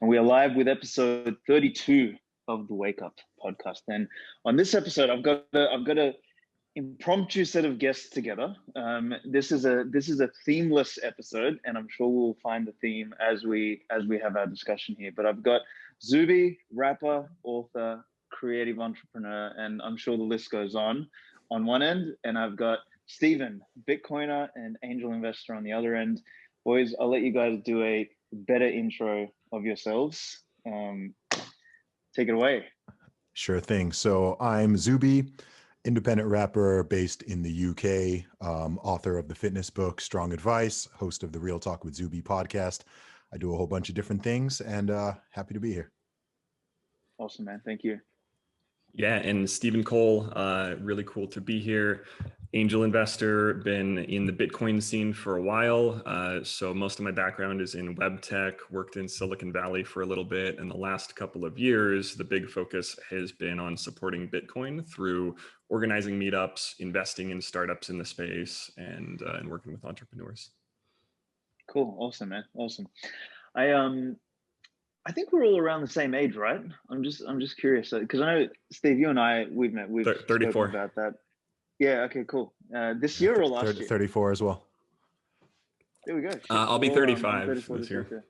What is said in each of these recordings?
and we are live with episode 32 of the Wake Up podcast. And on this episode, I've got a impromptu set of guests together. This is a themeless episode, and I'm sure we'll find the theme as we have our discussion here. But I've got Zuby, rapper, author, creative entrepreneur, and I'm sure the list goes on one end, and I've got Stephen, Bitcoiner and angel investor on the other end. Boys, I'll let you guys do a better intro of yourselves. Take it away. Sure thing. So I'm Zuby, independent rapper based in the UK, author of the fitness book, Strong Advice, host of the Real Talk with Zuby podcast. I do a whole bunch of different things and happy to be here. Awesome, man. Thank you. Yeah, and Stephen Cole, really cool to be here. Angel investor, been in the Bitcoin scene for a while. So most of my background is in web tech, worked in Silicon Valley for a little bit. And the last couple of years, the big focus has been on supporting Bitcoin through organizing meetups, investing in startups in the space, and working with entrepreneurs. Cool. Awesome, man. Awesome. I think we're all around the same age, right? I'm just curious because I know Steve, you and I we've 34 spoken about that. Yeah. Okay. Cool. This year or last year? 34 as well. There we go. I'll be 35 this year.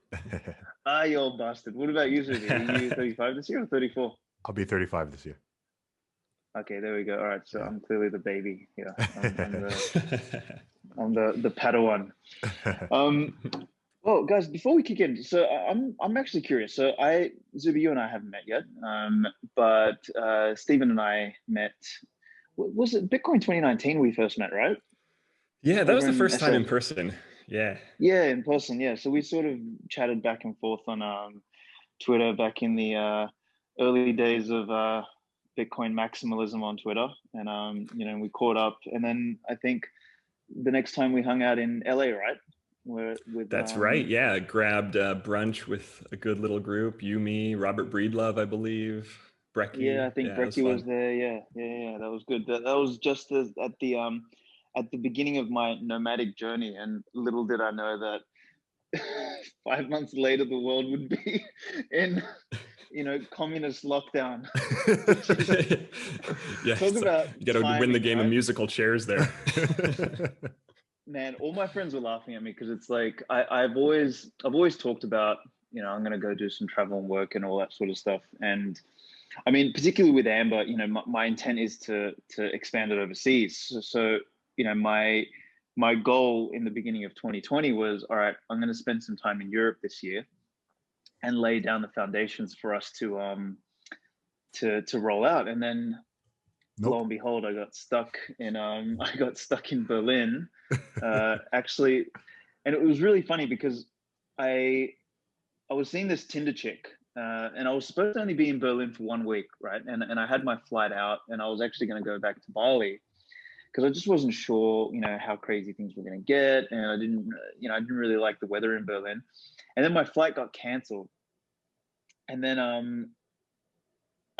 You old bastard. What about you, Zuby? Are you 35 this year or 34? I'll be 35 this year. Okay, there we go. All right, so I'm clearly the baby here. I'm the Padawan. Well, guys, before we kick in, so I'm actually curious. So Zuby, you and I haven't met yet, but Stephen and I met. Was it Bitcoin 2019 we first met, right? Yeah, that was the first time in person. Yeah. Yeah, in person. Yeah, so we sort of chatted back and forth on Twitter back in the early days of Bitcoin maximalism on Twitter, and we caught up, and then I think the next time we hung out in LA, right? That's right. Yeah, grabbed brunch with a good little group. You, me, Robert Breedlove, I believe. Brecky. Yeah, I think Brecky was there. Yeah, that was good. That was just at the beginning of my nomadic journey, and little did I know that 5 months later the world would be in communist lockdown. Yeah, talk about you got to win the game of musical chairs there. Man, all my friends were laughing at me because it's like I've always talked about, I'm going to go do some travel and work and all that sort of stuff. And I mean, particularly with Amber, my intent is to expand it overseas. So my goal in the beginning of 2020 was, all right, I'm going to spend some time in Europe this year and lay down the foundations for us to roll out. And then lo and behold, I got stuck in Berlin, actually, and it was really funny because I was seeing this Tinder chick, and I was supposed to only be in Berlin for 1 week, right? And I had my flight out, and I was actually going to go back to Bali because I just wasn't sure, how crazy things were going to get, and I didn't really like the weather in Berlin, and then my flight got cancelled, and then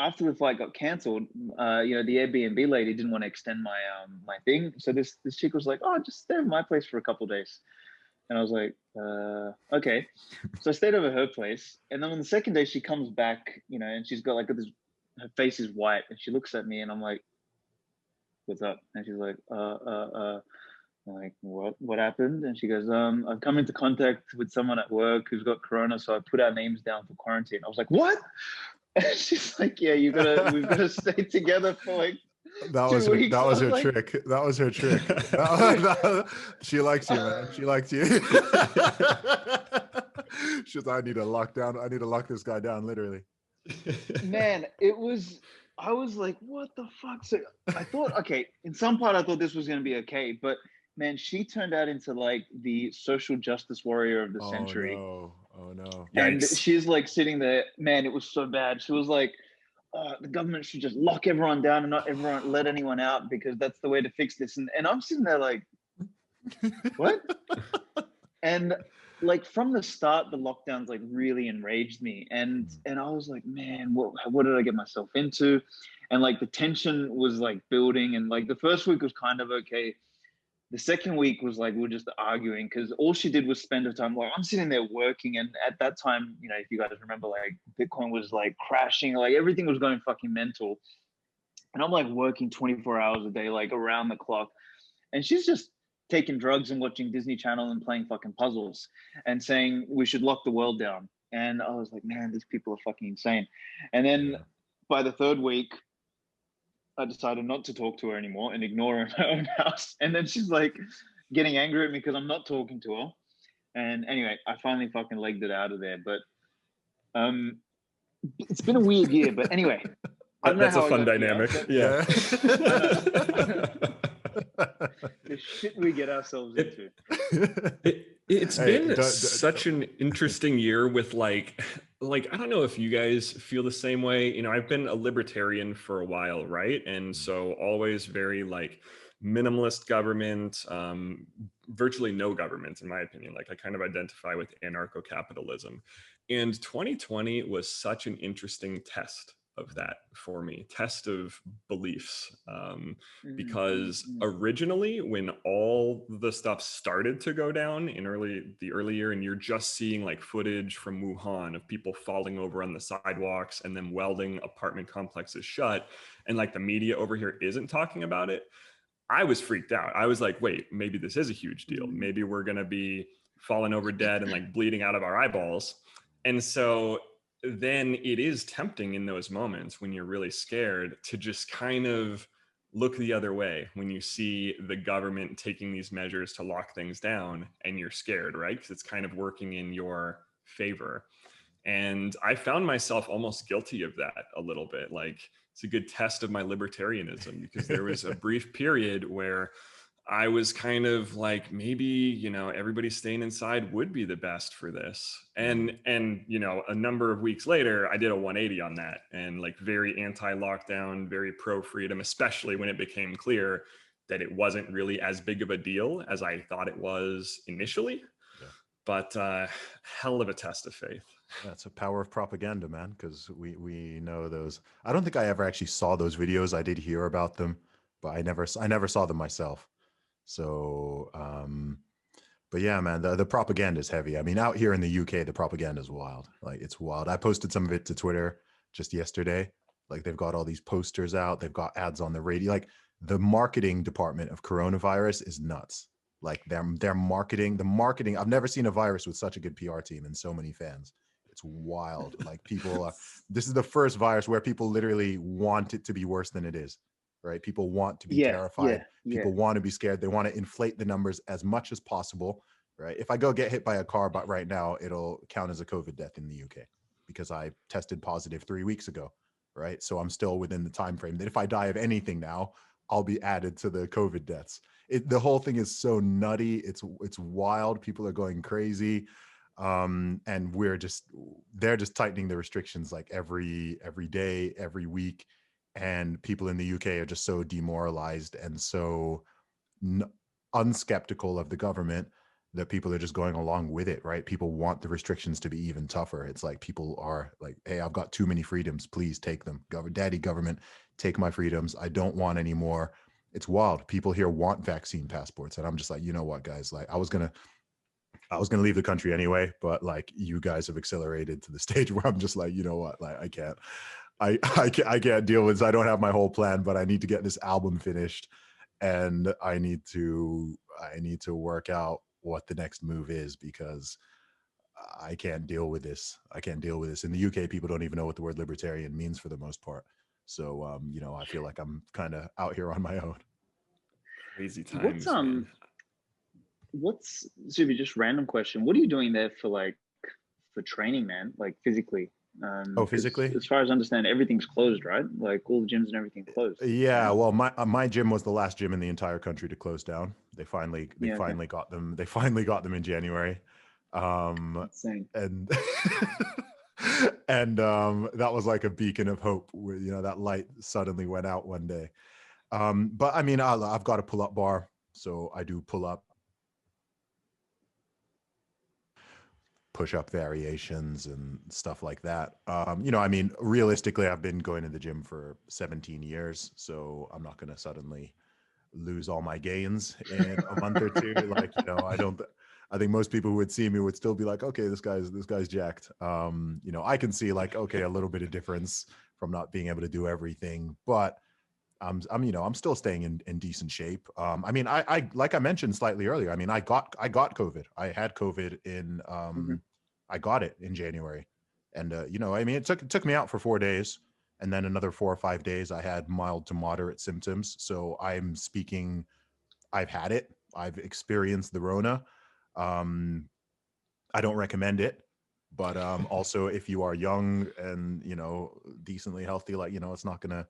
after the flight got cancelled, the Airbnb lady didn't want to extend my my thing. So this chick was like, "Oh, just stay at my place for a couple of days." And I was like, "Okay." So I stayed over her place, and then on the second day she comes back, and she's got like this. Her face is white, and she looks at me, and I'm like, "What's up?" And she's like, I'm like, what happened? And she goes, I've come into contact with someone at work who's got corona, so I put our names down for quarantine. I was like, what? And she's like, yeah, we've got to stay together for like that was 2 weeks. That was her trick. That was her trick. She likes you, man. She likes you. She's like, I need to lock this guy down, literally. Man, I was like, what the fuck? So I thought, okay, in some part I thought this was going to be okay, but man, she turned out into like the social justice warrior of the century. Oh no. And she's like sitting there, man, it was so bad. She was like, the government should just lock everyone down and not let anyone out because that's the way to fix this. And I'm sitting there like, what? And like from the start, the lockdowns like really enraged me. And I was like, man, what did I get myself into? And like the tension was like building, and like the first week was kind of okay. The second week was like we were just arguing because all she did was spend her time like I'm sitting there working, and at that time, you know, if you guys remember, like Bitcoin was like crashing, like everything was going fucking mental, and I'm like working 24 hours a day, like around the clock, and she's just taking drugs and watching Disney Channel and playing fucking puzzles and saying we should lock the world down. And I was like, man, these people are fucking insane. And then by the third week, I decided not to talk to her anymore and ignore her in my own house. And then she's like getting angry at me because I'm not talking to her. And anyway, I finally fucking legged it out of there. But it's been a weird year. But anyway, that's a fun dynamic. Yeah. The shit we get ourselves into. It's been such an interesting year with like I don't know if you guys feel the same way. You know, I've been a libertarian for a while, right? And so always very like minimalist government, virtually no government, in my opinion. Like I kind of identify with anarcho-capitalism. And 2020 was such an interesting test of that for me, test of beliefs, because originally when all the stuff started to go down in the early year, and you're just seeing like footage from Wuhan of people falling over on the sidewalks and then welding apartment complexes shut, and like the media over here isn't talking about it, I was freaked out. I was like, wait, maybe this is a huge deal. Maybe we're gonna be falling over dead and like bleeding out of our eyeballs. And so then it is tempting in those moments when you're really scared to just kind of look the other way when you see the government taking these measures to lock things down and you're scared, right? Because it's kind of working in your favor. And I found myself almost guilty of that a little bit. Like it's a good test of my libertarianism, because there was a brief period where I was kind of like, maybe, you know, everybody staying inside would be the best for this. And, you know, a number of weeks later, I did a 180 on that, and like very anti-lockdown, very pro-freedom, especially when it became clear that it wasn't really as big of a deal as I thought it was initially. But hell of a test of faith. That's a power of propaganda, man, because we know those. I don't think I ever actually saw those videos. I did hear about them, but I never saw them myself. So, but yeah, man, the propaganda is heavy. I mean, out here in the UK, the propaganda is wild. Like it's wild. I posted some of it to Twitter just yesterday. Like they've got all these posters out. They've got ads on the radio. Like the marketing department of coronavirus is nuts. Like their marketing, the marketing. I've never seen a virus with such a good PR team and so many fans. It's wild. Like people, this is the first virus where people literally want it to be worse than it is. Right? People want to be terrified. People want to be scared. They want to inflate the numbers as much as possible. Right? If I go get hit by a car, but right now it'll count as a COVID death in the UK because I tested positive 3 weeks ago. Right? So I'm still within the time frame that if I die of anything now, I'll be added to the COVID deaths. The whole thing is so nutty. It's wild. People are going crazy. And they're just tightening the restrictions like every day, every week. And people in the UK are just so demoralized and so unskeptical of the government that people are just going along with it, right? People want the restrictions to be even tougher. It's like people are like, hey, I've got too many freedoms. Please take them. Daddy government, take my freedoms. I don't want any more. It's wild. People here want vaccine passports. And I'm just like, you know what, guys? Like I was going to leave the country anyway, but like you guys have accelerated to the stage where I'm just like, you know what? Like I can't deal with this. I don't have my whole plan, but I need to get this album finished, and I need to work out what the next move is because I can't deal with this. I can't deal with this. In the UK, people don't even know what the word libertarian means for the most part. So, you know, I feel like I'm kind of out here on my own. Crazy times, man. What's Zuby? Just random question. What are you doing there for training, man? Like physically? Physically? As far as I understand, everything's closed, right? Like all the gyms and everything closed. Yeah. Well, my gym was the last gym in the entire country to close down. They finally got them. They finally got them in January. Insane. And and that was like a beacon of hope where, you know, that light suddenly went out one day. But I mean, I've got a pull-up bar, so I do pull up, push-up variations and stuff like that. You know, I mean, realistically, I've been going to the gym for 17 years, so I'm not going to suddenly lose all my gains in a month or two. Like, you know, I think most people who would see me would still be like, okay, this guy's jacked. You know, I can see like, okay, a little bit of difference from not being able to do everything, but you know, I'm still staying in decent shape. I mean, I like I mentioned slightly earlier, I mean, I got COVID. I had COVID in I got it in January. And you know, I mean, it took me out for 4 days, and then another 4 or 5 days I had mild to moderate symptoms. So I'm speaking, I've had it. I've experienced the Rona. I don't recommend it, but also if you are young and, you know, decently healthy, like, you know, it's not gonna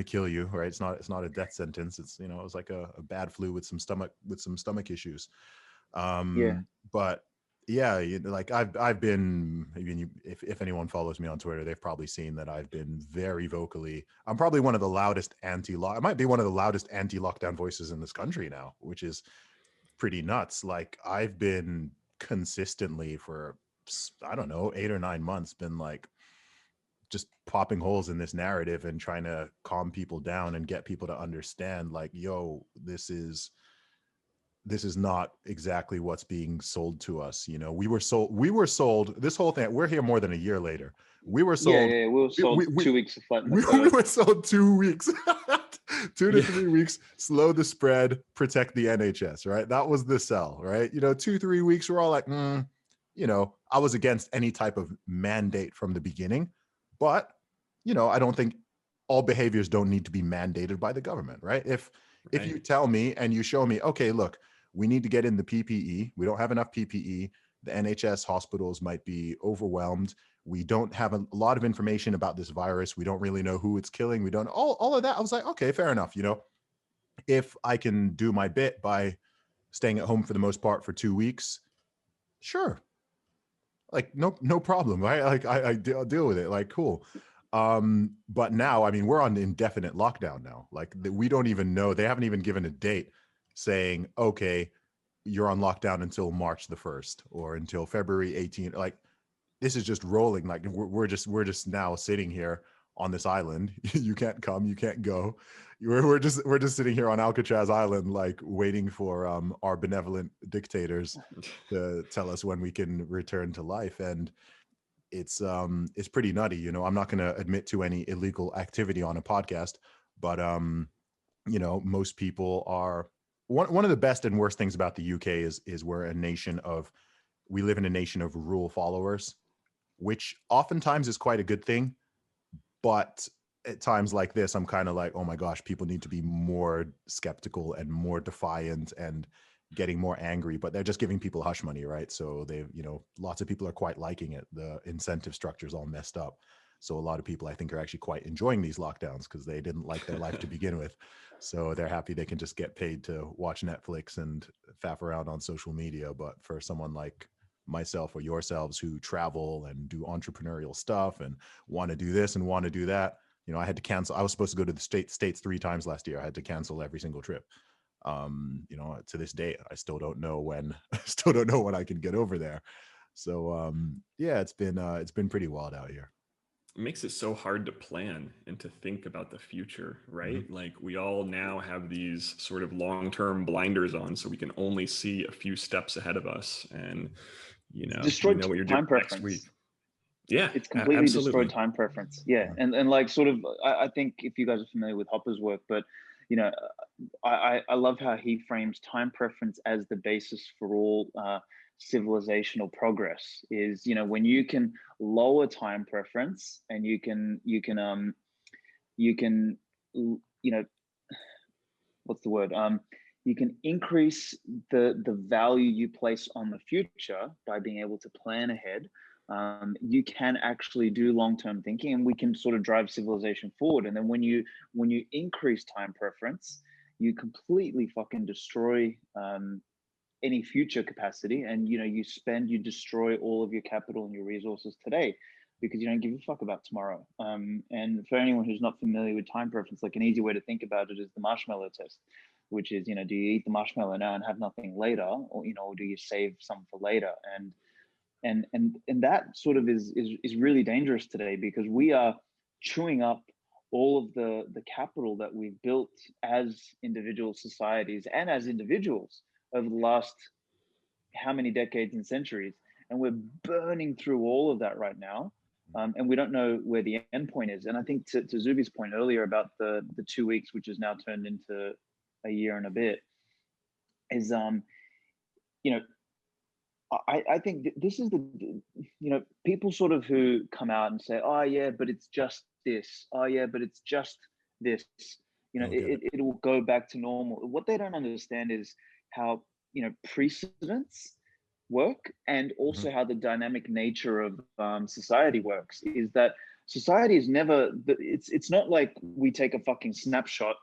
kill you, right? It's not a death sentence. It's, you know, it's like a bad flu with some stomach issues. Yeah. But yeah, you know, like I've been, I mean, if anyone follows me on Twitter, they've probably seen that I've been very vocally, I'm probably one of the loudest I might be one of the loudest anti-lockdown voices in this country now, which is pretty nuts. Like I've been consistently for, I don't know, 8 or 9 months been like just popping holes in this narrative and trying to calm people down and get people to understand, like, yo, this is not exactly what's being sold to us. You know, we were sold this whole thing. We're here more than a year later. We were sold. Yeah, we were sold 2 weeks of flat in the We curve. were sold 2 weeks, 2 to 3 weeks, slow the spread, protect the NHS, right? That was the sell, right? You know, 2-3 weeks, we're all like, you know, I was against any type of mandate from the beginning, but, you know, I don't think all behaviors don't need to be mandated by the government, right? If you tell me and you show me, okay, look, we need to get in the PPE. We don't have enough PPE. The NHS hospitals might be overwhelmed. We don't have a lot of information about this virus. We don't really know who it's killing. We don't, all of that. I was like, okay, fair enough. You know, if I can do my bit by staying at home for the most part for 2 weeks, sure. Like, no problem, right? Like I'll deal with it. Like, cool. But now, I mean, we're on indefinite lockdown now. Like we don't even know. They haven't even given a date saying, okay, you're on lockdown until March the 1st or until February 18th. Like this is just rolling. Like we're just now sitting here on this island. You can't come, you can't go. We're just sitting here on Alcatraz Island, like waiting for our benevolent dictators to tell us when we can return to life. And it's pretty nutty. You know, I'm not going to admit to any illegal activity on a podcast, but you know, most people are. One of the best and worst things about the UK is we live in a nation of rule followers, which oftentimes is quite a good thing. But at times like this, I'm kind of like, oh my gosh, people need to be more skeptical and more defiant and getting more angry, but they're just giving people hush money, right? So they, you know, lots of people are quite liking it. The incentive structure is all messed up. So a lot of people, I think, are actually quite enjoying these lockdowns because they didn't like their life to begin with. So they're happy they can just get paid to watch Netflix and faff around on social media. But for someone like myself or yourselves who travel and do entrepreneurial stuff and want to do this and want to do that, you know, I had to cancel. I was supposed to go to the States 3 times last year. I had to cancel every single trip. You know, to this day, I still don't know when I can get over there. So yeah, it's been pretty wild out here. It makes it so hard to plan and to think about the future, right? Mm-hmm. Like we all now have these sort of long-term blinders on, so we can only see a few steps ahead of us, and you know, Destroyed you know what you're time doing next preference. week. Yeah, It's completely absolutely. destroyed time preference. Yeah, and like sort of, I think if you guys are familiar with Hopper's work, but you know, I love how he frames time preference as the basis for all civilizational progress. Is, you know, when you can lower time preference and you can you know, what's the word, you can increase the value you place on the future by being able to plan ahead. You can actually do long-term thinking, and we can sort of drive civilization forward. And then when you increase time preference, you completely fucking destroy any future capacity, and you know, you destroy all of your capital and your resources today because you don't give a fuck about tomorrow. And for anyone who's not familiar with time preference, like an easy way to think about it is the marshmallow test, which is, you know, do you eat the marshmallow now and have nothing later, or, you know, or do you save some for later? And that sort of is really dangerous today, because we are chewing up all of the capital that we've built as individual societies and as individuals over the last how many decades and centuries, and we're burning through all of that right now, and we don't know where the end point is. And I think to Zuby's point earlier about the 2 weeks, which is now turned into a year and a bit, is you know, I think this is people sort of who come out and say, oh yeah, but it's just this. Oh yeah, but it's just this. It will go back to normal. What they don't understand is how, precedents work, and also how the dynamic nature of society works. Is that society is never, it's not like we take a fucking snapshot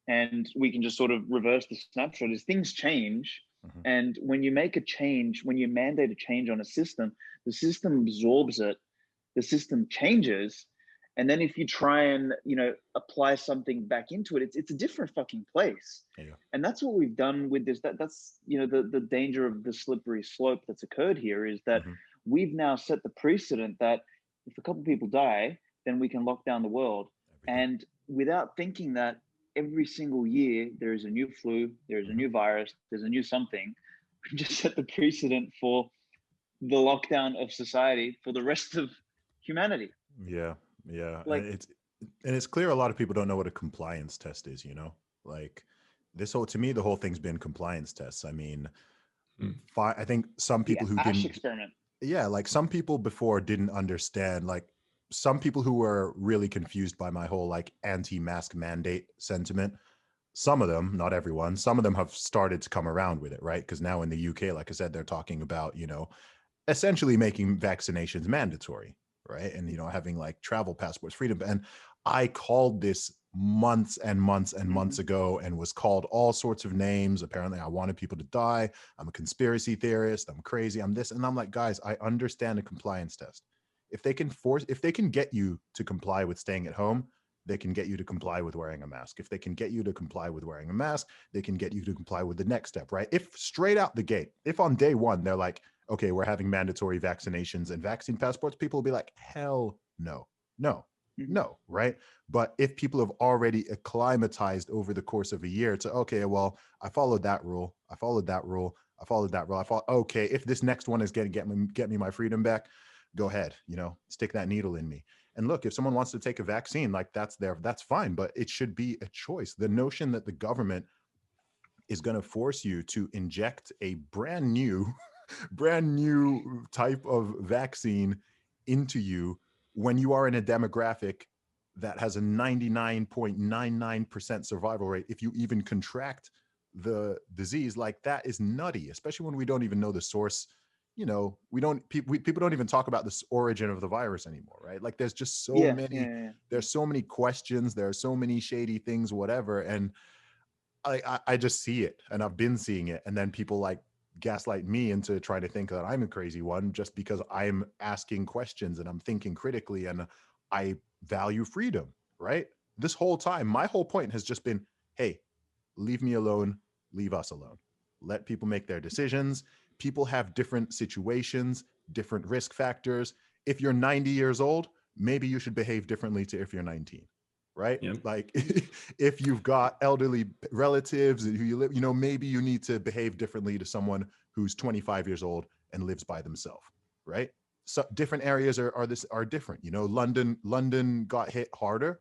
and we can just sort of reverse the snapshot. As things change, and when you make a change, when you mandate a change on a system, the system absorbs it, the system changes. And then if you try and, apply something back into it, it's a different fucking place. Yeah. And that's what we've done with this. That's, the danger of the slippery slope that's occurred here is that we've now set the precedent that if a couple of people die, then we can lock down the world. And without thinking that every single year there is a new flu, there's a new virus, there's a new something, we just set the precedent for the lockdown of society for the rest of humanity. Yeah. It's clear a lot of people don't know what a compliance test is, like to me, the whole thing's been compliance tests. I mean, I think some people who Asch Experiment. Yeah, like some people before didn't understand, like some people who were really confused by my whole like anti-mask mandate sentiment. Some of them, not everyone, some of them have started to come around with it, right? Because now in the UK, like I said, they're talking about, essentially making vaccinations mandatory, right? And, having like travel passports, freedom. And I called this months and months and months ago and was called all sorts of names. Apparently I wanted people to die. I'm a conspiracy theorist. I'm crazy. I'm this. And I'm like, guys, I understand a compliance test. If they can get you to comply with staying at home, they can get you to comply with wearing a mask. If they can get you to comply with wearing a mask, they can get you to comply with the next step, right? If straight out the gate, if on day one, they're like, okay, we're having mandatory vaccinations and vaccine passports, people will be like, hell no, right? But if people have already acclimatized over the course of a year to, okay, well, I followed that rule, okay, if this next one is going to get me my freedom back, go ahead, stick that needle in me. And look, if someone wants to take a vaccine, like that's fine, but it should be a choice. The notion that the government is going to force you to inject a brand new type of vaccine into you when you are in a demographic that has a 99.99% survival rate, if you even contract the disease, like that is nutty, especially when we don't even know the source. People don't even talk about this origin of the virus anymore, right? Like there's just so many, there's so many questions, there are so many shady things, whatever. And I just see it, and I've been seeing it. And then people like gaslight me into trying to think that I'm a crazy one just because I'm asking questions and I'm thinking critically and I value freedom, right? This whole time, my whole point has just been, hey, leave me alone, leave us alone. Let people make their decisions. People have different situations, different risk factors. If you're 90 years old, maybe you should behave differently to if you're 19, right? Yep. Like if you've got elderly relatives who you live, maybe you need to behave differently to someone who's 25 years old and lives by themselves, right? So different areas are different. London got hit harder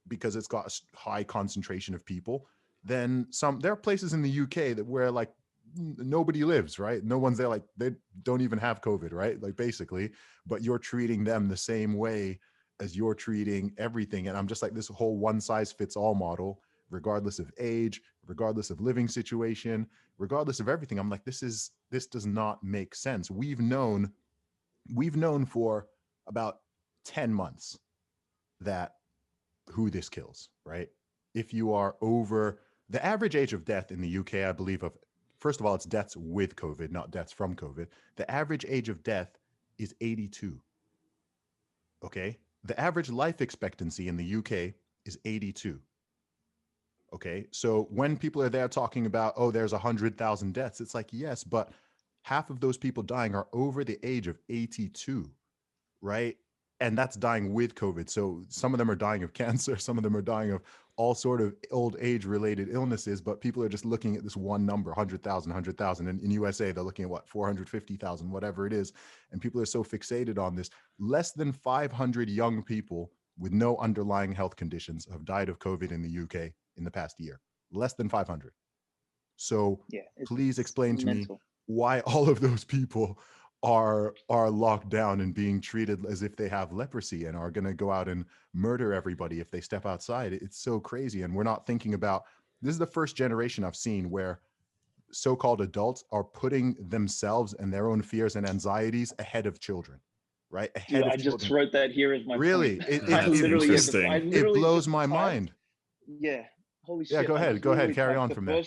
because it's got a high concentration of people than some. There are places in the UK where like nobody lives, right? No one's there, like they don't even have COVID, right? Like basically, but you're treating them the same way as you're treating everything. And I'm just like, this whole one size fits all model, regardless of age, regardless of living situation, regardless of everything. I'm like, this does not make sense. We've known for about 10 months that who this kills, right? If you are over the average age of death in the UK, I believe first of all, it's deaths with COVID, not deaths from COVID. The average age of death is 82. Okay. The average life expectancy in the UK is 82. Okay. So when people are there talking about, oh, there's 100,000 deaths, it's like, yes, but half of those people dying are over the age of 82, right? and that's dying with COVID. So some of them are dying of cancer, some of them are dying of all sort of old age related illnesses, but people are just looking at this one number, 100,000. And in USA, they're looking at what, 450,000, whatever it is. And people are so fixated on this. Less than 500 young people with no underlying health conditions have died of COVID in the UK in the past year. Less than 500. So Yeah, please explain to me mental. why all of those people are locked down and being treated as if they have leprosy and are going to go out and murder everybody if they step outside. It's so crazy. And we're not thinking about, this is the first generation I've seen where so-called adults are putting themselves and their own fears and anxieties ahead of children, right? Ahead of I just children. wrote that here as my Really? point. It blows my mind. Yeah, holy shit. Yeah, go ahead, carry on from there.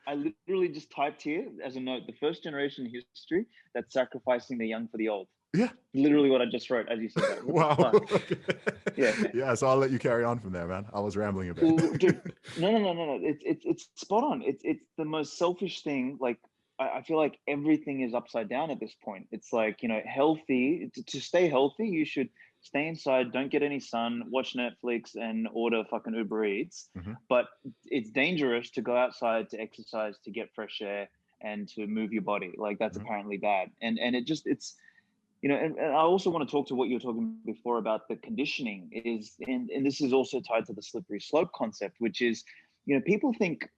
I literally just typed here as a note, the first generation in history that's sacrificing the young for the old. Yeah. Literally what I just wrote as you said that. Wow. Okay. Yeah. Yeah, so I'll let you carry on from there, man. I was rambling a bit. Well, dude, no. It's spot on. It's the most selfish thing. Like, I feel like everything is upside down at this point. It's like, healthy, to stay healthy, you should stay inside, don't get any sun, watch Netflix and order fucking Uber Eats. Mm-hmm. But it's dangerous to go outside to exercise, to get fresh air and to move your body. Like, that's apparently bad. And it's, and I also want to talk to what you were talking before about the conditioning is, and this is also tied to the slippery slope concept, which is, people think,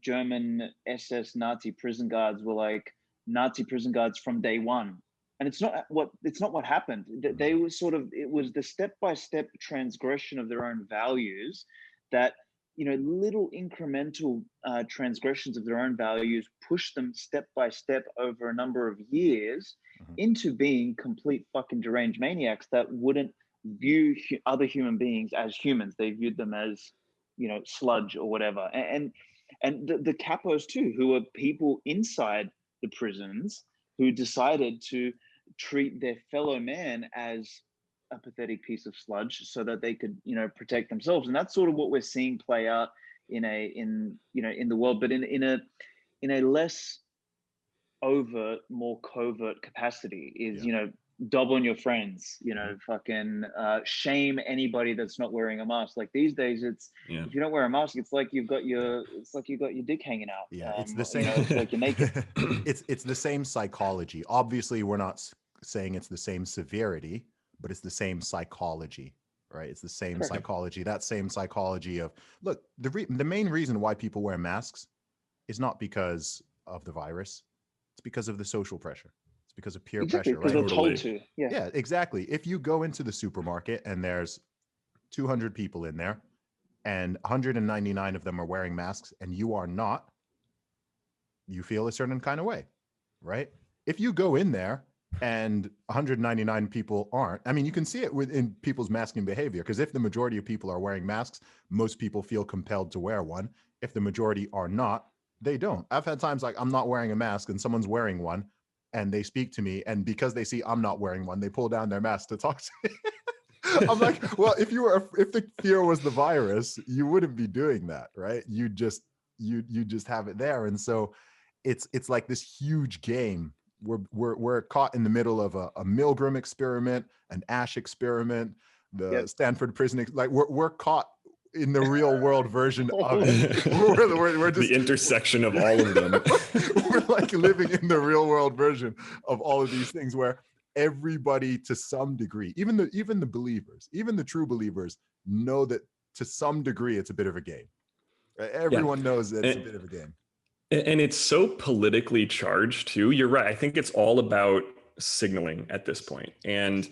German SS Nazi prison guards were like Nazi prison guards from day one. And it's not what happened. They were it was the step-by-step transgression of their own values that, little incremental transgressions of their own values push them step by step over a number of years into being complete fucking deranged maniacs that wouldn't view other human beings as humans. They viewed them as, sludge or whatever. And the capos too, who are people inside the prisons who decided to treat their fellow man as a pathetic piece of sludge so that they could, protect themselves. And that's sort of what we're seeing play out in the world, but in a less overt, more covert capacity is, dob on your friends, fucking shame anybody that's not wearing a mask. Like these days, if you don't wear a mask, it's like you've got your dick hanging out. Yeah, it's the same. It's like you're naked. It's the same psychology. Obviously, we're not saying it's the same severity, but it's the same psychology, right? It's the same psychology. That same psychology of, look, the main reason why people wear masks is not because of the virus. It's because of the social pressure. Because of peer pressure, right? Because they're told to. Yeah, exactly. If you go into the supermarket and there's 200 people in there and 199 of them are wearing masks and you are not, you feel a certain kind of way, right? If you go in there and 199 people aren't, I mean, you can see it in people's masking behavior, because if the majority of people are wearing masks, most people feel compelled to wear one. If the majority are not, they don't. I've had times like I'm not wearing a mask and someone's wearing one, and they speak to me, and because they see I'm not wearing one, they pull down their mask to talk to me. I'm like, well, if the fear was the virus, you wouldn't be doing that, right? You just have it there. And so it's like this huge game. We're caught in the middle of a Milgram experiment, an Asch experiment, the Stanford prison. Like we're caught in the real world version of it. We're just the intersection of all of them. We're like living in the real world version of all of these things where everybody to some degree, even the believers, even the true believers, know that to some degree it's a bit of a game. Right? Everyone knows that it's a bit of a game. And it's so politically charged too. You're right. I think it's all about signaling at this point. And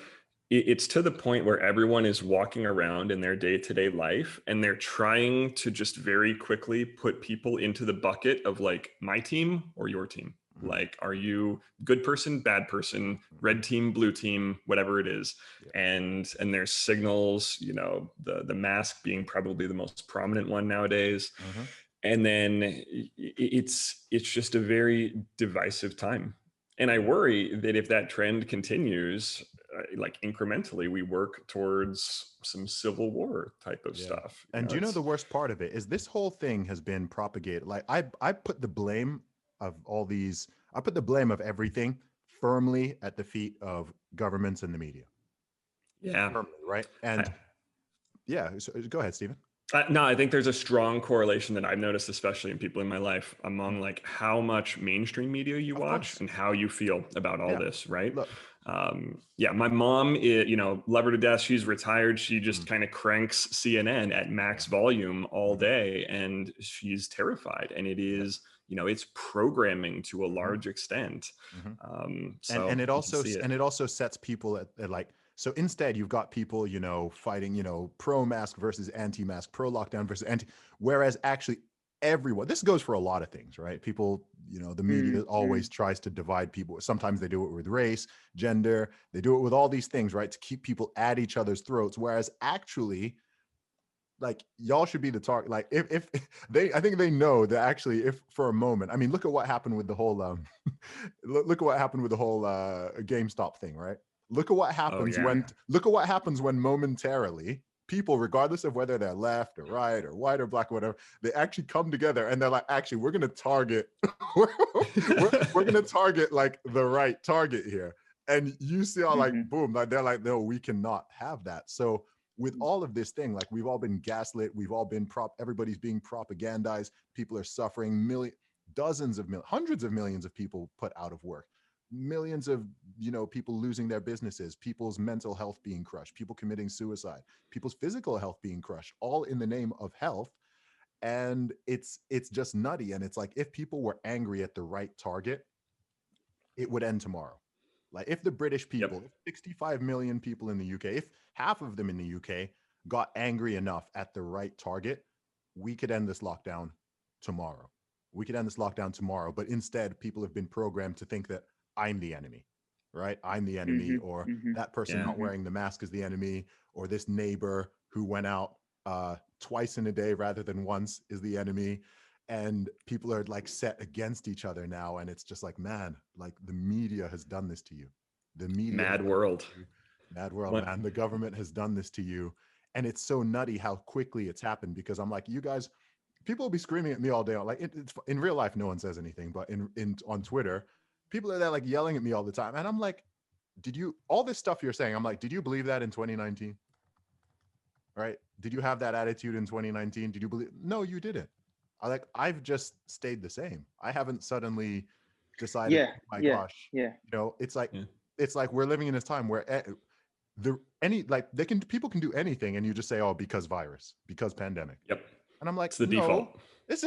it's to the point where everyone is walking around in their day-to-day life and they're trying to just very quickly put people into the bucket of like my team or your team. Like, are you good person, bad person, red team, blue team, whatever it is. And there's signals, the mask being probably the most prominent one nowadays. And then it's just a very divisive time. And I worry that if that trend continues, like incrementally, we work towards some civil war type of stuff. And do you know the worst part of it is this whole thing has been propagated. Like I put the blame of everything firmly at the feet of governments and the media. Yeah. firmly, right? And so go ahead, Stephen. No, I think there's a strong correlation that I've noticed, especially in people in my life, among like how much mainstream media you watch and how you feel about all this, right? Look. My mom, love her to death. She's retired. She just kind of cranks CNN at max volume all day, and she's terrified. And it is, it's programming to a large extent. So and it also sets people at like. So instead, you've got people, fighting, pro-mask versus anti-mask, pro-lockdown versus anti. Whereas actually, everyone. This goes for a lot of things, right? People, the media always tries to divide people. Sometimes they do it with race, gender. They do it with all these things, right, to keep people at each other's throats. Whereas actually, like, y'all should be the target. Like, if they, I think they know that actually, if for a moment, I mean, look at what happened with the whole, look at what happened with the whole GameStop thing, right? Look at what happens when momentarily people, regardless of whether they're left or right or white or black or whatever, they actually come together and they're like, actually, we're going to target, we're going to target like the right target here. And you see how like, boom, like they're like, no, we cannot have that. So with all of this thing, like we've all been gaslit, we've all been everybody's being propagandized, people are suffering, hundreds of millions of people put out of work, millions of people losing their businesses, people's mental health being crushed, people committing suicide, people's physical health being crushed, all in the name of health. And it's just nutty. And it's like, if people were angry at the right target, it would end tomorrow. Like if the British people, 65 million people in the UK, if half of them in the UK got angry enough at the right target, we could end this lockdown tomorrow. But instead, people have been programmed to think that I'm the enemy, right? I'm the enemy, or that person not wearing the mask is the enemy, or this neighbor who went out twice in a day rather than once is the enemy. And people are like set against each other now. And it's just like, man, like the media has done this to you. The media. Mad world, man. The government has done this to you. And it's so nutty how quickly it's happened, because I'm like, you guys, people will be screaming at me all day. Like it's in real life, no one says anything, but on Twitter, people are there like yelling at me all the time. And I'm like, all this stuff you're saying, I'm like, did you believe that in 2019? Right? Did you have that attitude in 2019? Did you believe? No, you didn't. I've just stayed the same. I haven't suddenly decided, oh my gosh, it's like we're living in this time where people can do anything, and you just say, oh, because virus, because pandemic. Yep. And I'm like, it's the default. It's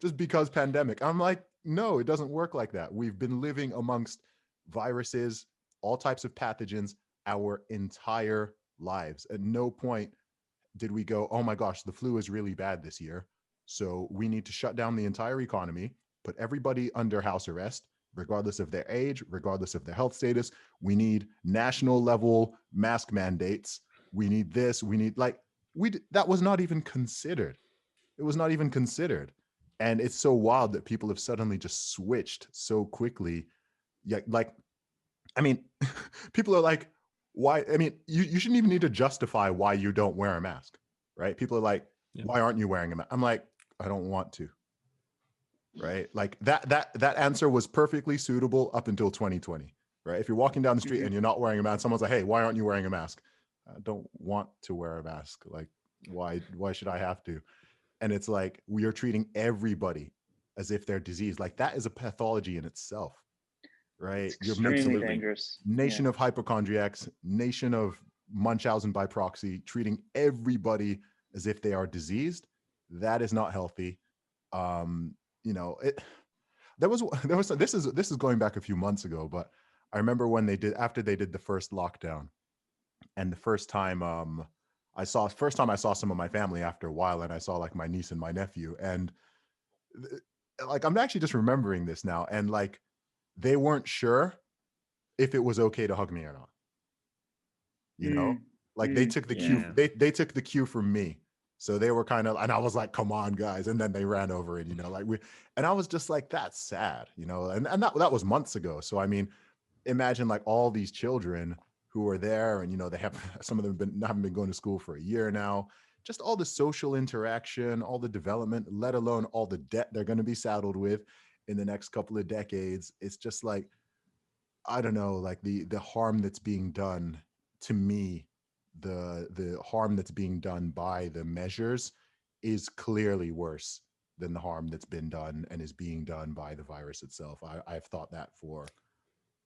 just because pandemic. I'm like, no, it doesn't work like that. We've been living amongst viruses, all types of pathogens, our entire lives. At no point did we go, oh my gosh, the flu is really bad this year, so we need to shut down the entire economy, put everybody under house arrest, regardless of their age, regardless of their health status. We need national level mask mandates. We need this. We need that was not even considered. It was not even considered. And it's so wild that people have suddenly just switched so quickly. Yeah, like, I mean, people are like, why? I mean, you shouldn't even need to justify why you don't wear a mask, right? People are like, why aren't you wearing a mask? I'm like, I don't want to, right? Like that answer was perfectly suitable up until 2020, right? If you're walking down the street and you're not wearing a mask, someone's like, hey, why aren't you wearing a mask? I don't want to wear a mask. Like, why should I have to? And it's like, we are treating everybody as if they're diseased. Like, that is a pathology in itself, right? It's extremely dangerous. Nation of hypochondriacs, nation of Munchausen by proxy, treating everybody as if they are diseased. That is not healthy. This is going back a few months ago, but I remember when after they did the first lockdown, and the first time I saw some of my family after a while, and I saw like my niece and my nephew, and like, I'm actually just remembering this now, and like, they weren't sure if it was okay to hug me or not. They took the cue. They took the cue from me. So they were kind of, and I was like, come on, guys. And then they ran over it, and I was just like, that's sad, and that was months ago. So, I mean, imagine like all these children who are there, and, they have, some of them haven't been going to school for a year now, just all the social interaction, all the development, let alone all the debt they're going to be saddled with in the next couple of decades. It's just like, I don't know, like the harm that's being done to me the harm that's being done by the measures is clearly worse than the harm that's been done and is being done by the virus itself. I've thought that for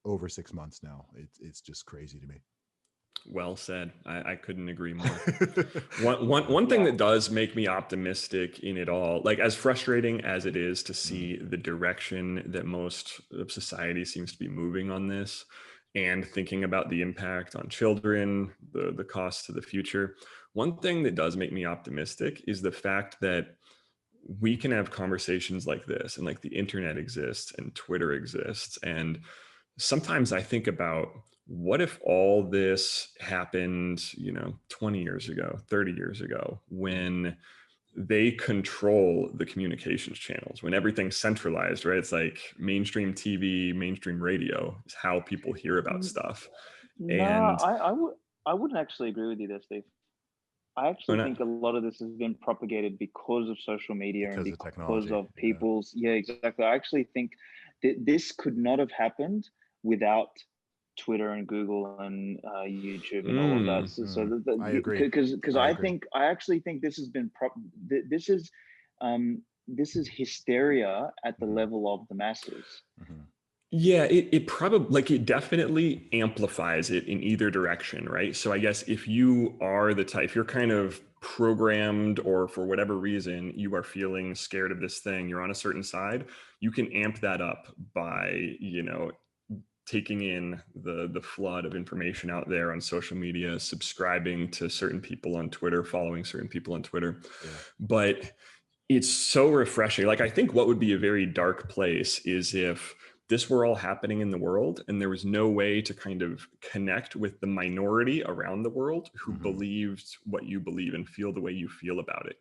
over 6 months now. It's just crazy to me. Well said. I couldn't agree more. One thing that does make me optimistic in it all, like as frustrating as it is to see the direction that most of society seems to be moving on this, and thinking about the impact on children, the cost to the future, one thing that does make me optimistic is the fact that we can have conversations like this, and like the internet exists and Twitter exists. And sometimes I think about, what if all this happened, 20 years ago, 30 years ago, when they control the communications channels, when everything's centralized, right? It's like mainstream TV, mainstream radio is how people hear about stuff. No, And I wouldn't actually agree with you there, Steve. I actually think a lot of this has been propagated because of social media and because of people's, exactly. I actually think that this could not have happened without Twitter and Google and YouTube and all of that. So I agree. Because I actually think this has been this is hysteria at the level of the masses. Yeah, it probably, like, it definitely amplifies it in either direction, right? So I guess if you are the type, if you're kind of programmed, or for whatever reason you are feeling scared of this thing, you're on a certain side, you can amp that up by, taking in the flood of information out there on social media, subscribing to certain people on Twitter, following certain people on Twitter. But it's so refreshing. Like, I think what would be a very dark place is if this were all happening in the world and there was no way to kind of connect with the minority around the world who believed what you believe and feel the way you feel about it,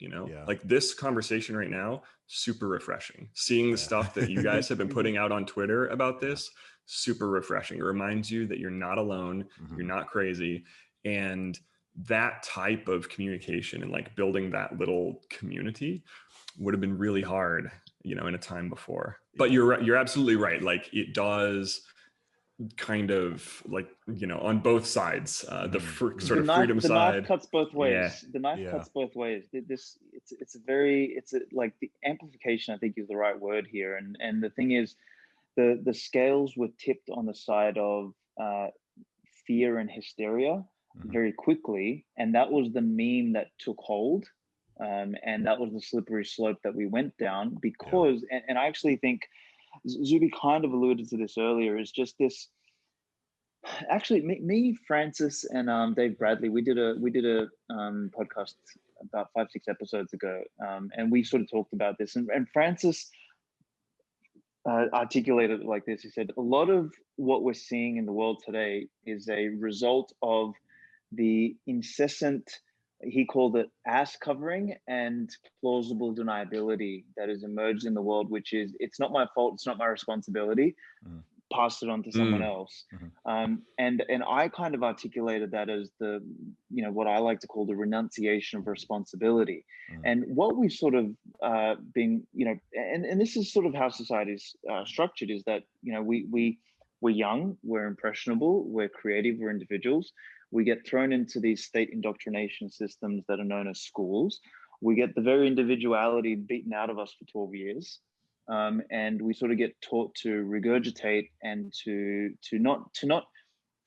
Like this conversation right now, super refreshing. Seeing the stuff that you guys have been putting out on Twitter about this, super refreshing. It reminds you that you're not alone, you're not crazy. And that type of communication and like building that little community would have been really hard, in a time before. But you're absolutely right. Like, it does kind of, like, on both sides, the freedom side. The knife cuts both ways. The knife cuts both ways. It's like the amplification, I think, is the right word here. And the thing is, the scales were tipped on the side of fear and hysteria very quickly, and that was the meme that took hold. And that was the slippery slope that we went down because, and I actually think Zuby kind of alluded to this earlier, is just this. Actually, me, Francis, and Dave Bradley, we did a podcast about 5-6 episodes ago, and we sort of talked about this. And Francis articulated it like this. He said, a lot of what we're seeing in the world today is a result of the incessant, he called it ass covering and plausible deniability that has emerged in the world, which is, it's not my fault, it's not my responsibility, pass it on to someone else. And I kind of articulated that as the, what I like to call the renunciation of responsibility. And what we've sort of been, and this is sort of how society's structured, is that, we're young, we're impressionable, we're creative, we're individuals. We get thrown into these state indoctrination systems that are known as schools. We get the very individuality beaten out of us for 12 years. And we sort of get taught to regurgitate and to not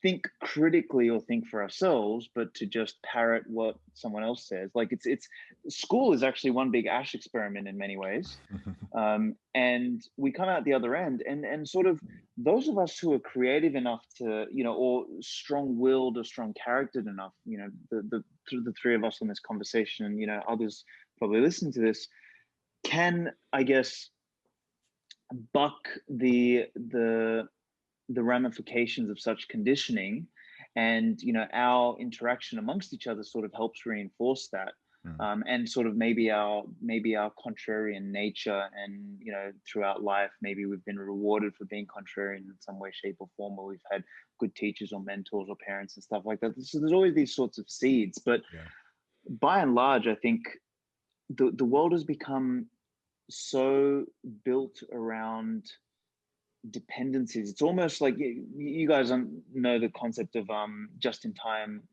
think critically or think for ourselves, but to just parrot what someone else says. Like it's school is actually one big Asch experiment in many ways. And we come out the other end, and sort of those of us who are creative enough to, or strong-willed or strong-charactered enough, the three of us on this conversation, and, others probably listen to this, can, I guess, buck the ramifications of such conditioning, and our interaction amongst each other sort of helps reinforce that. And sort of maybe our contrarian nature, and throughout life maybe we've been rewarded for being contrarian in some way, shape, or form, or we've had good teachers or mentors or parents and stuff like that. So there's always these sorts of seeds, but by and large, I think the world has become so built around dependencies. It's almost like, you guys know the concept of just-in-time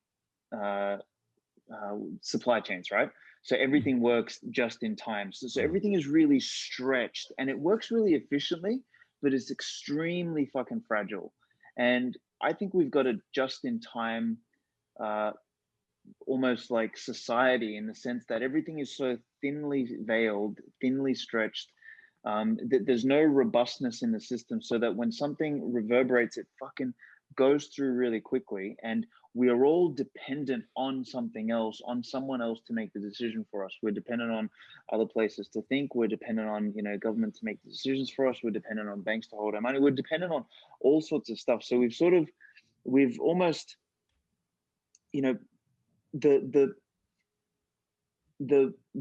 supply chains, right? So everything works just in time. So everything is really stretched and it works really efficiently, but it's extremely fucking fragile. And I think we've got a just in time, almost like society, in the sense that everything is so thinly veiled, thinly stretched, that there's no robustness in the system, so that when something reverberates, it fucking goes through really quickly. And we are all dependent on something else, on someone else to make the decision for us. We're dependent on other places to think. We're dependent on, government to make the decisions for us. We're dependent on banks to hold our money. We're dependent on all sorts of stuff. So we've almost, the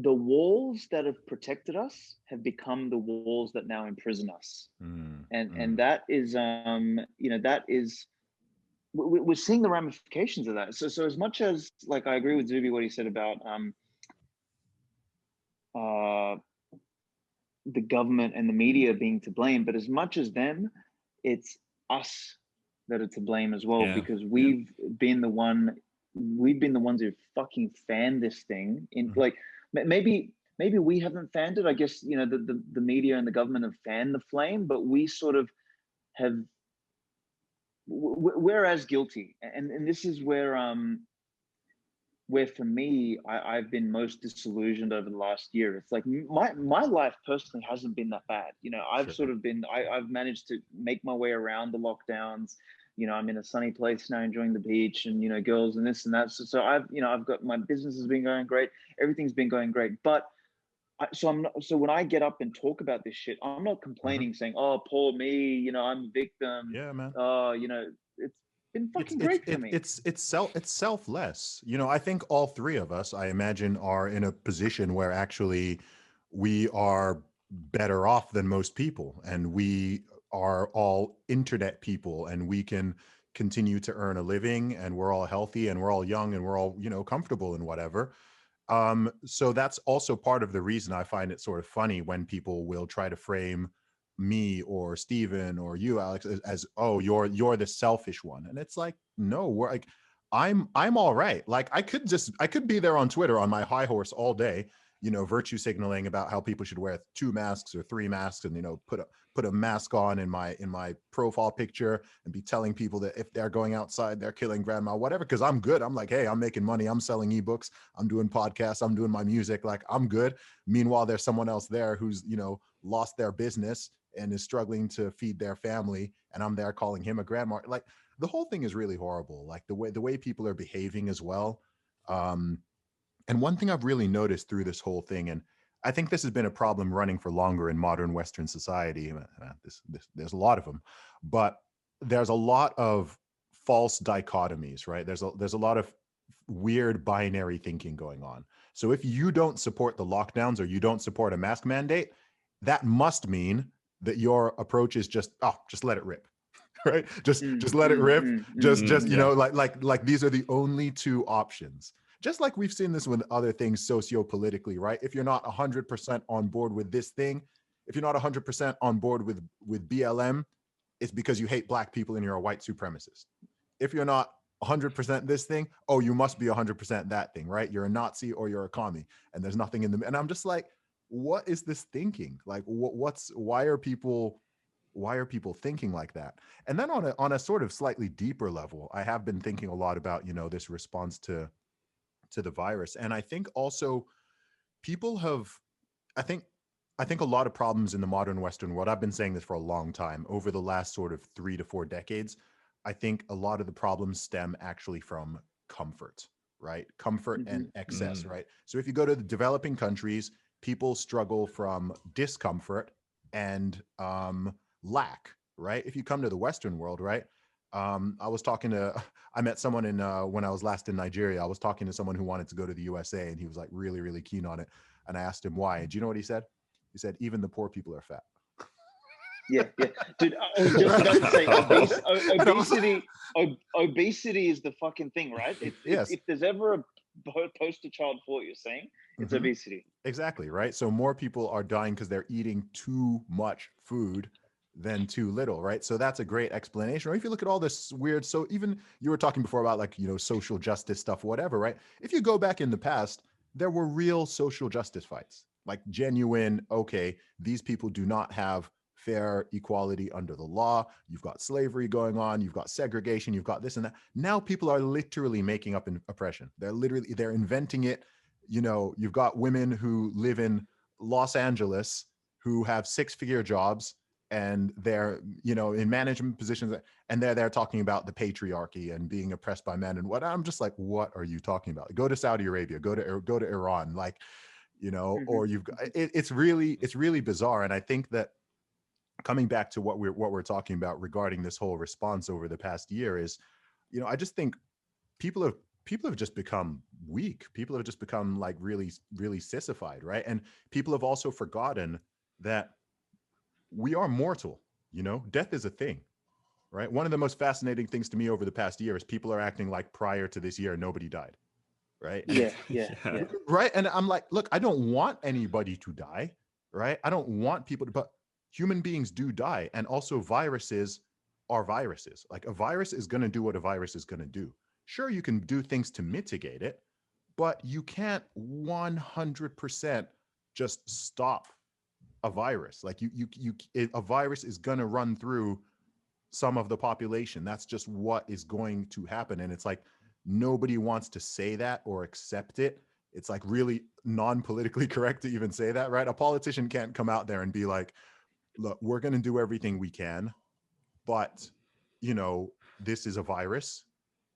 walls that have protected us have become the walls that now imprison us. And that is, that is, we're seeing the ramifications of that. So as much as, like, I agree with Zuby, what he said about the government and the media being to blame, but as much as them, it's us that are to blame as well, because we've been the ones who fucking fanned this thing in, like, maybe we haven't fanned it. I guess, the media and the government have fanned the flame, but we sort of have, we're as guilty. And this is where for me, I've been most disillusioned over the last year. It's like my life personally hasn't been that bad. I've sort of been, I've managed to make my way around the lockdowns. I'm in a sunny place now, enjoying the beach and, girls and this and that. So I've got, my business has been going great. Everything's been going great. But so when I get up and talk about this shit, I'm not complaining saying, oh, poor me, I'm a victim. Yeah, man. It's been fucking great for me. It's selfless. I think all three of us, I imagine, are in a position where actually we are better off than most people, and we are all internet people, and we can continue to earn a living, and we're all healthy, and we're all young, and we're all, comfortable and whatever. So that's also part of the reason I find it sort of funny when people will try to frame me or Stephen or you, Alex, as oh, you're the selfish one. And it's like, no, we're like, I'm all right. Like I could be there on Twitter on my high horse all day, virtue signaling about how people should wear 2 masks or 3 masks, and put a mask on in my profile picture, and be telling people that if they're going outside, they're killing grandma, whatever, because I'm good. I'm like, hey, I'm making money, I'm selling ebooks, I'm doing podcasts, I'm doing my music, like I'm good. Meanwhile, there's someone else there who's lost their business and is struggling to feed their family, and I'm there calling him a grandma. Like the whole thing is really horrible, like the way people are behaving as well. And one thing I've really noticed through this whole thing, and I think this has been a problem running for longer in modern Western society, there's a lot of them, but there's a lot of false dichotomies, right? There's a lot of weird binary thinking going on. So if you don't support the lockdowns or you don't support a mask mandate, that must mean that your approach is just let it rip. Right? Just let it rip. Just like these are the only 2 options. Just like we've seen this with other things socio-politically, right? If you're not 100% on board with this thing, if you're not 100% on board with BLM, it's because you hate Black people and you're a white supremacist. If you're not 100% this thing, oh, you must be 100% that thing, right? You're a Nazi or you're a commie, and there's nothing in them. And I'm just like, what is this thinking? Like, why are people thinking like that? And then on a sort of slightly deeper level, I have been thinking a lot about, this response to the virus. And I think also people have, I think a lot of problems in the modern Western world, I've been saying this for a long time, over the last sort of 3 to 4 decades, I think a lot of the problems stem actually from comfort, right? Comfort and excess, right? So if you go to the developing countries, people struggle from discomfort and lack, right? If you come to the Western world, right? I met someone when I was last in Nigeria. I was talking to someone who wanted to go to the USA, and he was like really, really keen on it. And I asked him why. And do you know what he said? He said, even the poor people are fat. Yeah. Dude, I was just about to say, obesity is the fucking thing, right? If there's ever a poster child for what you're saying, it's obesity. Exactly, right? So more people are dying because they're eating too much food than too little, right? So that's a great explanation. Or if you look at all this weird, so even you were talking before about like, social justice stuff, whatever, right? If you go back in the past, there were real social justice fights, like genuine, okay, these people do not have fair equality under the law. You've got slavery going on, you've got segregation, you've got this and that. Now people are literally making up oppression. They're inventing it. You've got women who live in Los Angeles who have 6-figure jobs and they're, in management positions, and they're talking about the patriarchy and being oppressed by men and what. I'm just like, what are you talking about? Go to Saudi Arabia, go to Iran, like, or you've got, it's really bizarre. And I think that coming back to what we're talking about regarding this whole response over the past year is, I just think people have just become weak. People have just become like really, really sissified, right? And people have also forgotten that we are mortal. Death is a thing, right? One of the most fascinating things to me over the past year is people are acting like prior to this year nobody died, right? Yeah. Right. And I'm like, look, I don't want anybody to die, right? I don't want people to, but human beings do die. And also viruses are viruses. Like a virus is going to do what a virus is going to do. Sure, you can do things to mitigate it, but you can't 100% just stop a virus. Like a virus is going to run through some of the population. That's just what is going to happen. And it's like, nobody wants to say that or accept it. It's like really non-politically correct to even say that, right? A politician can't come out there and be like, look, we're going to do everything we can, but this is a virus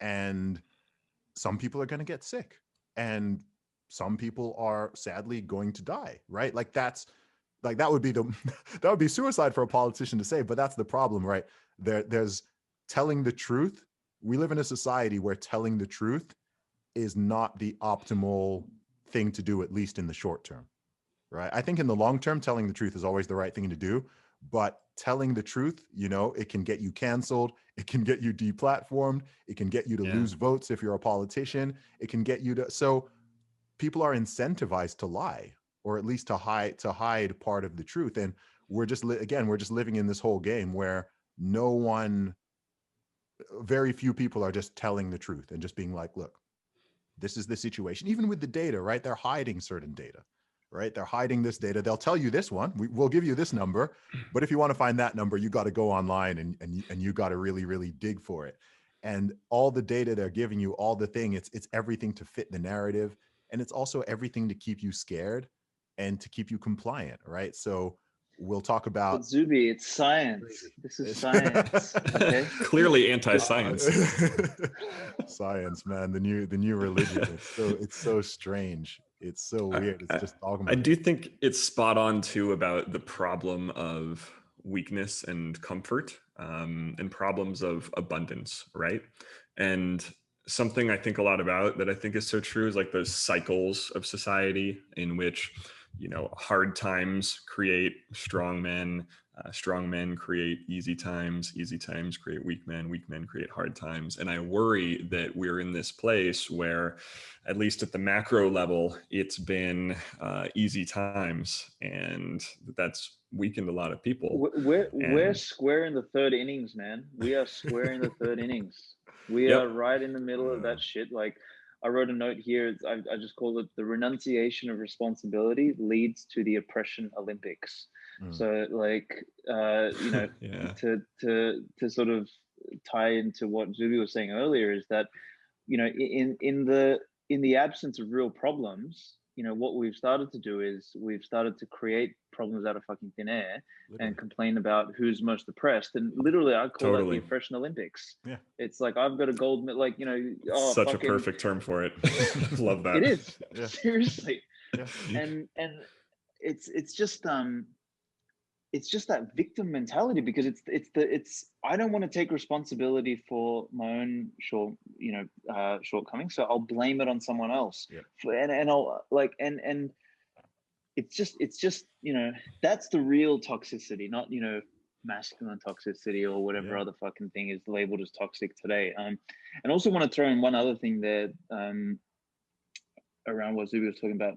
and some people are going to get sick and some people are sadly going to die, right? Like that would be that would be suicide for a politician to say, but that's the problem, right? There's telling the truth. We live in a society where telling the truth is not the optimal thing to do, at least in the short term, right? I think in the long term, telling the truth is always the right thing to do, but telling the truth, it can get you canceled, it can get you deplatformed, it can get you to lose votes if you're a politician, it can get you to, so people are incentivized to lie, or at least to hide part of the truth. And we're just living in this whole game where very few people are just telling the truth and just being like, look, this is the situation. Even with the data, right? They're hiding certain data, right? They're hiding this data. They'll tell you this one, we'll give you this number, but if you want to find that number, you got to go online and you got to really, really dig for it. And all the data they're giving you, all the thing, it's everything to fit the narrative. And it's also everything to keep you scared and to keep you compliant, right? So we'll talk about— But Zuby, it's science. This is science. Okay. Clearly anti-science. Science, man, the new religion. It's so strange. It's so weird. It's just dogma. I do think it's spot on too about the problem of weakness and comfort, and problems of abundance, right? And something I think a lot about that I think is so true is like those cycles of society in which, hard times create strong men create easy times create weak men create hard times. And I worry that we're in this place where, at least at the macro level, it's been easy times, and that's weakened a lot of people. We're square in the third innings, man. We are square in the third innings. We are right in the middle of that shit. Like, I wrote a note here. I just called it "The renunciation of responsibility leads to the oppression Olympics." So, like, to sort of tie into what Zuby was saying earlier, is that, in the absence of real problems, what we've started to do is we've started to create problems out of fucking thin air and complain about who's most oppressed. And literally, I call that the oppression Olympics. Yeah. It's like, I've got a gold medal, like, such a perfect term for it. Love that. It is. Yeah. Seriously. Yeah. And it's just that victim mentality, because it's I don't want to take responsibility for my own shortcomings, so I'll blame it on someone else. And I'll like and it's just that's the real toxicity, not masculine toxicity or whatever other fucking thing is labeled as toxic today. And also want to throw in one other thing there around what Zuby was talking about,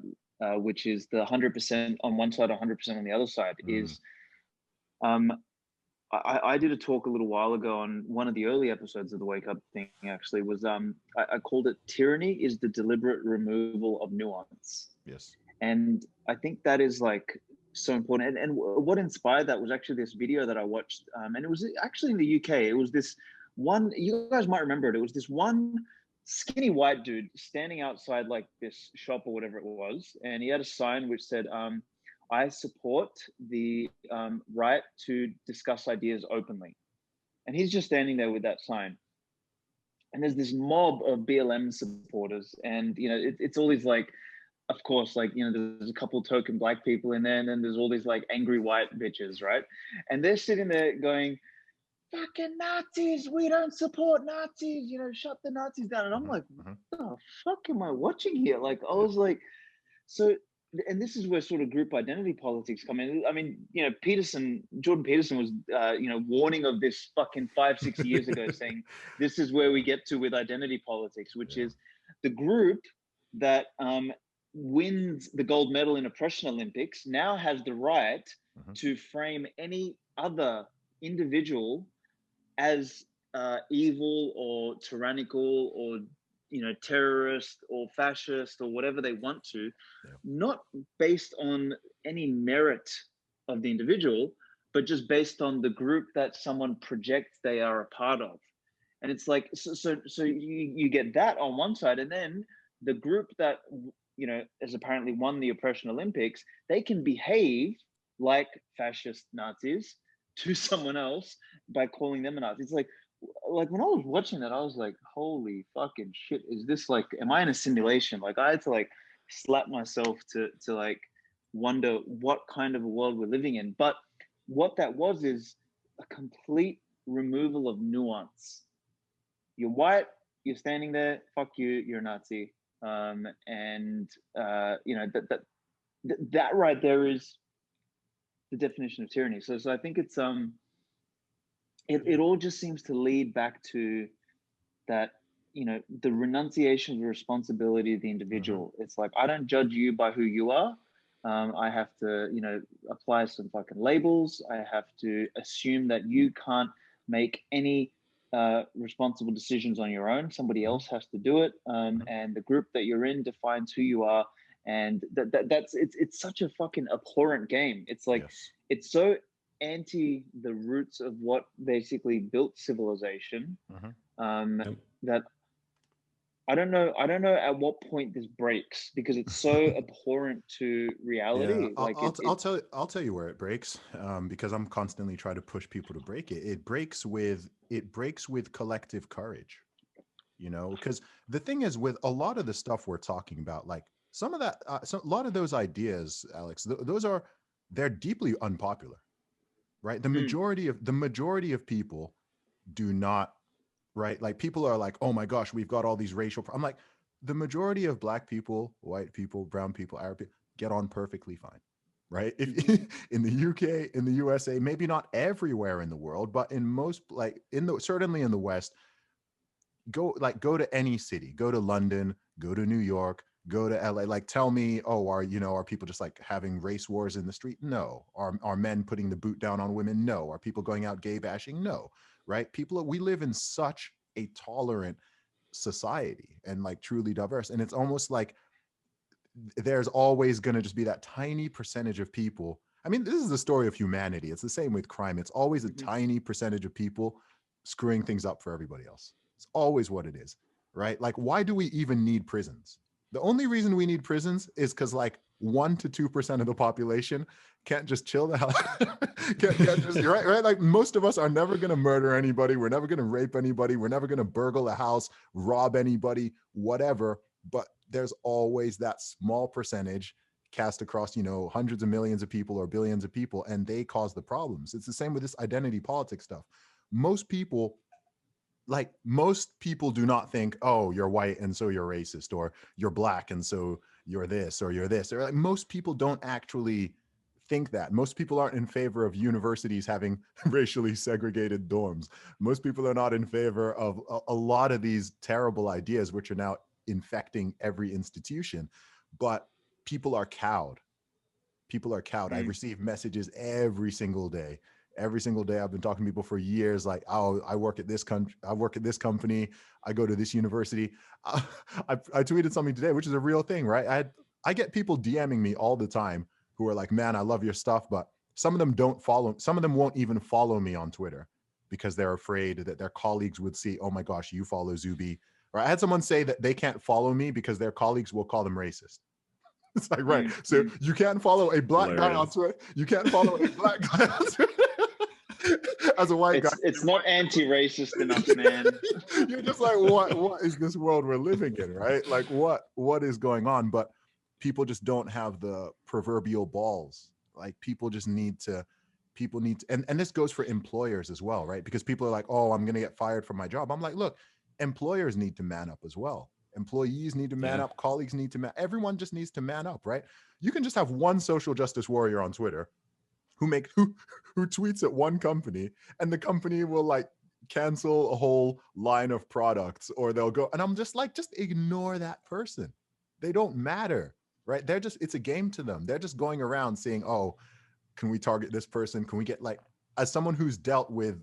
which is the 100% on one side, 100% on the other side. Is I did a talk a little while ago on one of the early episodes of the Wake Up thing, actually, was I called it "Tyranny is the Deliberate Removal of Nuance." Yes. And I think that is like so important. And what inspired that was actually this video that I watched. And it was actually in the UK. It was this one, you guys might remember it. It was this one skinny white dude standing outside like this shop or whatever it was. And he had a sign which said, I support the right to discuss ideas openly. And he's just standing there with that sign. And there's this mob of BLM supporters. And, you know, it's all these like, of course, like, you know, there's a couple token black people in there, and then there's all these like angry white bitches, right? And they're sitting there going, fucking Nazis, we don't support Nazis, you know, shut the Nazis down. And I'm like, what the fuck am I watching here? Like, I was like, so, and this is where sort of group identity politics come in. I mean, you know, Jordan Peterson was, you know, warning of this fucking 5-6 years ago, saying this is where we get to with identity politics, which is the group that wins the gold medal in oppression Olympics now has the right to frame any other individual as evil or tyrannical or, you know, terrorist or fascist or whatever they want to, not based on any merit of the individual, but just based on the group that someone projects they are a part of. And it's like, so you get that on one side, and then the group that, you know, has apparently won the oppression Olympics, they can behave like fascist Nazis to someone else by calling them a Nazi. It's like when I was watching that, I was like, holy fucking shit, is this like, am I in a simulation? Like, I had to like slap myself to like wonder what kind of a world we're living in. But what that was is a complete removal of nuance. You're white, you're standing there, fuck you, you're a Nazi. And you know, that right there is the definition of tyranny. So I think it's it all just seems to lead back to that, you know, the renunciation of the responsibility of the individual. It's like, I don't judge you by who you are. I have to, you know, apply some fucking labels. I have to assume that you can't make any responsible decisions on your own. Somebody else has to do it. And the group that you're in defines who you are. And that's it's such a fucking abhorrent game. It's like, it's so anti the roots of what basically built civilization, that I don't know at what point this breaks, because it's so abhorrent to reality. I'll tell you where it breaks, because I'm constantly trying to push people to break it. It breaks with collective courage, you know, because the thing is, with a lot of the stuff we're talking about, like some of that, a lot of those ideas, Alex, they're deeply unpopular, right? The majority of people do not. Right? Like, people are like, oh my gosh, we've got all these racial. I'm like, the majority of black people, white people, brown people, Arab people get on perfectly fine. Right? If in the UK, in the USA, maybe not everywhere in the world, but in most, like certainly in the West, go to any city, go to London, go to New York, go to LA, like, tell me, oh, are people just like having race wars in the street? No. Are men putting the boot down on women? No. Are people going out gay bashing? No. Right? We live in such a tolerant society and like truly diverse. And it's almost like there's always going to just be that tiny percentage of people. I mean, this is the story of humanity. It's the same with crime. It's always a tiny percentage of people screwing things up for everybody else. It's always what it is, right? Like, why do we even need prisons? The only reason we need prisons is because like 1 to 2% of the population can't just chill the hell can't just, right? Like, most of us are never going to murder anybody. We're never going to rape anybody. We're never going to burgle a house, rob anybody, whatever. But there's always that small percentage cast across, you know, hundreds of millions of people or billions of people, and they cause the problems. It's the same with this identity politics stuff. Most people do not think, oh, you're white and so you're racist, or you're black and so you're this or you're this. Or like, most people don't actually think that. Most people aren't in favor of universities having racially segregated dorms. Most people are not in favor of a lot of these terrible ideas, which are now infecting every institution. But people are cowed. I receive messages every single day. Every single day I've been talking to people for years, like, oh, I work at this country, I work at this company, I go to this university. I tweeted something today, which is a real thing, right? I get people DMing me all the time who are like, man, I love your stuff, but some of them don't follow, some of them won't even follow me on Twitter because they're afraid that their colleagues would see, oh my gosh, you follow Zuby. Or I had someone say that they can't follow me because their colleagues will call them racist. It's like, right. So you can't follow a black guy on Twitter. You can't follow a black guy on Twitter. As a white guy. It's not anti-racist enough, man. You're just like, what is this world we're living in, right? Like what is going on? But people just don't have the proverbial balls. Like people need to, and this goes for employers as well, right? Because people are like, oh, I'm gonna get fired from my job. I'm like, look, employers need to man up as well. Employees need to man up, colleagues need to everyone just needs to man up, right? You can just have one social justice warrior on Twitter who tweets at one company, and the company will like cancel a whole line of products, or they'll go, and I'm just like, just ignore that person. They don't matter, right? It's a game to them. They're just going around saying, oh, can we target this person? Can we get, like, as someone who's dealt with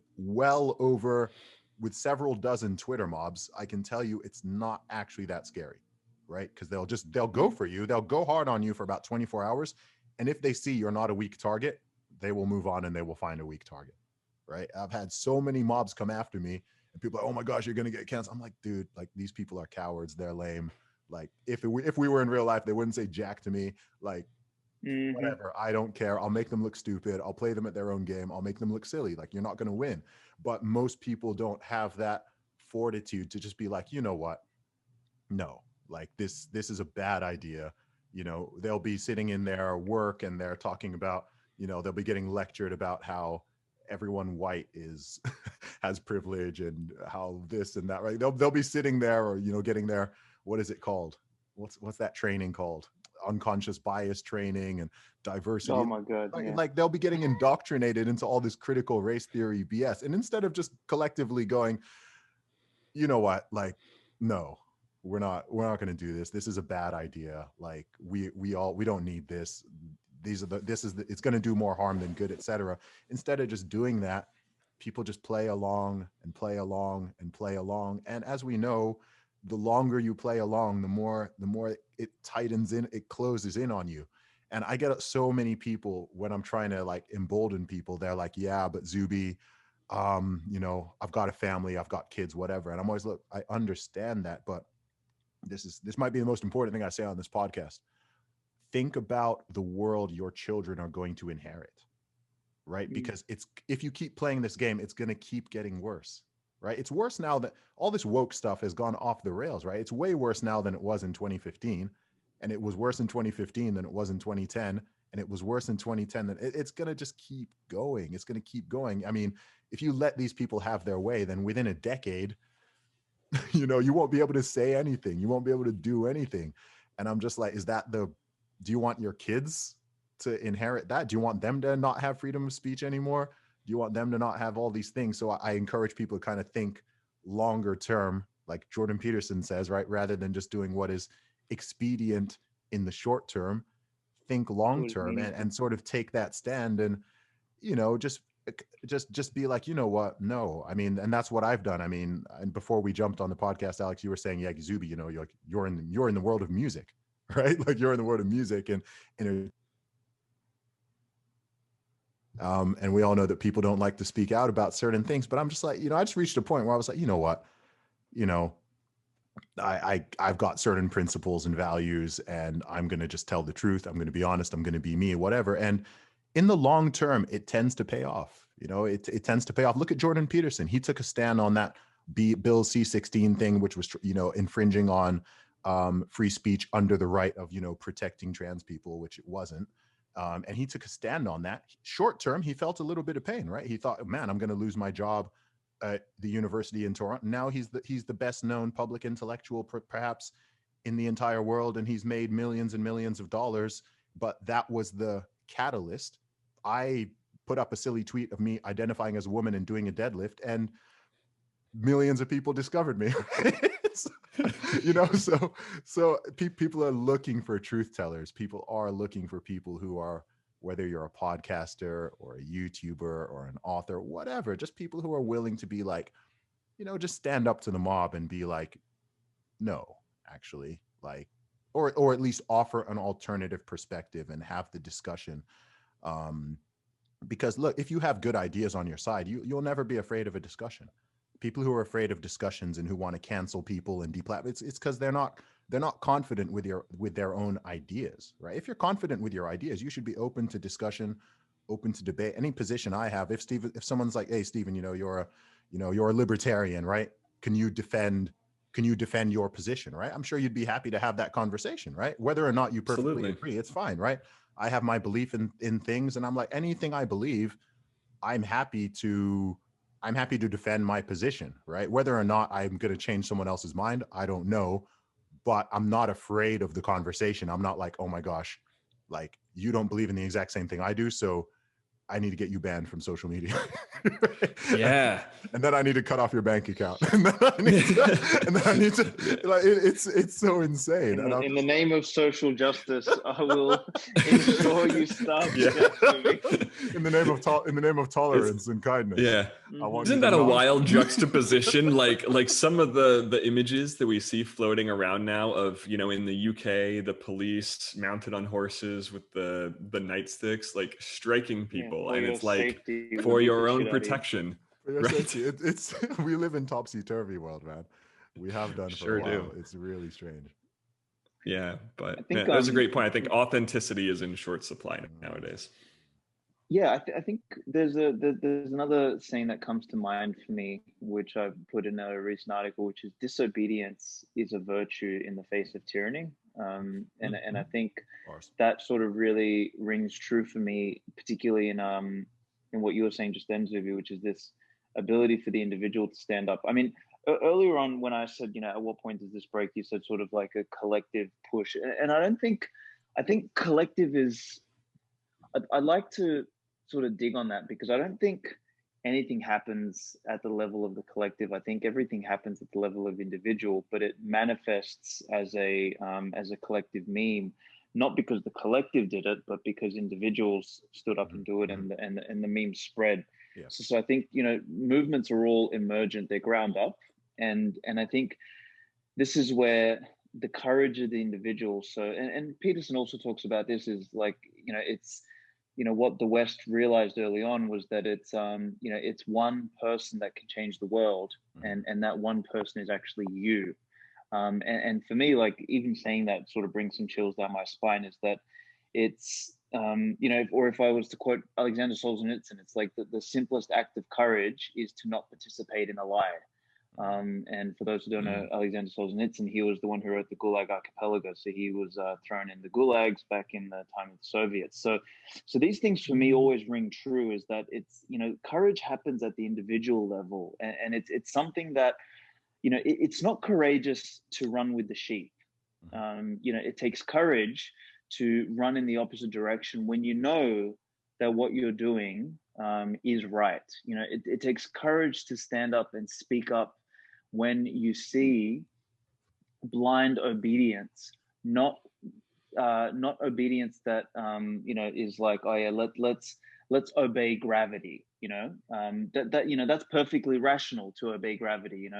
with several dozen Twitter mobs, I can tell you it's not actually that scary, right? Because they'll go for you. They'll go hard on you for about 24 hours. And if they see you're not a weak target, they will move on and they will find a weak target, right? I've had so many mobs come after me and people are like, oh my gosh, you're going to get canceled. I'm like, dude, like these people are cowards. They're lame. Like if we were in real life, they wouldn't say jack to me. Like, whatever, I don't care. I'll make them look stupid. I'll play them at their own game. I'll make them look silly. Like, you're not going to win. But most people don't have that fortitude to just be like, you know what? No, like this is a bad idea. You know, they'll be sitting in their work and they're talking about, you know, they'll be getting lectured about how everyone white is has privilege and how this and that, right? They'll be sitting there, or, you know, getting their, what is it called? What's that training called? Unconscious bias training and diversity. Oh my God. Like they'll be getting indoctrinated into all this critical race theory BS. And instead of just collectively going, you know what, like, no, we're not going to do this. This is a bad idea. Like we don't need this. It's going to do more harm than good, etc. Instead of just doing that, people just play along and play along and play along. And as we know, the longer you play along, the more it tightens in, it closes in on you. And I get so many people when I'm trying to like embolden people, they're like, yeah, but Zuby, you know, I've got a family, I've got kids, whatever. And I'm always, look, I understand that, but this might be the most important thing I say on this podcast. Think about the world your children are going to inherit, right? Because if you keep playing this game, it's going to keep getting worse. Right? It's worse now that all this woke stuff has gone off the rails, right? It's way worse now than it was in 2015. And it was worse in 2015 than it was in 2010. And it was worse in 2010 than it's going to just keep going. It's going to keep going. I mean, if you let these people have their way, then within a decade, you know, you won't be able to say anything. You won't be able to do anything. And I'm just like, do you want your kids to inherit that? Do you want them to not have freedom of speech anymore? Do you want them to not have all these things? So I encourage people to kind of think longer term, like Jordan Peterson says, right? Rather than just doing what is expedient in the short term, think long term and sort of take that stand and, you know, just be like, you know what? No, I mean, and that's what I've done. I mean, and before we jumped on the podcast, Alex, you were saying, yeah, Zuby, you know, you're in the world of music, right? Like you're in the world of music and we all know that people don't like to speak out about certain things, but I'm just like, you know, I just reached a point where I was like, you know what, you know, I've got certain principles and values and I'm going to just tell the truth. I'm going to be honest. I'm going to be me, whatever. And in the long term, it tends to pay off. You know, it tends to pay off. Look at Jordan Peterson. He took a stand on that Bill C-16 thing, which was, you know, infringing on free speech under the right of, you know, protecting trans people, which it wasn't. And he took a stand on that. Short term, he felt a little bit of pain, right? He thought, man, I'm going to lose my job at the university in Toronto. Now he's the best known public intellectual perhaps in the entire world, and he's made millions and millions of dollars. But that was the catalyst. I put up a silly tweet of me identifying as a woman and doing a deadlift, and millions of people discovered me. You know, so people are looking for truth tellers. People are looking for people who are whether you're a podcaster or a YouTuber or an author, whatever, just people who are willing to be like, just stand up to the mob and be like, no, actually, like, or at least offer an alternative perspective and have the discussion. Because look, if you have good ideas on your side, you'll never be afraid of a discussion. People who are afraid of discussions and who want to cancel people and it's because they're not confident with their own ideas, right? If you're confident with your ideas, you should be open to discussion, open to debate. Any position I have, if someone's like, hey, Stephen, you're a libertarian, right? Can you defend your position, right? I'm sure you'd be happy to have that conversation, right? Whether or not you perfectly agree, it's fine, right? I have my belief in things, and I'm like, anything I believe, I'm happy to defend my position, right? Whether or not I'm going to change someone else's mind, I don't know, but I'm not afraid of the conversation. I'm not like, oh my gosh, like you don't believe in the exact same thing I do, so I need to get you banned from social media. Yeah. And then I need to cut off your bank account. And then I need to like, it's so insane. In the name of social justice, I will ensure you stop. Yeah. In the name of tolerance and kindness. Yeah. Isn't that a wild juxtaposition? like some of the images that we see floating around now of, in the UK, the police mounted on horses with the nightsticks, like striking people. And it's like for your own protection. For your safety. It's we live in topsy-turvy world, man. We have done for a while. It's really strange. Yeah, but that's a great point. I think authenticity is in short supply nowadays. Yeah, I think there's another saying that comes to mind for me, which I put in a recent article, which is disobedience is a virtue in the face of tyranny. And I think that sort of really rings true for me, particularly in what you were saying just then, Zuby, which is this ability for the individual to stand up. I mean, earlier on when I said, at what point does this break? You said sort of like a collective push, and I think collective is. I'd like to sort of dig on that, because I don't think anything happens at the level of the collective. I think everything happens at the level of individual, but it manifests as a collective meme, not because the collective did it, but because individuals stood up and do it, and the meme spread. Yeah. So I think movements are all emergent; they're ground up, and I think this is where the courage of the individual. So and Peterson also talks about this, is like it's what the West realized early on was that it's it's one person that can change the world, and that one person is actually you. And for me, like even saying that sort of brings some chills down my spine, is that it's if I was to quote Alexander Solzhenitsyn, it's like the simplest act of courage is to not participate in a lie. And for those who don't know Alexander Solzhenitsyn, he was the one who wrote the Gulag Archipelago. So he was thrown in the gulags back in the time of the Soviets. So these things for me always ring true, is that it's, courage happens at the individual level. And it's something that, it's not courageous to run with the sheep. It takes courage to run in the opposite direction when you know that what you're doing is right. It takes courage to stand up and speak up when you see blind obedience, not obedience that is like, oh yeah, let's obey gravity. That's perfectly rational to obey gravity.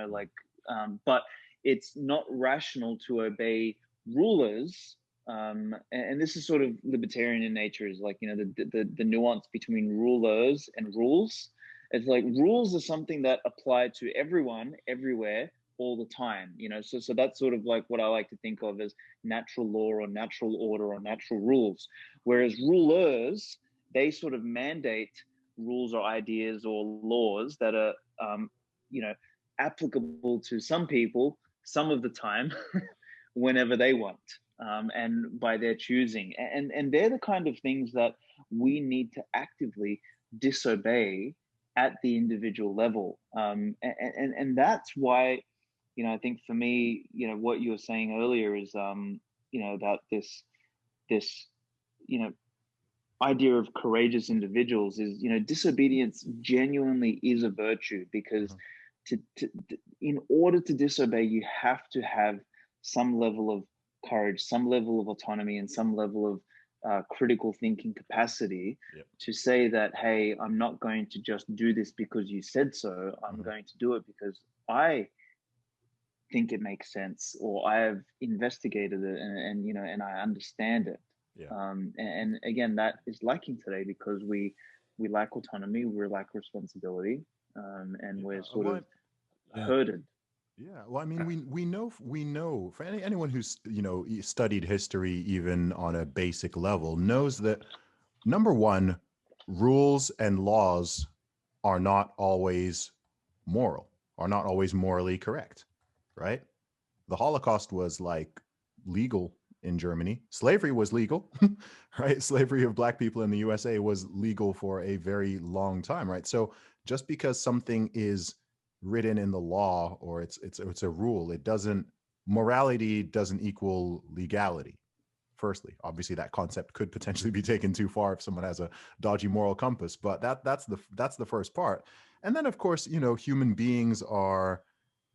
But it's not rational to obey rulers. And this is sort of libertarian in nature, is like, the nuance between rulers and rules. It's like rules are something that apply to everyone, everywhere, all the time, so that's sort of like what I like to think of as natural law or natural order or natural rules. Whereas rulers, they sort of mandate rules or ideas or laws that are, applicable to some people some of the time, whenever they want. And by their choosing, and they're the kind of things that we need to actively disobey at the individual level, and that's why, I think for me, what you were saying earlier is, about this idea of courageous individuals is, disobedience genuinely is a virtue, because in order to disobey, you have to have some level of courage, some level of autonomy, and some level of critical thinking capacity to say that, hey, I'm not going to just do this because you said so. I'm going to do it because I think it makes sense, or I have investigated it, and you know, and I understand it. And again, that is lacking today because we lack autonomy, we lack responsibility, and we're sort of herded. Yeah, well, I mean, we know for anyone who's, you know, studied history even on a basic level knows that, number one, rules and laws are not always moral, are not always morally correct, right? The Holocaust was like legal in Germany. Slavery was legal, right? Slavery of Black people in the USA was legal for a very long time, right? So just because something is written in the law or it's a rule, it doesn't, morality doesn't equal legality. Firstly, obviously that concept could potentially be taken too far if someone has a dodgy moral compass, but that's the first part. And then of course, you know, human beings are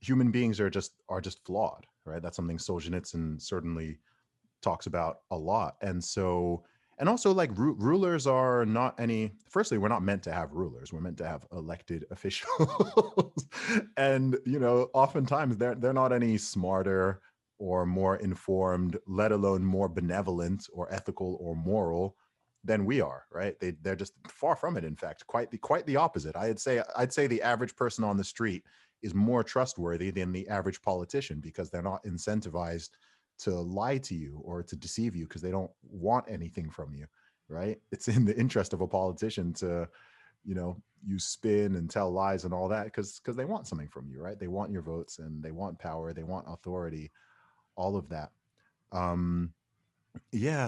just flawed, right? That's something Solzhenitsyn certainly talks about a lot. And so, and also like rulers are not any, firstly, we're not meant to have rulers, we're meant to have elected officials. And you know, oftentimes they're not any smarter or more informed, let alone more benevolent or ethical or moral than we are, right? They're just far from it. In fact, quite the opposite. I'd say the average person on the street is more trustworthy than the average politician because they're not incentivized to lie to you or to deceive you because they don't want anything from you, right? It's in the interest of a politician to, you know, use spin and tell lies and all that because they want something from you, right? They want your votes and they want power, they want authority, all of that.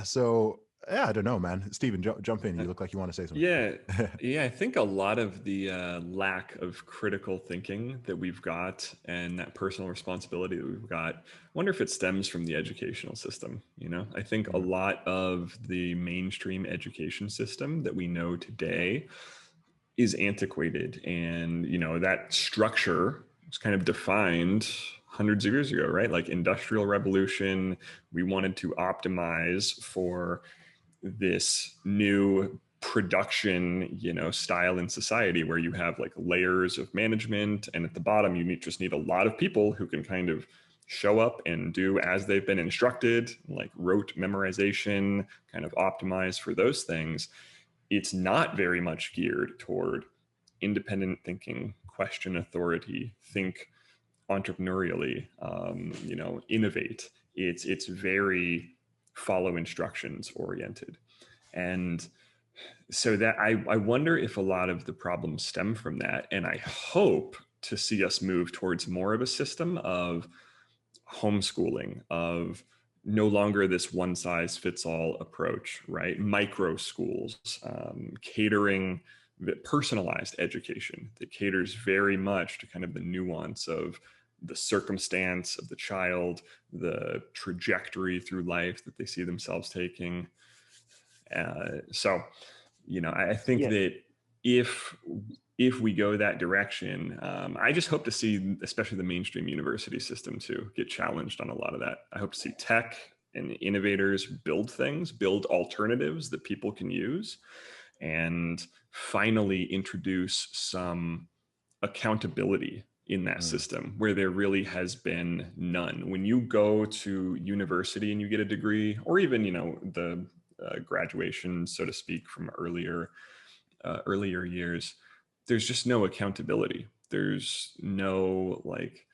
So yeah, I don't know, man. Stephen, jump in. You look like you want to say something. Yeah. I think a lot of the lack of critical thinking that we've got and that personal responsibility that we've got, I wonder if it stems from the educational system. You know, I think a lot of the mainstream education system that we know today is antiquated, and you know, that structure was kind of defined hundreds of years ago, right? Like industrial revolution, we wanted to optimize for this new production, you know, style in society where you have like layers of management, and at the bottom you just need a lot of people who can kind of show up and do as they've been instructed, like rote memorization, kind of optimize for those things. It's not very much geared toward independent thinking, question authority, think entrepreneurially, you know, innovate. It's very follow instructions oriented. And so that I wonder if a lot of the problems stem from that. And I hope to see us move towards more of a system of homeschooling, of no longer this one size fits all approach, right? Micro schools, catering, personalized education that caters very much to kind of the nuance of the circumstance of the child, the trajectory through life that they see themselves taking. So, you know, I think that if we go that direction, I just hope to see, especially the mainstream university system too, get challenged on a lot of that. I hope to see tech and innovators build things, build alternatives that people can use, and finally introduce some accountability in that system where there really has been none. When you go to university and you get a degree, or even, you know, the graduation, so to speak, from earlier years, there's just no accountability. There's no like,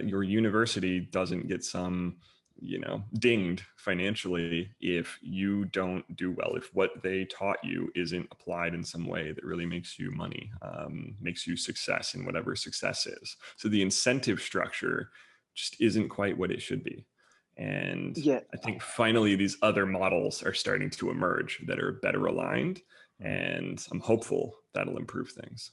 your university doesn't get some, you know, dinged financially if you don't do well, if what they taught you isn't applied in some way that really makes you money, makes you success in whatever success is. So the incentive structure just isn't quite what it should be. And I think finally these other models are starting to emerge that are better aligned, and I'm hopeful that'll improve things.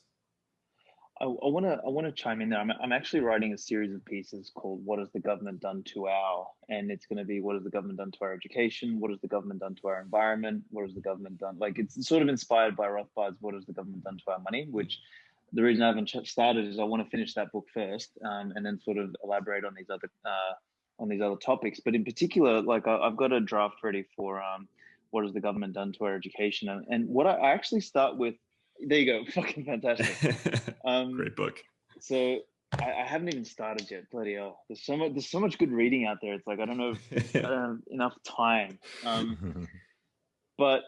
I want to chime in there. I'm actually writing a series of pieces called "What has the government done to our?" and it's going to be what has the government done to our education? What has the government done to our environment? What has the government done? Like, it's sort of inspired by Rothbard's "What has the government done to our money?" Which the reason I haven't started is I want to finish that book first, and then sort of elaborate on these other topics. But in particular, like I've got a draft ready for what has the government done to our education? And what I actually start with, there you go, fucking fantastic. Great book. So I haven't even started yet. Bloody hell! There's so much good reading out there. It's like I don't know if I don't have enough time. But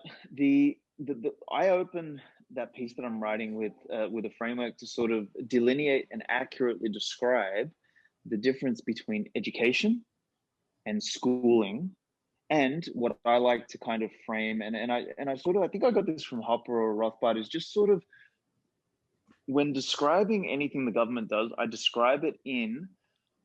I open that piece that I'm writing with a framework to sort of delineate and accurately describe the difference between education and schooling, and what I like to kind of frame, and I sort of, I think I got this from Hopper or Rothbard, is just sort of, when describing anything the government does, I describe it in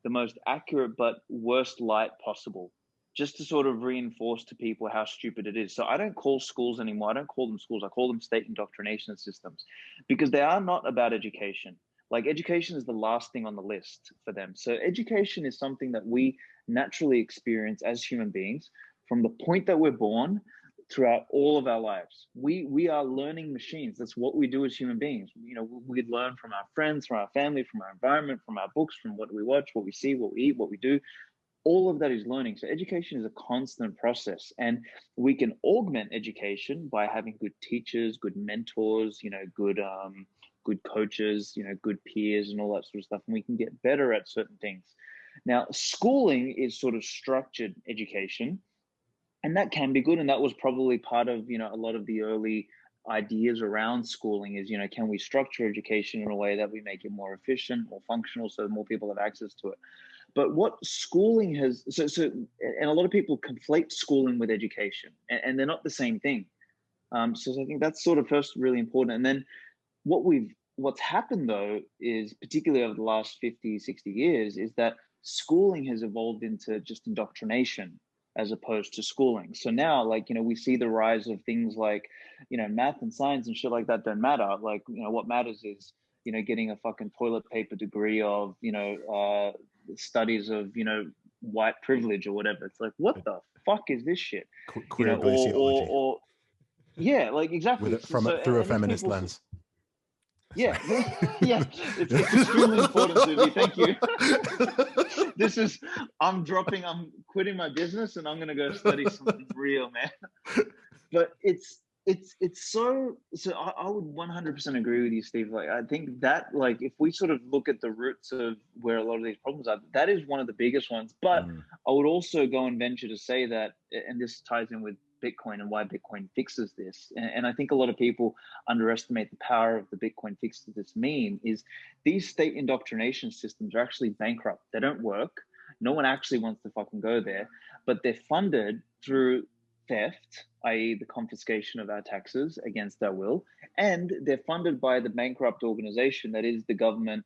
the most accurate but worst light possible, just to sort of reinforce to people how stupid it is. So I don't call schools anymore. I don't call them schools. I call them state indoctrination systems, because they are not about education. Like, education is the last thing on the list for them. So education is something that we naturally experience as human beings from the point that we're born throughout all of our lives. We are learning machines. That's what we do as human beings. You know, we learn from our friends, from our family, from our environment, from our books, from what we watch, what we see, what we eat, what we do. All of that is learning. So education is a constant process, and we can augment education by having good teachers, good mentors, you know, good coaches, you know, good peers and all that sort of stuff. And we can get better at certain things. Now, schooling is sort of structured education, and that can be good. And that was probably part of, you know, a lot of the early ideas around schooling is, you know, can we structure education in a way that we make it more efficient, more functional, so more people have access to it. But what schooling has, and a lot of people conflate schooling with education, and they're not the same thing. So I think that's sort of first really important. And then what's happened though is, particularly over the last 50, 60 years, is that schooling has evolved into just indoctrination as opposed to schooling. So now, like, you know, we see the rise of things like, you know, math and science and shit like that don't matter. Like, you know, what matters is, you know, getting a fucking toilet paper degree of, you know, studies of, you know, white privilege or whatever. It's like, what the fuck is this shit? Queer you know, glaciology. or yeah, like exactly. Through a feminist lens. Yeah, yeah, it's extremely important, Zuby. Thank you. I'm quitting my business and I'm gonna go study something real, man. But it's so I would 100% agree with you, Steve. Like, I think that, like, if we sort of look at the roots of where a lot of these problems are, that is one of the biggest ones. But I would also go and venture to say that, and this ties in with Bitcoin and why Bitcoin fixes this. And I think a lot of people underestimate the power of the Bitcoin fix to this meme, is these state indoctrination systems are actually bankrupt. They don't work. No one actually wants to fucking go there, but they're funded through theft, i.e. the confiscation of our taxes against our will, and they're funded by the bankrupt organization that is the government,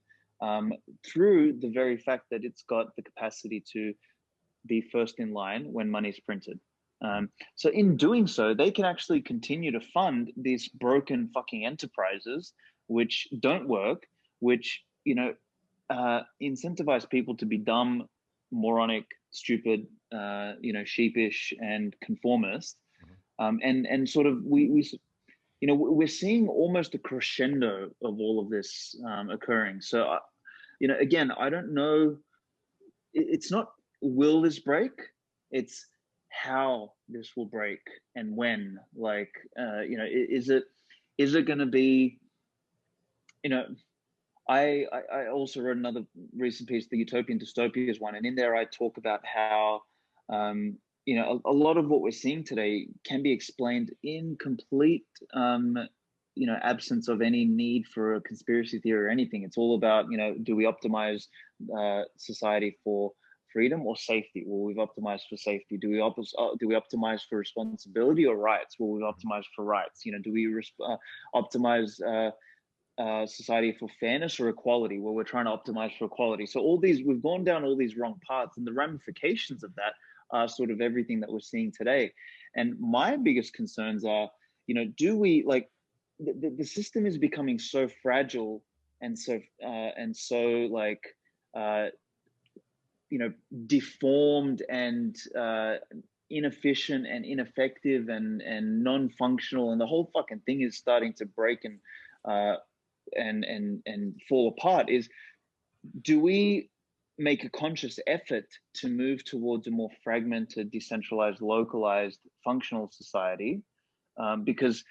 through the very fact that it's got the capacity to be first in line when money's printed. So in doing so, they can actually continue to fund these broken fucking enterprises which don't work, which, you know, incentivize people to be dumb, moronic, stupid, you know, sheepish and conformist. And sort of we you know, we're seeing almost a crescendo of all of this occurring. So, you know, again, I don't know. It's not will this break? It's how this will break and when. Like, you know, is it going to be, you know, I also wrote another recent piece, the Utopian Dystopia is one, and in there I talk about how, you know, a lot of what we're seeing today can be explained in complete, you know, absence of any need for a conspiracy theory or anything. It's all about, you know, do we optimize society for freedom or safety? Well, we've optimized for safety. Do we optimize for responsibility or rights? Well, we've optimized for rights. You know, do we optimize society for fairness or equality? Well, we're trying to optimize for equality. So all these, we've gone down all these wrong paths, and the ramifications of that are sort of everything that we're seeing today. And my biggest concerns are, you know, do we, like, the system is becoming so fragile and so like, you know, deformed and inefficient and ineffective and non-functional, and the whole fucking thing is starting to break and fall apart. Is, do we make a conscious effort to move towards a more fragmented, decentralized, localized, functional society, because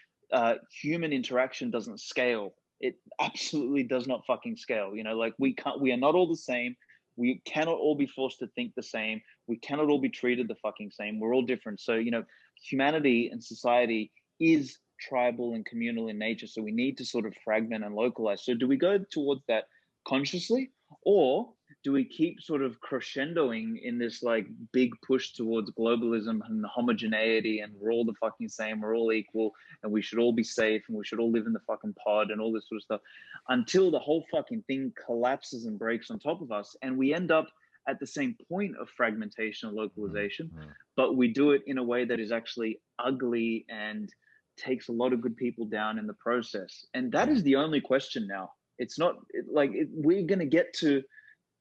human interaction doesn't scale. It absolutely does not fucking scale. You know, like we are not all the same. We cannot all be forced to think the same. We cannot all be treated the fucking same. We're all different. So, you know, humanity and society is tribal and communal in nature. So we need to sort of fragment and localize. So do we go towards that consciously, or do we keep sort of crescendoing in this like big push towards globalism and homogeneity, and we're all the fucking same, we're all equal, and we should all be safe, and we should all live in the fucking pod and all this sort of stuff, until the whole fucking thing collapses and breaks on top of us, and we end up at the same point of fragmentation and localization, but we do it in a way that is actually ugly and takes a lot of good people down in the process. And that is the only question now. It's not like we're going to get to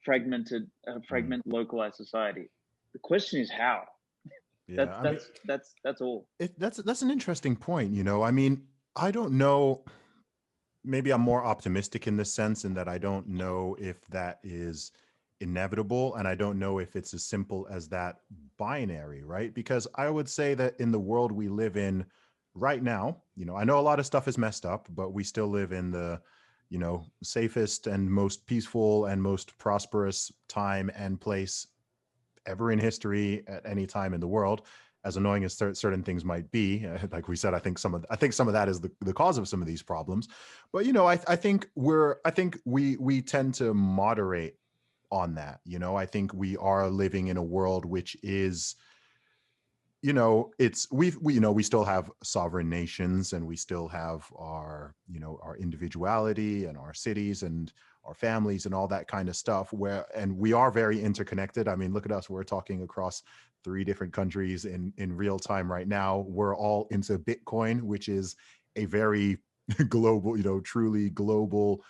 fragmented, localized society. The question is how. Yeah, that's all. That's an interesting point. You know, I mean, I don't know. Maybe I'm more optimistic in this sense, in that I don't know if that is inevitable, and I don't know if it's as simple as that binary, right? Because I would say that in the world we live in right now, you know, I know a lot of stuff is messed up, but we still live in the, you know, safest and most peaceful and most prosperous time and place ever in history at any time in the world. As annoying as certain things might be, like we said, I think some of that is the cause of some of these problems. But you know, I think we tend to moderate on that. You know, I think we are living in a world which is, you know, we still have sovereign nations, and we still have our, you know, our individuality and our cities and our families and all that kind of stuff, and we are very interconnected. I mean, look at us, we're talking across 3 different countries in real time right now. We're all into Bitcoin, which is a very global, you know, truly global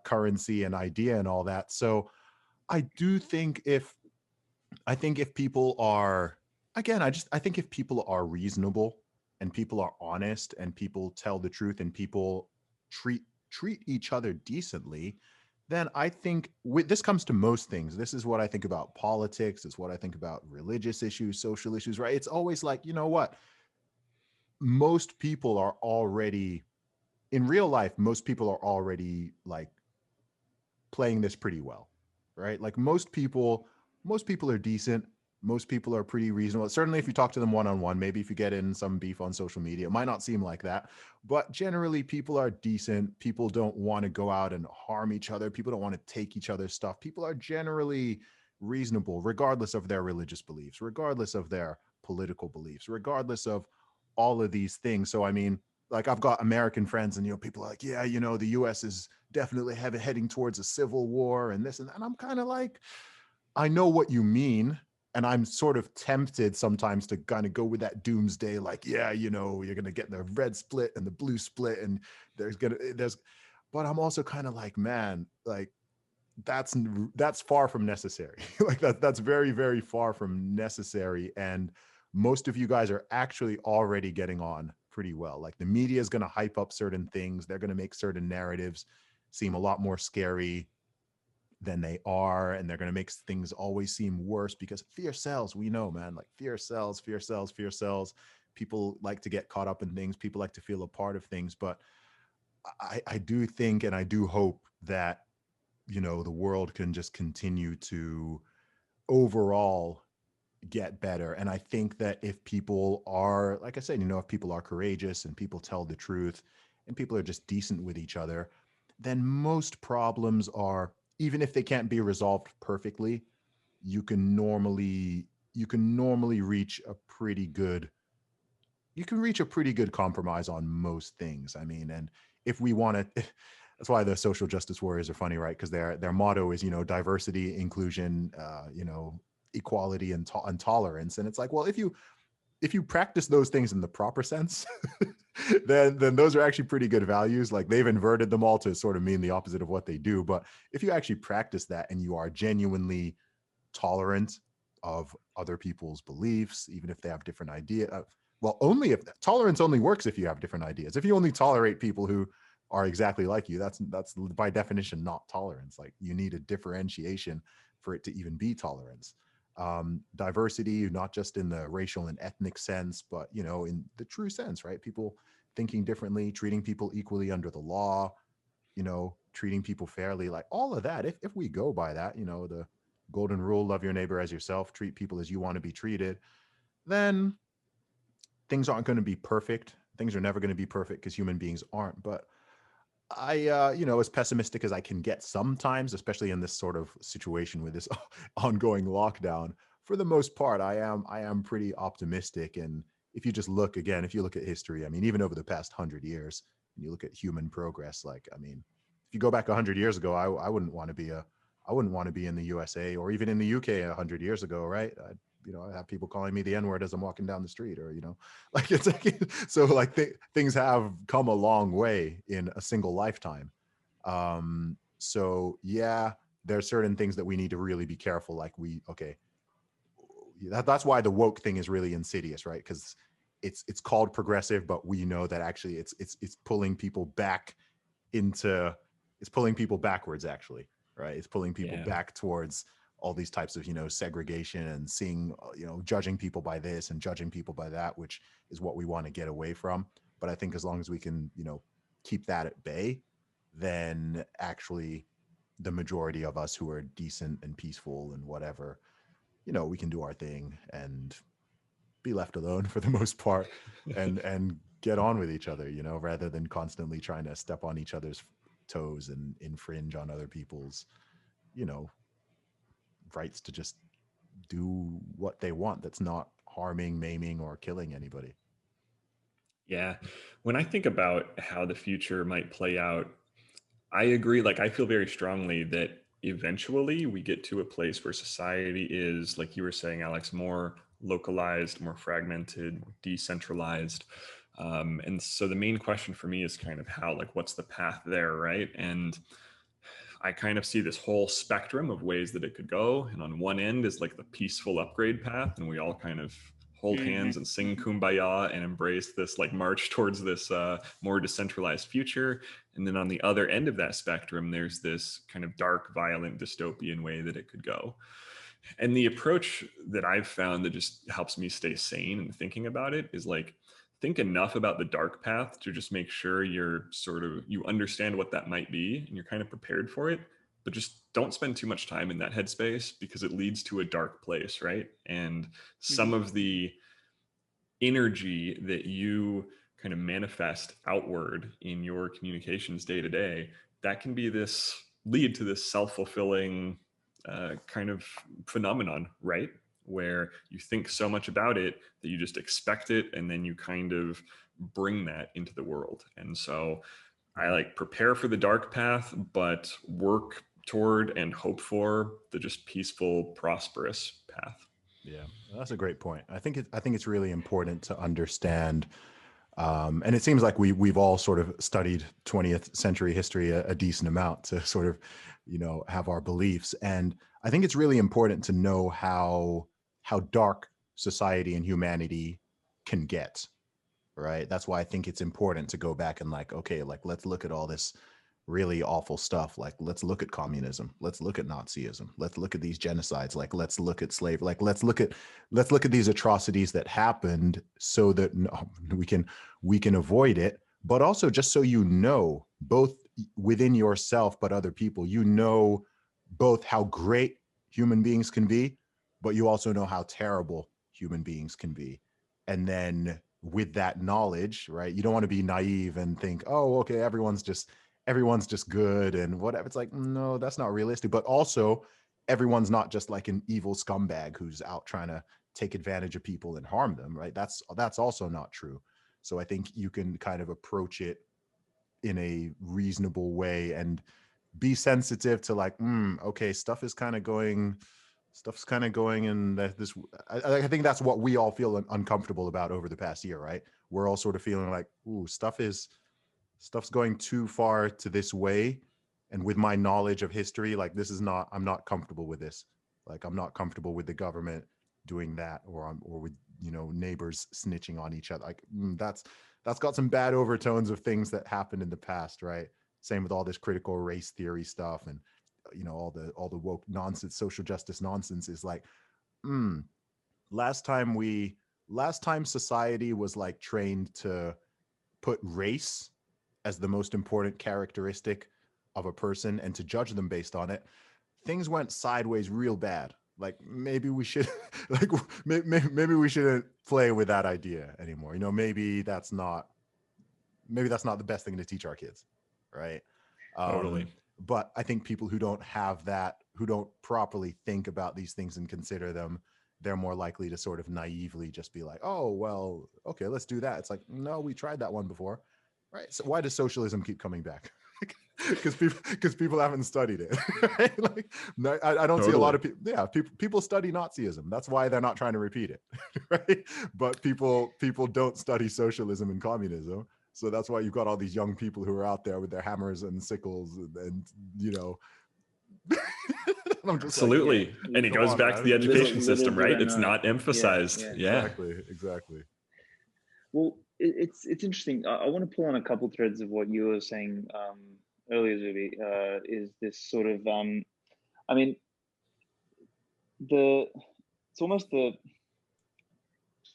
currency and idea and all that. So I think if people are, again, I think if people are reasonable and people are honest and people tell the truth and people treat each other decently, then I think this comes to most things. This is what I think about politics. It's what I think about religious issues, social issues, right? It's always like, you know what? Most people are already, in real life, most people are already like playing this pretty well, right? Like most people are decent. Most people are pretty reasonable. Certainly if you talk to them one-on-one, maybe if you get in some beef on social media, it might not seem like that, but generally people are decent. People don't want to go out and harm each other. People don't want to take each other's stuff. People are generally reasonable, regardless of their religious beliefs, regardless of their political beliefs, regardless of all of these things. So, I mean, like I've got American friends and, you know, people are like, yeah, you know, the US is definitely heading towards a civil war and this and that. And I'm kind of like, I know what you mean. And I'm sort of tempted sometimes to kind of go with that doomsday, like, yeah, you know, you're going to get the red split and the blue split and but I'm also kind of like, man, like that's far from necessary. Like that's very, very far from necessary. And most of you guys are actually already getting on pretty well. Like the media is going to hype up certain things. They're going to make certain narratives seem a lot more scary than they are, and they're going to make things always seem worse because fear sells. We know, man, like fear sells. People like to get caught up in things. People like to feel a part of things. But I do think, and I do hope that, you know, the world can just continue to overall get better. And I think that if people are, like I said, you know, if people are courageous and people tell the truth and people are just decent with each other, then most problems are, even if they can't be resolved perfectly, you can normally reach a pretty good compromise on most things. I mean, and if we want to, that's why the social justice warriors are funny, right? Because their motto is, you know, diversity, inclusion, you know, equality and tolerance. And it's like, well, if you practice those things in the proper sense, then those are actually pretty good values. Like they've inverted them all to sort of mean the opposite of what they do. But if you actually practice that and you are genuinely tolerant of other people's beliefs, even if they have different ideas, well, only if tolerance only works if you have different ideas. If you only tolerate people who are exactly like you, that's by definition not tolerance. Like you need a differentiation for it to even be tolerance. Diversity, not just in the racial and ethnic sense, but, you know, in the true sense, right? People thinking differently, treating people equally under the law, you know, treating people fairly, like all of that. If we go by that, you know, the golden rule, love your neighbor as yourself, treat people as you want to be treated, then things aren't going to be perfect. Things are never going to be perfect because human beings aren't. But I, you know, as pessimistic as I can get sometimes, especially in this sort of situation with this ongoing lockdown, for the most part, I am pretty optimistic. And if you just look again, if you look at history, I mean, even over the past 100 years, and you look at human progress, like, I mean, if you go back 100 years ago, I wouldn't want to be I wouldn't want to be in the USA or even in the UK 100 years ago, right? You know, I have people calling me the N-word as I'm walking down the street, or, you know, like it's like, so like things have come a long way in a single lifetime. So yeah, there are certain things that we need to really be careful. Like that's why the woke thing is really insidious, right? Because it's called progressive, but we know that actually it's pulling people back into, it's pulling people backwards, actually, right? It's pulling people back towards all these types of, you know, segregation and seeing, you know, judging people by this and judging people by that, which is what we want to get away from. But I think as long as we can, you know, keep that at bay, then actually the majority of us who are decent and peaceful and whatever, you know, we can do our thing and be left alone for the most part, and get on with each other, you know, rather than constantly trying to step on each other's toes and infringe on other people's, you know, rights to just do what they want that's not harming, maiming, or killing anybody. Yeah. When I think about how the future might play out, I agree. Like, I feel very strongly that eventually we get to a place where society is, like you were saying, Alex, more localized, more fragmented, more decentralized. And so the main question for me is kind of how, like, what's the path there, right? And I kind of see this whole spectrum of ways that it could go. And on one end is like the peaceful upgrade path, and we all kind of hold hands and sing kumbaya and embrace this like march towards this more decentralized future. And then on the other end of that spectrum, there's this kind of dark, violent, dystopian way that it could go. And the approach that I've found that just helps me stay sane and thinking about it is like, think enough about the dark path to just make sure you're sort of, you understand what that might be and you're kind of prepared for it, but just don't spend too much time in that headspace because it leads to a dark place, right? And some of the energy that you kind of manifest outward in your communications day to day, that can be this, lead to this self-fulfilling kind of phenomenon, right? Where you think so much about it that you just expect it, and then you kind of bring that into the world. And so I like prepare for the dark path, but work toward and hope for the just peaceful, prosperous path. Yeah, that's a great point. I think it's really important to understand, and it seems like we've all sort of studied 20th century history a decent amount to sort of, you know, have our beliefs. And I think it's really important to know how dark society and humanity can get, right? That's why I think it's important to go back and like, okay, like let's look at all this really awful stuff. Like, let's look at communism. Let's look at Nazism. Let's look at these genocides. Like, let's look at slavery. Like, let's look at these atrocities that happened so that we can avoid it. But also just so you know, both within yourself, but other people, you know, both how great human beings can be, but you also know how terrible human beings can be. And then with that knowledge, right, you don't want to be naive and think, oh, okay, everyone's just good and whatever. It's like, no, that's not realistic. But also, everyone's not just like an evil scumbag who's out trying to take advantage of people and harm them, right? That's also not true. So I think you can kind of approach it in a reasonable way and be sensitive to like, okay, stuff's kind of going in this. I think that's what we all feel uncomfortable about over the past year, right? We're all sort of feeling like, ooh, stuff's going too far to this way. And with my knowledge of history, like I'm not comfortable with this. Like, I'm not comfortable with the government doing that, or with, you know, neighbors snitching on each other. Like, that's got some bad overtones of things that happened in the past, right? Same with all this critical race theory stuff and you know, all the woke nonsense, social justice nonsense, is like, last time society was like trained to put race as the most important characteristic of a person and to judge them based on it, things went sideways real bad. Like maybe we should like maybe we shouldn't play with that idea anymore. You know, maybe that's not the best thing to teach our kids, right? Totally. But I think people who don't have that, who don't properly think about these things and consider them, they're more likely to sort of naively just be like, oh, well, okay, let's do that. It's like, no, we tried that one before, right? So why does socialism keep coming back? Because people haven't studied it. Right? Like, no, I don't see a lot of people. Yeah, people study Nazism. That's why they're not trying to repeat it, right? But people don't study socialism and communism. So that's why you've got all these young people who are out there with their hammers and sickles and you know. Absolutely. Like, and it goes back to the education system, right? It's not emphasized. Yeah. Exactly. Well, it's interesting. I want to pull on a couple threads of what you were saying earlier, Zuby. Is this sort of, I mean, it's almost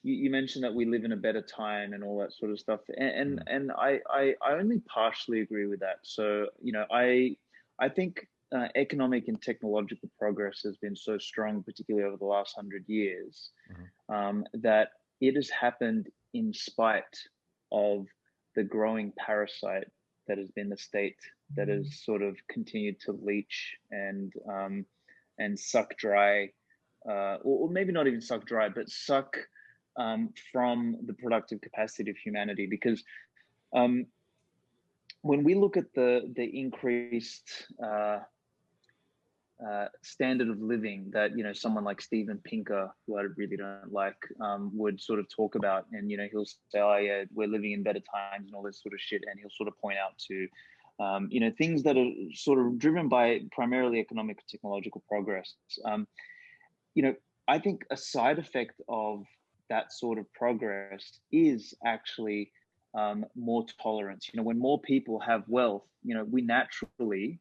you mentioned that we live in a better time and all that sort of stuff, and I only partially agree with that. So, you know, I think economic and technological progress has been so strong, particularly over the last 100 years, that it has happened in spite of the growing parasite that has been the state, that has sort of continued to leach and suck dry, or maybe not even suck dry, but suck from the productive capacity of humanity. Because when we look at the increased standard of living that, you know, someone like Steven Pinker, who I really don't like, would sort of talk about, and, you know, he'll say, oh yeah, we're living in better times and all this sort of shit, and he'll sort of point out to you know, things that are sort of driven by primarily economic and technological progress. You know, I think a side effect of that sort of progress is actually more tolerance. You know, when more people have wealth, you know, we naturally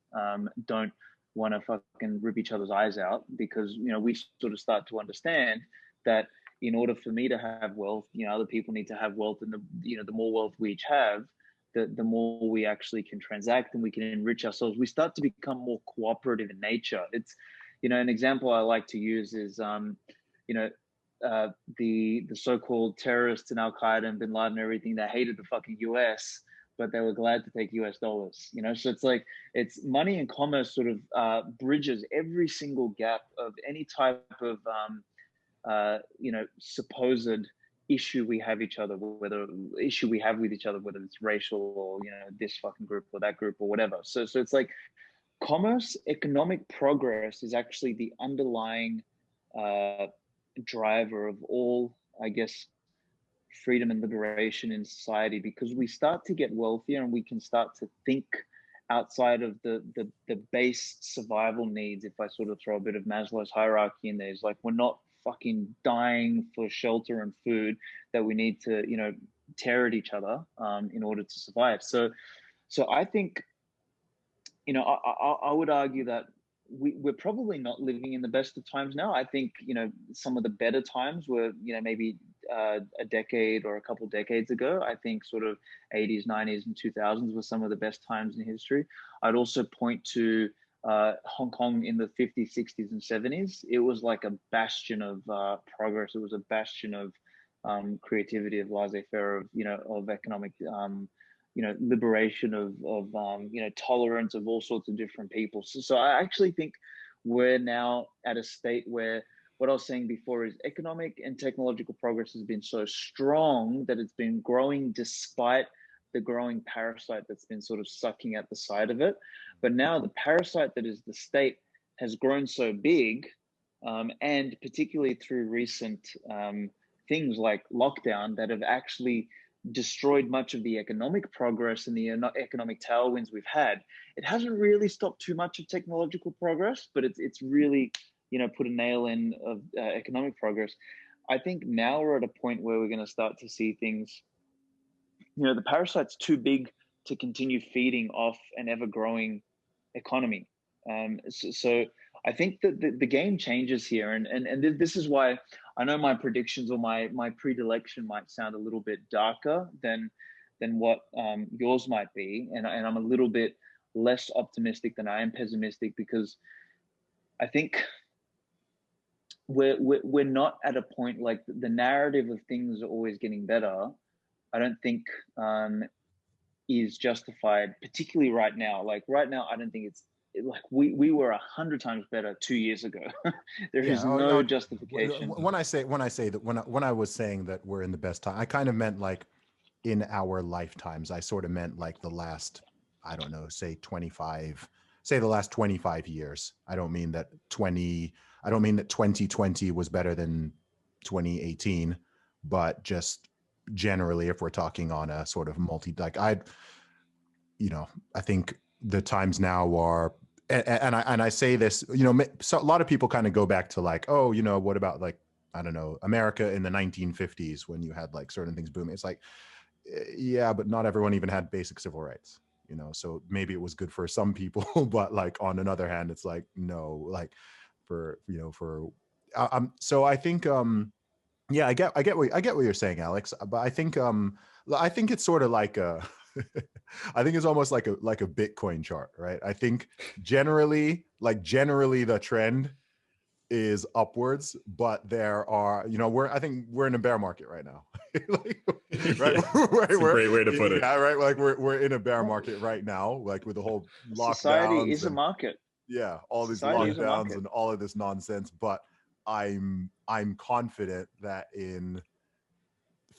don't want to fucking rip each other's eyes out, because, you know, we sort of start to understand that in order for me to have wealth, you know, other people need to have wealth, and the more wealth we each have, the more we actually can transact and we can enrich ourselves. We start to become more cooperative in nature. It's, you know, an example I like to use is, you know, the so-called terrorists in Al-Qaeda and Bin Laden and everything, that hated the fucking US, but they were glad to take US dollars, you know? So it's like, it's money and commerce sort of bridges every single gap of any type of, you know, supposed issue we have with each other, whether it's racial or, you know, this fucking group or that group or whatever. So it's like commerce, economic progress is actually the underlying driver of all, I guess, freedom and liberation in society, because we start to get wealthier and we can start to think outside of the base survival needs. If I sort of throw a bit of Maslow's hierarchy in there, it's like, we're not fucking dying for shelter and food that we need to, you know, tear at each other in order to survive. So I think, you know, I would argue that we're probably not living in the best of times now. I think, you know, some of the better times were, you know, maybe a decade or a couple decades ago. I think sort of 80s, 90s, and 2000s were some of the best times in history. I'd also point to Hong Kong in the 50s, 60s, and 70s. It was like a bastion of progress. It was a bastion of creativity, of laissez-faire, of, you know, of economic, you know, liberation, of you know, tolerance of all sorts of different people. So I actually think we're now at a state where, what I was saying before, is economic and technological progress has been so strong that it's been growing despite the growing parasite that's been sort of sucking at the side of it. But now the parasite that is the state has grown so big, and particularly through recent things like lockdown, that have actually destroyed much of the economic progress and the economic tailwinds we've had. It hasn't really stopped too much of technological progress, but it's really, you know, put a nail in of economic progress. I think now we're at a point where we're going to start to see things, you know, the parasite's too big to continue feeding off an ever growing economy. So I think that the game changes here, and this is why I know my predictions or my predilection might sound a little bit darker than what yours might be, and I'm a little bit less optimistic than I am pessimistic, because I think we're not at a point, like, the narrative of things are always getting better. I don't think is justified, particularly right now. Like right now, I don't think it's like we were 100 times better 2 years ago. There is no justification. When I say that, when I was saying that we're in the best time, I kind of meant like in our lifetimes. I sort of meant like the last, I don't know, say the last 25 years. I don't mean that 2020 was better than 2018, but just generally, if we're talking on a sort of I think the times now are, and I say this, so a lot of people kind of go back to like, oh, what about like, I don't know, America in the 1950s when you had like certain things booming. It's like, yeah, but not everyone even had basic civil rights, so maybe it was good for some people, but like on another hand, it's like, no, like so I think, yeah, I get what you're saying, Alex, but I think it's sort of like I think it's almost like a Bitcoin chart, right? I think generally the trend is upwards, but there are, I think we're in a bear market right now. Like, right? Yeah, that's a great way to put it. Yeah, right. Like we're in a bear market right now, like with the whole lockdowns. Society is a market. Yeah, all these lockdowns and all of this nonsense, but I'm confident that in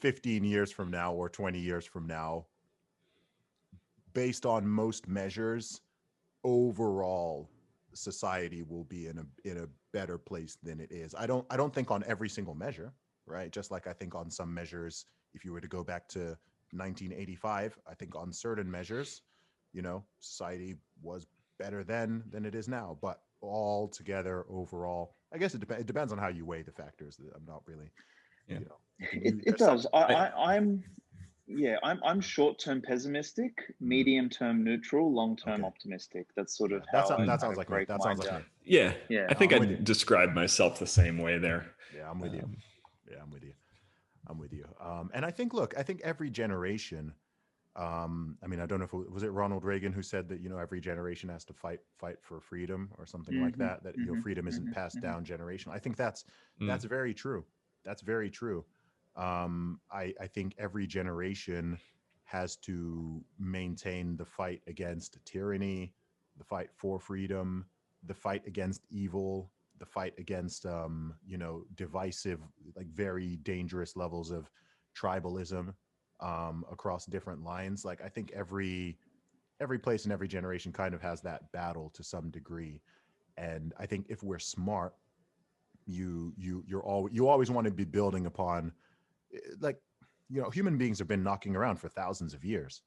15 years from now or 20 years from now, based on most measures, overall society will be in a better place than it is. I don't think on every single measure, right? Just like I think on some measures, if you were to go back to 1985, I think on certain measures, society was better then than it is now. But all together, overall, I guess it depends on how you weigh the factors. I'm not really, It does. I'm short-term pessimistic, medium-term neutral, long-term optimistic. That's sort of how that sounds like me. That sounds like me. Yeah. I think I describe myself the same way there. Yeah, I'm with you. Yeah, I'm with you. And I think, look, every generation, I mean, I don't know if was it Ronald Reagan who said that, every generation has to fight for freedom or something like that, freedom isn't passed down generational. I think that's very true. That's very true. I think every generation has to maintain the fight against tyranny, the fight for freedom, the fight against evil, the fight against, divisive, like very dangerous levels of tribalism across different lines. Like I think every place in every generation kind of has that battle to some degree. And I think if we're smart, you always want to be building upon, like, human beings have been knocking around for thousands of years.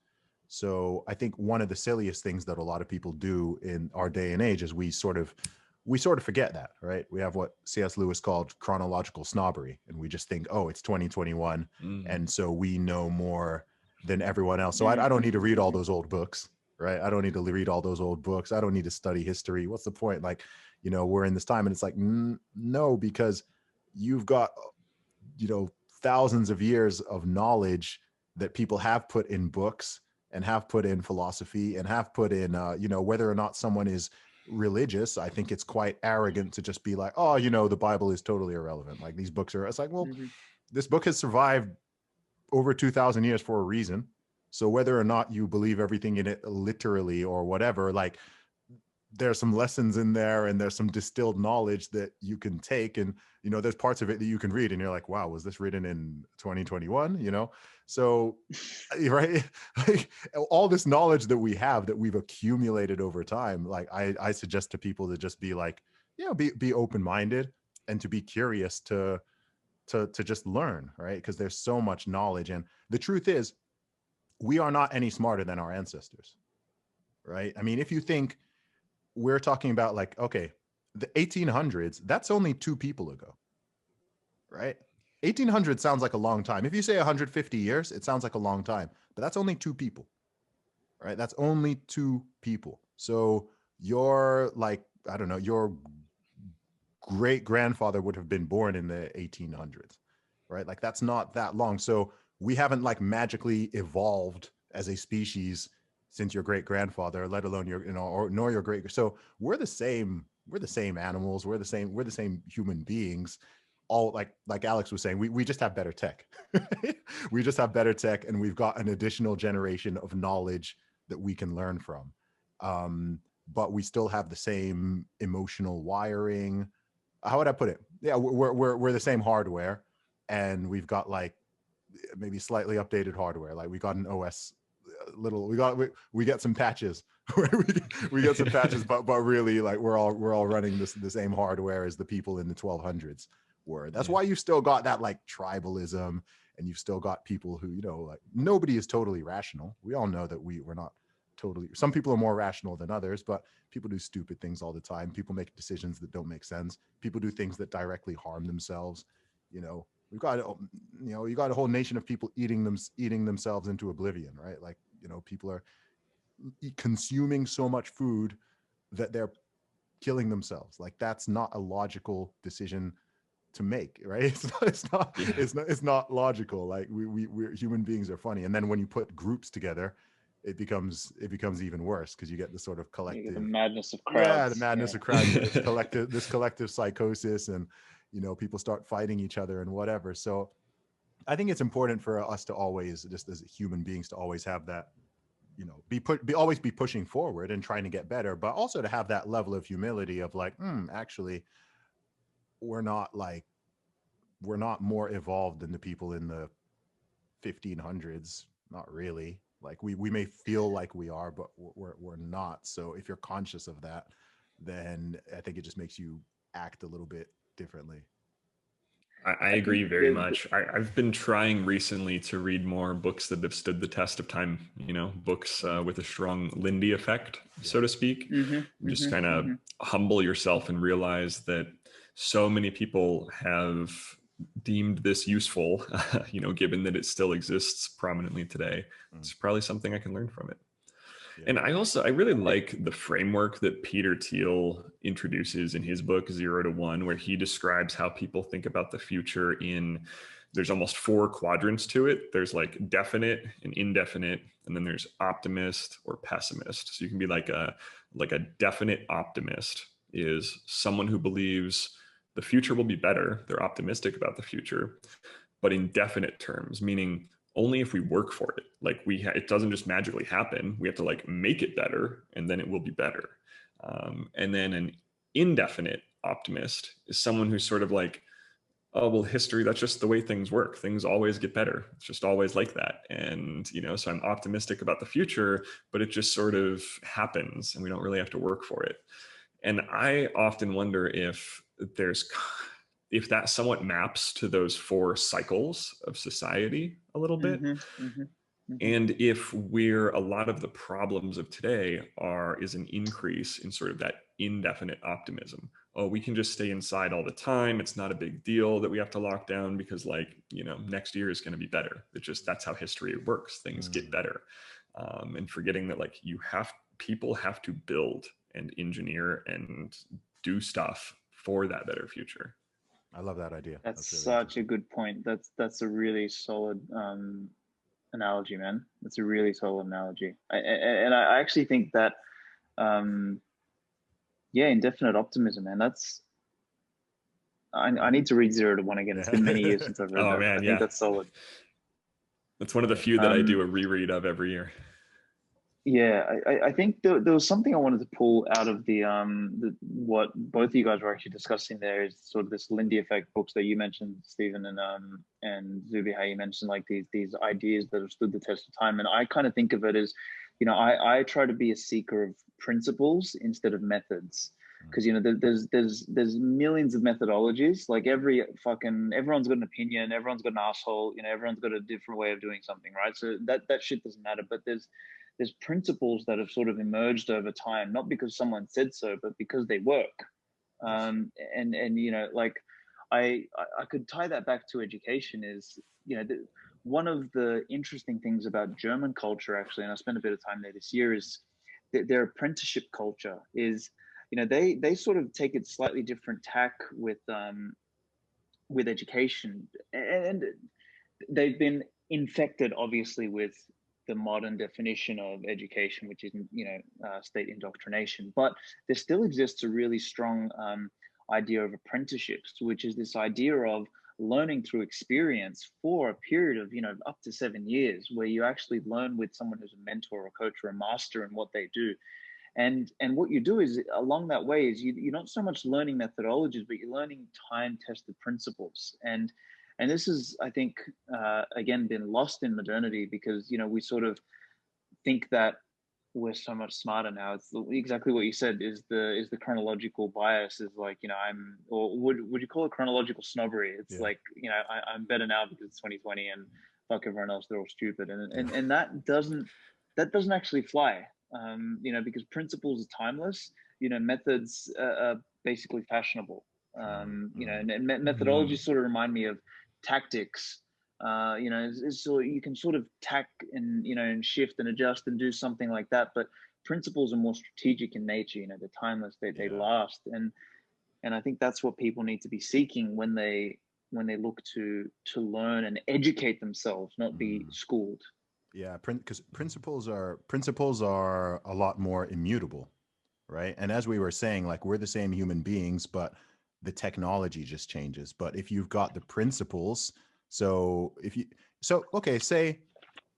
So I think one of the silliest things that a lot of people do in our day and age is we sort of forget that, right? We have what C.S. Lewis called chronological snobbery, and we just think, oh, it's 2021, and so we know more than everyone else. So I don't need to read all those old books, right? I don't need to read all those old books. I don't need to study history. What's the point? Like, we're in this time, and it's like, no, because you've got, thousands of years of knowledge that people have put in books and have put in philosophy and have put in, whether or not someone is religious. I think it's quite arrogant to just be like, oh, the Bible is totally irrelevant. Like these books are, it's like, well, this book has survived over 2,000 years for a reason. So whether or not you believe everything in it literally or whatever, like there's some lessons in there and there's some distilled knowledge that you can take, and there's parts of it that you can read and you're like, wow, was this written in 2021? So right, like all this knowledge that we have that we've accumulated over time, like I suggest to people to just be like, be open-minded and to be curious to just learn, right? Because there's so much knowledge, and the truth is we are not any smarter than our ancestors, right? I mean, if you think we're talking about, like, okay, the 1800s, that's only 2 people ago, right? 1800 sounds like a long time. If you say 150 years, it sounds like a long time, but that's only 2 people, right? That's only 2 people. So your, like, I don't know, your great grandfather would have been born in the 1800s, right? Like that's not that long. So we haven't like magically evolved as a species since your great grandfather, let alone your, you know, or nor your great. So we're the same. We're the same animals. We're the same. We're the same human beings. All like Alex was saying, we just have better tech. We just have better tech, and we've got an additional generation of knowledge that we can learn from. But we still have the same emotional wiring. How would I put it? Yeah, we're the same hardware, and we've got like maybe slightly updated hardware. Like we got an OS, little we get some patches. We get some patches, but really like we're all running the same hardware as the people in the 1200s were. That's why you've still got that like tribalism, and you've still got people who, you know, like nobody is totally rational. We all know that we're not totally. Some people are more rational than others, but people do stupid things all the time. People make decisions that don't make sense. People do things that directly harm themselves. You know, we've got, you know, you got a whole nation of people eating themselves into oblivion, right? Like, you know, people are consuming so much food that they're killing themselves. Like that's not a logical decision to make, right? It's not logical. Like we're human beings are funny. And then when you put groups together, it becomes even worse, because you get this sort of collective, the madness of crowds. The madness of crowds, this collective psychosis, and, you know, people start fighting each other and whatever. So I think it's important for us to always, just as human beings, to always have that, you know, always be pushing forward and trying to get better, but also to have that level of humility of like, actually, we're not more evolved than the people in the 1500s. Not really. Like we may feel like we are, but we're not. So if you're conscious of that, then I think it just makes you act a little bit differently. I agree very much. I've been trying recently to read more books that have stood the test of time, you know, books with a strong Lindy effect, so to speak. Just kind of humble yourself and realize that so many people have deemed this useful, you know, given that it still exists prominently today. It's probably something I can learn from it. And I really like the framework that Peter Thiel introduces in his book 0 to 1, where he describes how people think about the future there's almost 4 quadrants to it. There's like definite and indefinite, and then there's optimist or pessimist. So you can be like a definite optimist is someone who believes the future will be better. They're optimistic about the future, but in definite terms, meaning only if we work for it. Like it doesn't just magically happen. We have to like make it better, and then it will be better. And then an indefinite optimist is someone who's sort of like, oh, well, history, that's just the way things work. Things always get better. It's just always like that. And, you know, so I'm optimistic about the future, but it just sort of happens and we don't really have to work for it. And I often wonder if that somewhat maps to those 4 cycles of society a little bit. And if a lot of the problems of today is an increase in sort of that indefinite optimism. Oh, we can just stay inside all the time. It's not a big deal that we have to lock down because, like, you know, next year is going to be better. That's how history works. Things get better. And forgetting that, like, people have to build and engineer and do stuff for that better future. I love that idea. That's really such a good point. That's a really solid analogy, man. That's a really solid analogy. I actually think that indefinite optimism, man. I need to read 0 to 1 again. It's been many years since I've read that. I think that's solid. That's one of the few that I do a reread of every year. Yeah, I think there was something I wanted to pull out of what both of you guys were actually discussing there, is sort of this Lindy effect books that you mentioned, Stephen, and Zuby, how you mentioned like these ideas that have stood the test of time. And I kind of think of it as, you know, I try to be a seeker of principles instead of methods, because, you know, there's millions of methodologies. Like everyone's got an opinion, everyone's got an asshole, you know, everyone's got a different way of doing something, right? So that shit doesn't matter. But there's principles that have sort of emerged over time, not because someone said so, but because they work. And you know, like I could tie that back to education. Is, you know, one of the interesting things about German culture, actually, and I spent a bit of time there this year, is their apprenticeship culture is, they sort of take it slightly different tack with education, and they've been infected obviously with the modern definition of education, which is state indoctrination. But there still exists a really strong idea of apprenticeships, which is this idea of learning through experience for a period of up to 7 years, where you actually learn with someone who's a mentor or a coach or a master in what they do. And what you do is, along that way, is you're not so much learning methodologies, but you're learning time-tested principles. And this is, I think, again, been lost in modernity, because we sort of think that we're so much smarter now. It's exactly what you said, is the chronological bias, is like, or would you call it chronological snobbery? It's like, I'm better now because it's 2020 and fuck everyone else, they're all stupid. And that doesn't actually fly. Because principles are timeless, methods are basically fashionable. And methodologies sort of remind me of tactics. So you can sort of tack and, and shift and adjust and do something like that. But principles are more strategic in nature, they're timeless, they last. And I think that's what people need to be seeking when they look to learn and educate themselves, not be schooled. Yeah, because principles are a lot more immutable, right? And as we were saying, like, we're the same human beings, but the technology just changes. But if you've got the principles,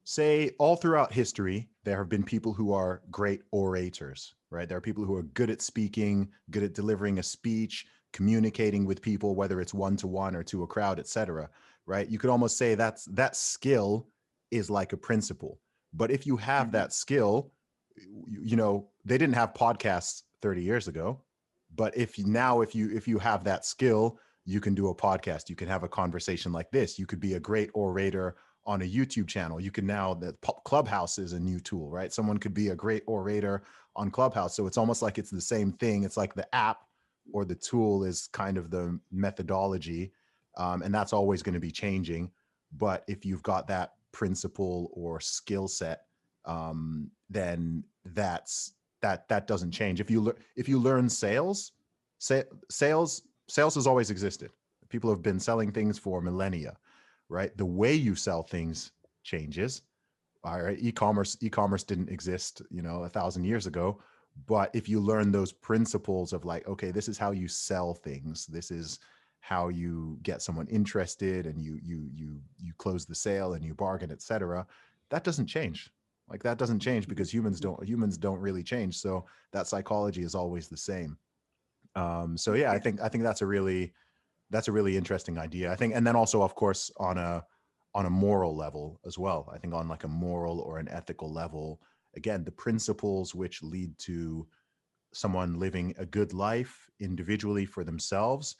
say all throughout history, there have been people who are great orators, right? There are people who are good at speaking, good at delivering a speech, communicating with people, whether it's one-to-one or to a crowd, etc. Right? You could almost say that skill is like a principle. But if you have that skill, they didn't have podcasts 30 years ago, but if you have that skill, you can do a podcast, you can have a conversation like this, you could be a great orator on a YouTube channel. You can now, the Clubhouse is a new tool, right? Someone could be a great orator on Clubhouse. So it's almost like it's the same thing. It's like the app or the tool is kind of the methodology, and that's always going to be changing. But if you've got that principle or skill set, then that doesn't change. If you learn sales has always existed. People have been selling things for millennia, right? The way you sell things changes. All right, e-commerce didn't exist 1,000 years ago, but if you learn those principles of like, okay, this is how you sell things, this is how you get someone interested, and you close the sale and you bargain, etc. That doesn't change. Like, that doesn't change because humans don't really change. So that psychology is always the same. So yeah, I think that's a really interesting idea. I think, and then also, of course, on a moral level as well. I think on like a moral or an ethical level, again, the principles which lead to someone living a good life individually for themselves,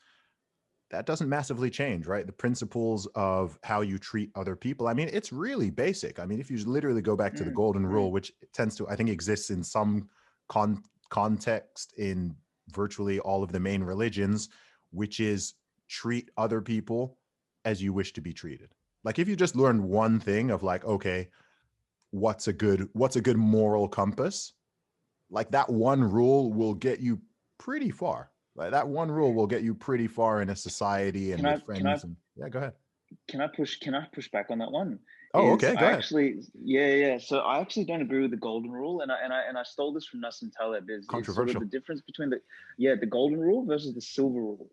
that doesn't massively change, right? The principles of how you treat other people, I mean, it's really basic. I mean, if you literally go back to the golden rule, which tends to, I think, exists in some context in virtually all of the main religions, which is treat other people as you wish to be treated. Like, if you just learn one thing of like, okay, what's a good moral compass, like that one rule will get you pretty far. Like, that one rule will get you pretty far in a society and with friends. Yeah, go ahead. Can I push back on that one? Oh, okay, go ahead. Actually, yeah. So I actually don't agree with the golden rule, and I stole this from Nassim Taleb. Is sort of the difference between the golden rule versus the silver rule.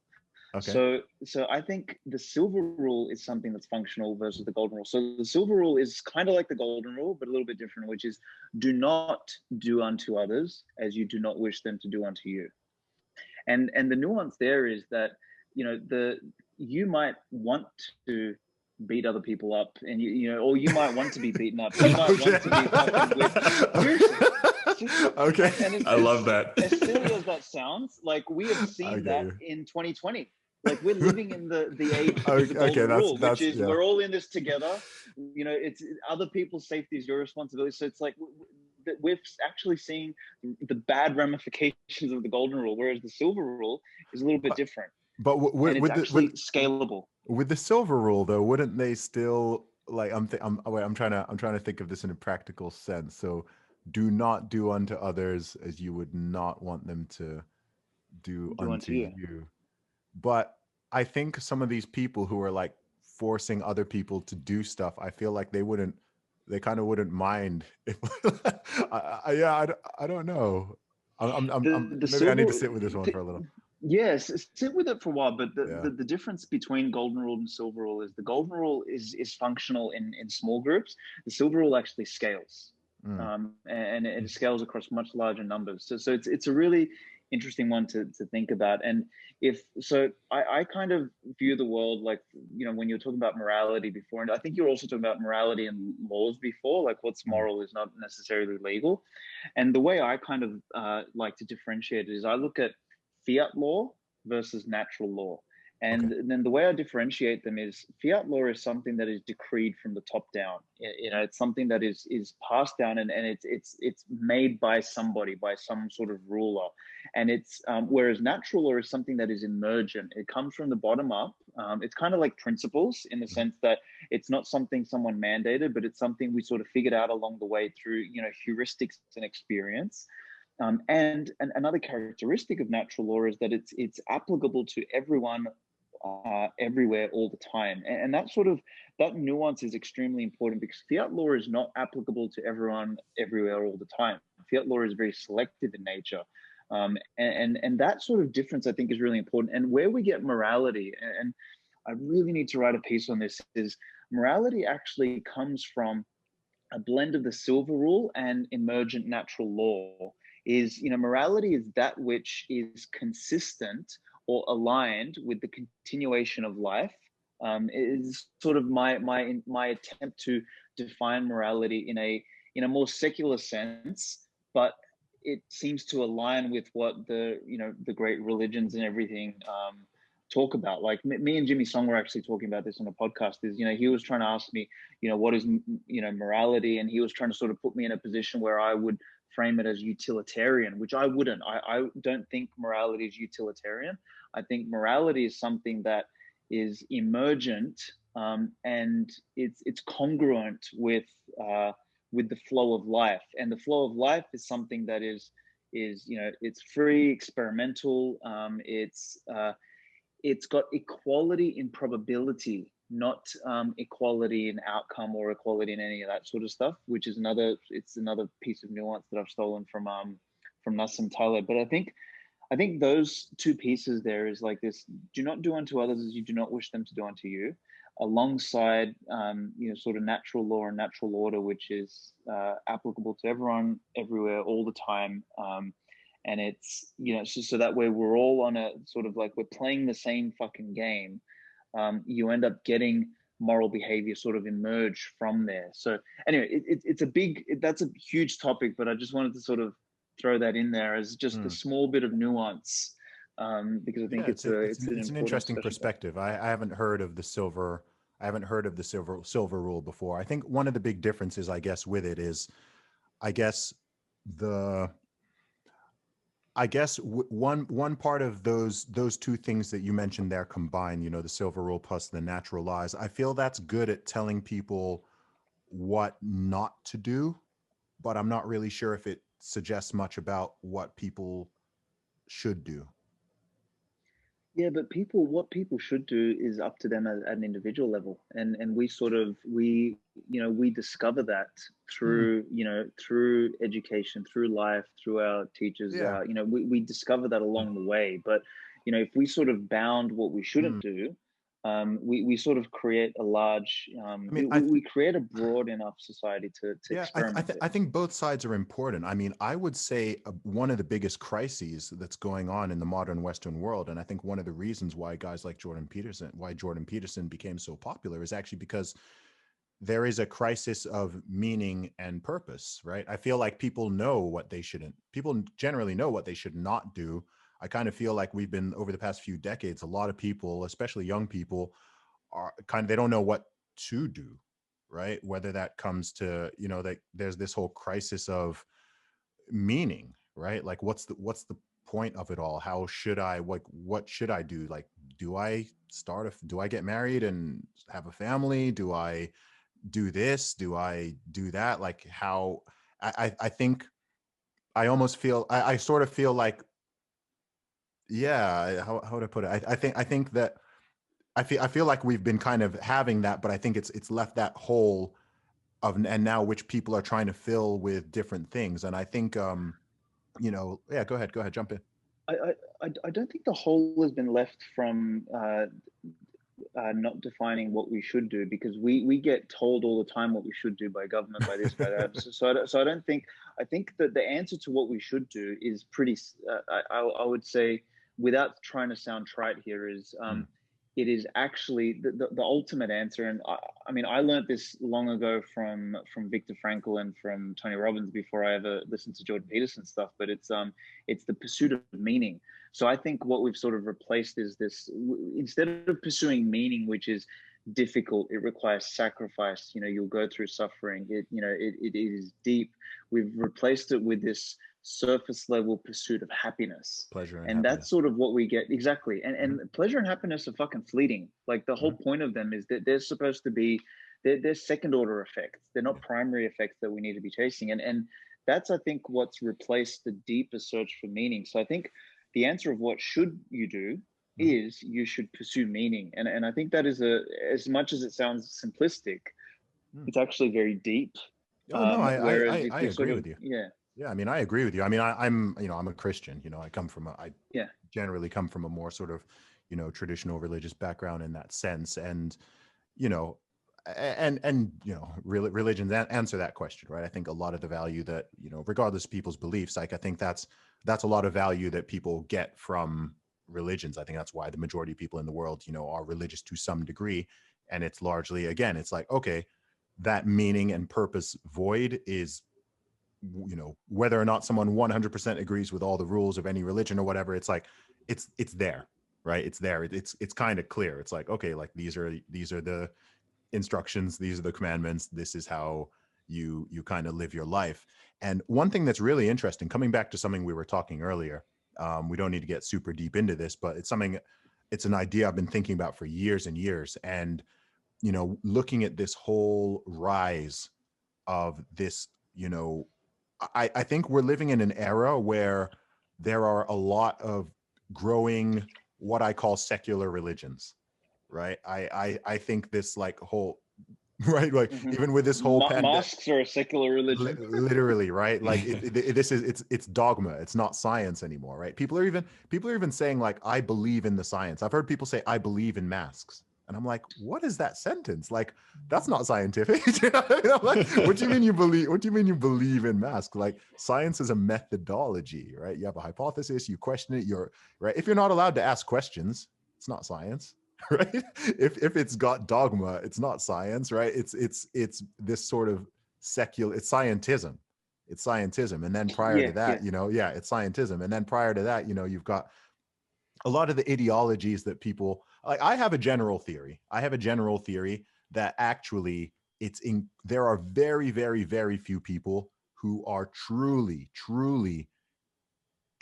Okay. So I think the silver rule is something that's functional versus the golden rule. So the silver rule is kind of like the golden rule, but a little bit different, which is do not do unto others as you do not wish them to do unto you. And the nuance there is that, you might want to beat other people up, and or you might want to be beaten up. You might want to be fucking with. Okay. I love that. As silly as that sounds, like, we have seen that in 2020. Like, we're living in the age of the golden rule, which is we're all in this together. It's other people's safety is your responsibility. So it's like we're actually seeing the bad ramifications of the golden rule, whereas the silver rule is a little bit different. But it's actually scalable. With the silver rule, though, wouldn't they still, like, I'm trying to think of this in a practical sense. So do not do unto others as you would not want them to do unto you. But I think some of these people who are like forcing other people to do stuff, I feel like they kind of wouldn't mind if I don't know. The Maybe I need silver to sit with this one for a little. Yes, sit with it for a while. But Yeah. the difference between golden rule and silver rule is the golden rule is functional in small groups. The silver rule actually scales, and it scales across much larger numbers. So it's a really interesting one to think about. And if so, I kind of view the world like, you know, when you were talking about morality before, and I think you were also talking about morality and laws before, like what's moral is not necessarily legal. And the way I kind of like to differentiate it is I look at fiat law versus natural law. And then the way I differentiate them is fiat law is something that is decreed from the top down. You know, it's something that is passed down, and it's made by somebody, by some sort of ruler. And it's whereas natural law is something that is emergent. It comes from the bottom up. It's kind of like principles in the sense that it's not something someone mandated, but it's something we sort of figured out along the way through, you know, heuristics and experience. And another characteristic of natural law is that it's applicable to everyone, everywhere, all the time. And that nuance is extremely important, because fiat law is not applicable to everyone, everywhere, all the time. Fiat law is very selective in nature. And that sort of difference, I think, is really important. And where we get morality, and I really need to write a piece on this, is morality actually comes from a blend of the silver rule and emergent natural law. Is, you know, morality is that which is consistent or aligned with the continuation of life. Is sort of my attempt to define morality in a more secular sense, but it seems to align with what the, you know, the great religions and everything talk about. Like me and Jimmy Song were actually talking about this on a podcast. Is, you know, he was trying to ask me, you know, what is, you know, morality, and he was trying to sort of put me in a position where I would frame it as utilitarian, which I wouldn't. I don't think morality is utilitarian. I think morality is something that is emergent, and it's congruent with the flow of life. And the flow of life is something that is, you know, it's free, experimental. It's got equality in probability, not equality in outcome or equality in any of that sort of stuff, which is another piece of nuance that I've stolen from Nassim Taleb. But I think those two pieces there is like this: do not do unto others as you do not wish them to do unto you, alongside you know, sort of natural law and natural order, which is applicable to everyone, everywhere, all the time. And it's, you know, so that way we're all on a sort of like, we're playing the same fucking game. You end up getting moral behavior sort of emerge from there. So anyway, it's a big, that's a huge topic, but I just wanted to sort of throw that in there as just a small bit of nuance, because I think it's an interesting perspective. I haven't heard of the silver rule before. I think one of the big differences, I guess, with it is, one part of those two things that you mentioned there combined, you know, the silver rule plus the natural laws. I feel that's good at telling people what not to do, but I'm not really sure if it suggests much about what people should do. Yeah, but what people should do is up to them at an individual level, and we discover that through through education, through life, through our teachers. Yeah. We discover that along the way. But if we sort of bound what we shouldn't do, we sort of create a large. We create a broad enough society to experiment. I think both sides are important. I mean, I would say one of the biggest crises that's going on in the modern Western world, and I think one of the reasons why guys like Jordan Peterson became so popular, is actually because there is a crisis of meaning and purpose, right? I feel like people generally know what they should not do. I kind of feel like we've been, over the past few decades, a lot of people, especially young people, they don't know what to do, right? Whether that comes to, that there's this whole crisis of meaning, right? Like, what's the point of it all? How should I, what should I do? Like, do I get married and have a family? Do I do this? Do I do that? Like, how? I think I almost feel, I sort of feel like, yeah, how would I put it? I think that I feel like we've been kind of having that, but I think it's left that hole of, and now which people are trying to fill with different things. And I think, yeah, go ahead, jump in. I don't think the hole has been left from not defining what we should do, because we get told all the time what we should do by government, by this, by that. So I don't think, I think that the answer to what we should do is pretty, I would say, without trying to sound trite here, is it is actually the ultimate answer. And I mean, I learned this long ago from Viktor Frankl and from Tony Robbins before I ever listened to Jordan Peterson stuff, but it's the pursuit of meaning. So I think what we've sort of replaced is this, instead of pursuing meaning, which is difficult, it requires sacrifice, you'll go through suffering, it is deep. We've replaced it with this surface level pursuit of happiness. Pleasure and happiness. That's sort of what we get. Exactly. And pleasure and happiness are fucking fleeting. Like the whole point of them is that they're supposed to be, they're second order effects. They're not primary effects that we need to be chasing. And that's, I think, what's replaced the deeper search for meaning. So I think the answer of what should you do is you should pursue meaning. And I think that is as much as it sounds simplistic, it's actually very deep. Oh, no, I agree with you. Yeah. Yeah. I mean, I agree with you. I mean, I'm a Christian, I come from I generally come from a more sort of, traditional religious background in that sense. And, religions answer that question, right? I think a lot of the value that, regardless of people's beliefs, like, I think that's a lot of value that people get from religions. I think that's why the majority of people in the world, are religious to some degree. And it's largely, again, it's like, okay, that meaning and purpose void is, whether or not someone 100% agrees with all the rules of any religion or whatever, it's like, it's there, right? It's there. It's kind of clear. It's like, okay, like these are the instructions, these are the commandments, this is how you kind of live your life. And one thing that's really interesting, coming back to something we were talking earlier, we don't need to get super deep into this, but it's an idea I've been thinking about for years and years. And, looking at this whole rise of this, I think we're living in an era where there are a lot of growing, what I call secular religions, right? I think this like whole, right, like even with this whole mosques are a secular religion, literally, right? Like it's dogma, it's not science anymore, right? People are even saying like, I believe in the science. I've heard people say, I believe in masks, and I'm like, what is that sentence? Like, that's not scientific. Like, what do you mean you believe? What do you mean you believe in masks? Like, science is a methodology, right? You have a hypothesis, you question it, you're right. If you're not allowed to ask questions, it's not science. Right? If it's got dogma, it's not science, right? It's this sort of secular, it's scientism. And then prior to that, it's scientism. And then prior to that, you've got a lot of the ideologies that people like. I have a general theory that actually there are very, very, very few people who are truly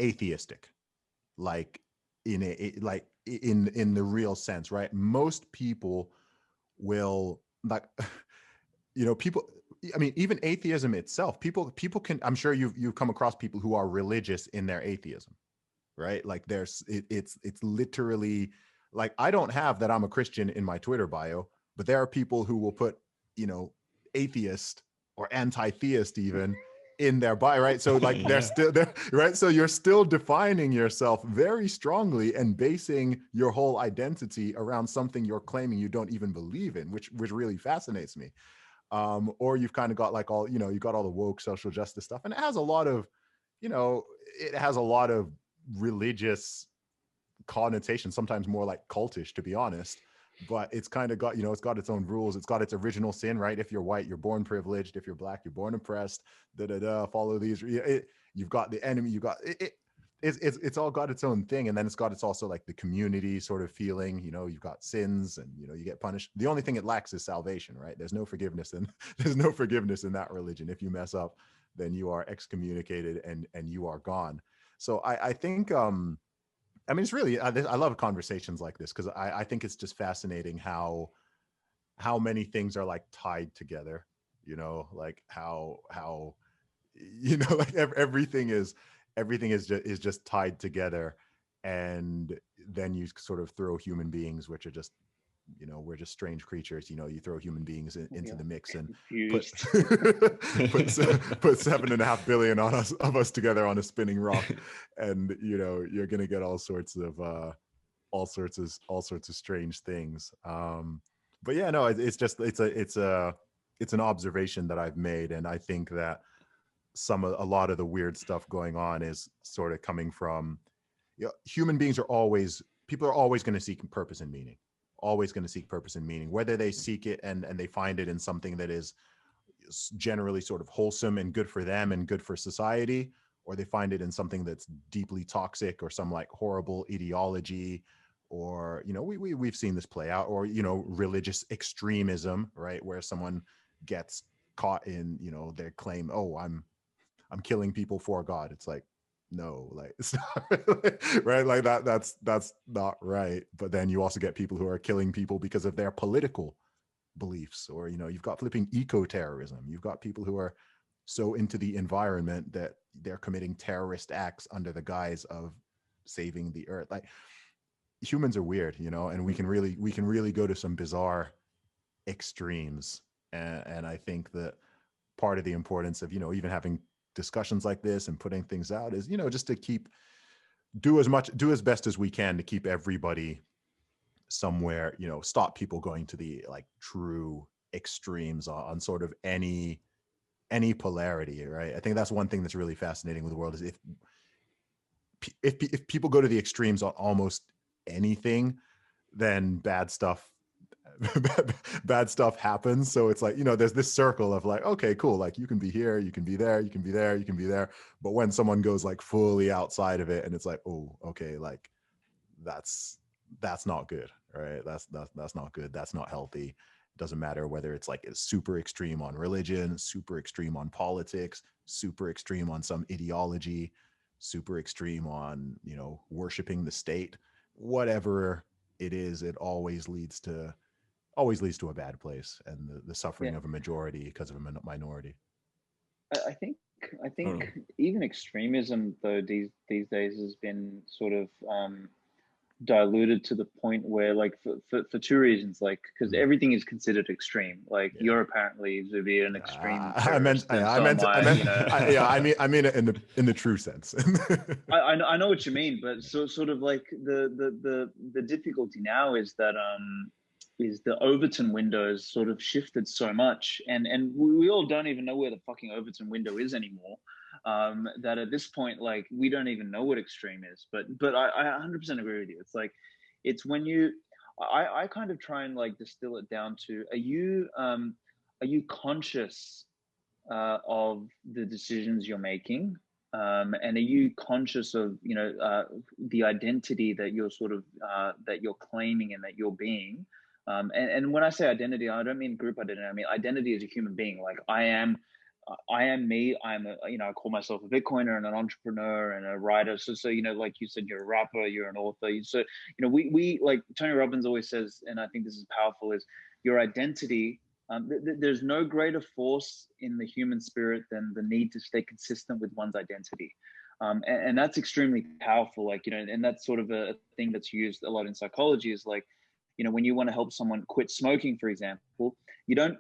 atheistic, like in the real sense, right? Most people will like, people, I mean, even atheism itself, people can, I'm sure you've come across people who are religious in their atheism, right? Like it's literally like, I don't have that I'm a Christian in my Twitter bio, but there are people who will put, atheist or anti-theist even in their bio, right? So like they're still there, right? So you're still defining yourself very strongly and basing your whole identity around something you're claiming you don't even believe in, which really fascinates me. Or you've kind of got like all, you've got all the woke social justice stuff, and it has a lot of, religious connotation, sometimes more like cultish, to be honest. But it's kind of got, it's got its own rules. It's got its original sin, right? If you're white, you're born privileged. If you're black, you're born oppressed. Follow these. You've got the enemy. You got it. It's all got its own thing, and then it's got its also like the community sort of feeling. You've got sins, and you get punished. The only thing it lacks is salvation, right? There's no forgiveness, and there's no forgiveness in that religion. If you mess up, then you are excommunicated and you are gone. So I think I mean, it's really, I love conversations like this, because I think it's just fascinating how many things are like tied together, like how you know, like everything is just tied together. And then you sort of throw human beings, which are just, you know, we're just strange creatures. You know, you throw human beings into the mix and put put 7.5 billion of us together on a spinning rock, and you know, you're gonna get all sorts of strange things. But yeah, no, it's an observation that I've made, and I think that a lot of the weird stuff going on is sort of coming from, you know, human beings people are always going to seek purpose and meaning, whether they seek it and they find it in something that is generally sort of wholesome and good for them and good for society, or they find it in something that's deeply toxic or some like horrible ideology, or, you know, we've seen this play out, or, you know, religious extremism, right, where someone gets caught in, you know, their claim, oh, I'm killing people for God. It's like, no, like it's not right, like that's not right. But then you also get people who are killing people because of their political beliefs, or, you know, you've got flipping eco-terrorism. You've got people who are so into the environment that they're committing terrorist acts under the guise of saving the earth. Like, humans are weird, you know, and we can really go to some bizarre extremes. And I think that part of the importance of, you know, even having discussions like this and putting things out is, you know, just to do as best as we can to keep everybody somewhere, you know, stop people going to the like true extremes on sort of any polarity, right? I think that's one thing that's really fascinating with the world, is if people go to the extremes on almost anything, then bad stuff happens. So it's like, you know, there's this circle of like, okay, cool, like you can be here, you can be there, you can be there, you can be there. But when someone goes like fully outside of it, and it's like, oh, okay, like that's not good, right? That's not good. That's not healthy. It doesn't matter whether it's like it's super extreme on religion, super extreme on politics, super extreme on some ideology, super extreme on, you know, worshiping the state, whatever it is, it always leads to a bad place, and the suffering of a majority because of a minority. I think even extremism though these days has been sort of diluted to the point where, like, for two reasons, like, because everything is considered extreme. Like, you're apparently, Zuby, an extreme terrorist. I mean it in the true sense. I know what you mean, but sort of like the difficulty now is that is the Overton window has sort of shifted so much, and we all don't even know where the fucking Overton window is anymore. That at this point, like, we don't even know what extreme is. But I 100% agree with you. It's like, it's when I kind of try and like distill it down to, are you conscious of the decisions you're making, and are you conscious of, you know, the identity that you're sort of that you're claiming and that you're being. And when I say identity, I don't mean group identity. I mean identity as a human being. Like, I am me. I'm you know, I call myself a Bitcoiner and an entrepreneur and a writer. So you know, like you said, you're a rapper, you're an author. So, you know, we like Tony Robbins always says, and I think this is powerful, is your identity. There's no greater force in the human spirit than the need to stay consistent with one's identity. And that's extremely powerful. Like, you know, and that's sort of a thing that's used a lot in psychology, is like, you know, when you want to help someone quit smoking, for example, you don't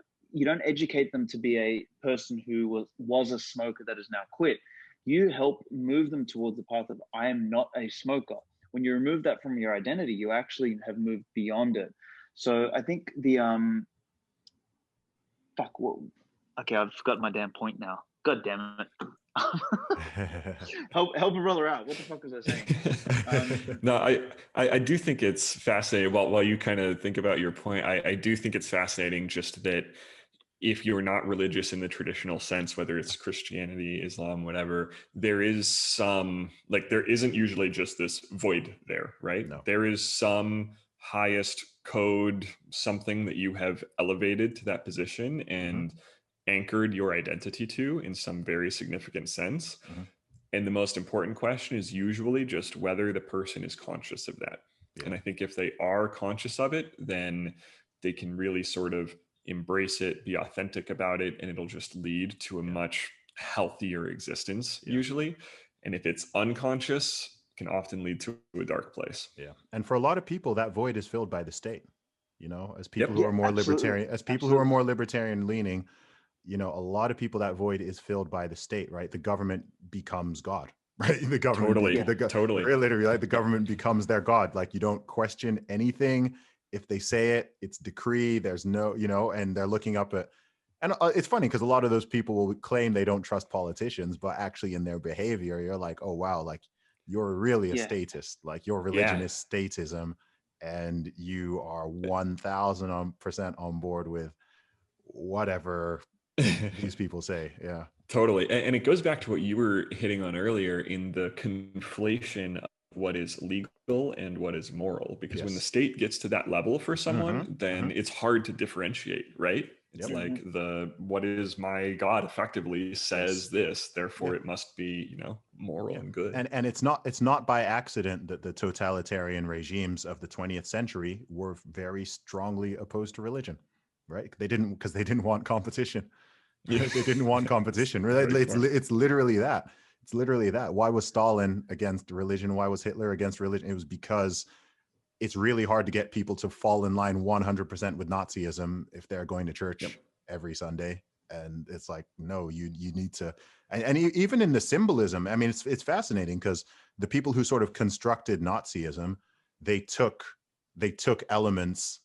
educate them to be a person who was a smoker that has now quit. You help move them towards the path of, I am not a smoker. When you remove that from your identity, you actually have moved beyond it. So I think the okay, I've forgotten my damn point now. God damn it. help a brother out. What the fuck was I saying? No, I do think it's fascinating. While you kind of think about your point, I do think it's fascinating just that if you're not religious in the traditional sense, whether it's Christianity, Islam, whatever, there is some, like, there isn't usually just this void there, right? No. There is some highest code, something that you have elevated to that position and anchored your identity to in some very significant sense. And the most important question is usually just whether the person is conscious of that. And I think if they are conscious of it, then they can really sort of embrace it, be authentic about it, and it'll just lead to a much healthier existence Yeah. usually. And if it's unconscious, can often lead to a dark place. Yeah. And for a lot of people, that void is filled by the state, you know, as people Yep. who Yeah, are more absolutely. libertarian, as people who are Absolutely. more libertarian leaning, you know, a lot of people, that void is filled by the state, right? The government becomes God, right? The government, Totally. Yeah. Totally. very literally, like the government becomes their God. Like you don't question anything. If they say it, it's decree. There's no, you know, and they're looking up at, and it's funny because a lot of those people will claim they don't trust politicians, but actually in their behavior, you're like, oh, wow, like you're really a Yeah. statist, like your religion Yeah. is statism, and you are 1000% on board with whatever these people say. Yeah. Totally. And it goes back to what you were hitting on earlier in the conflation of what is legal and what is moral. Because when the Yes. state gets to that level for someone, then it's hard to differentiate, right? It's Yep. like what is my God effectively says Yes. this, therefore Yeah. it must be, you know, moral Yeah. and good. And it's not by accident that the totalitarian regimes of the 20th century were very strongly opposed to religion, right? They didn't want competition. Right? They didn't want competition. Right? It's literally that. It's literally that. Why was Stalin against religion? Why was Hitler against religion? It was because it's really hard to get people to fall in line 100% with Nazism if they're going to church Yep. every Sunday. And it's like, no, you need to, and even in the symbolism, I mean, it's fascinating because the people who sort of constructed Nazism, they took elements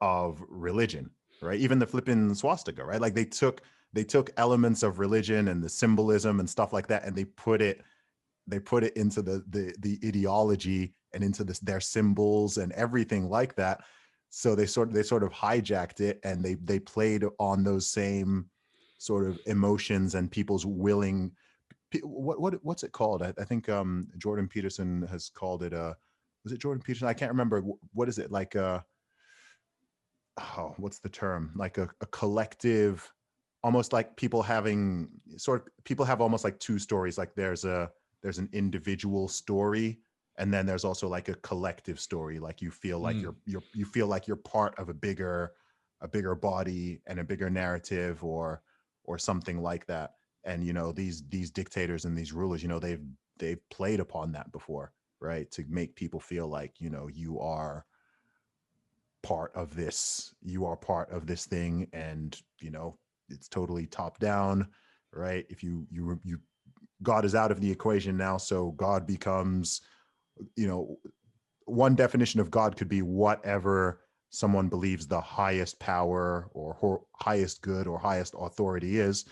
of religion, right? Even the flipping swastika, right? Like they took elements of religion and the symbolism and stuff like that, and they put it into the ideology and into their symbols and everything like that. So they sort of hijacked it, and they played on those same sort of emotions and people's willing. What's it called? I think Jordan Peterson has called it was it Jordan Peterson? I can't remember. What is it like? Oh, what's the term? Like a collective, almost like people have almost like two stories. Like there's an individual story, and then there's also like a collective story. Like you feel like you feel like you're part of a bigger body and a bigger narrative, or something like that. And you know, these dictators and these rulers, you know, they've played upon that before, right? To make people feel like, you know, you are part of this thing, and you know, it's totally top down, right? If you God is out of the equation now, so God becomes, you know, one definition of God could be whatever someone believes the highest power or highest good or highest authority is.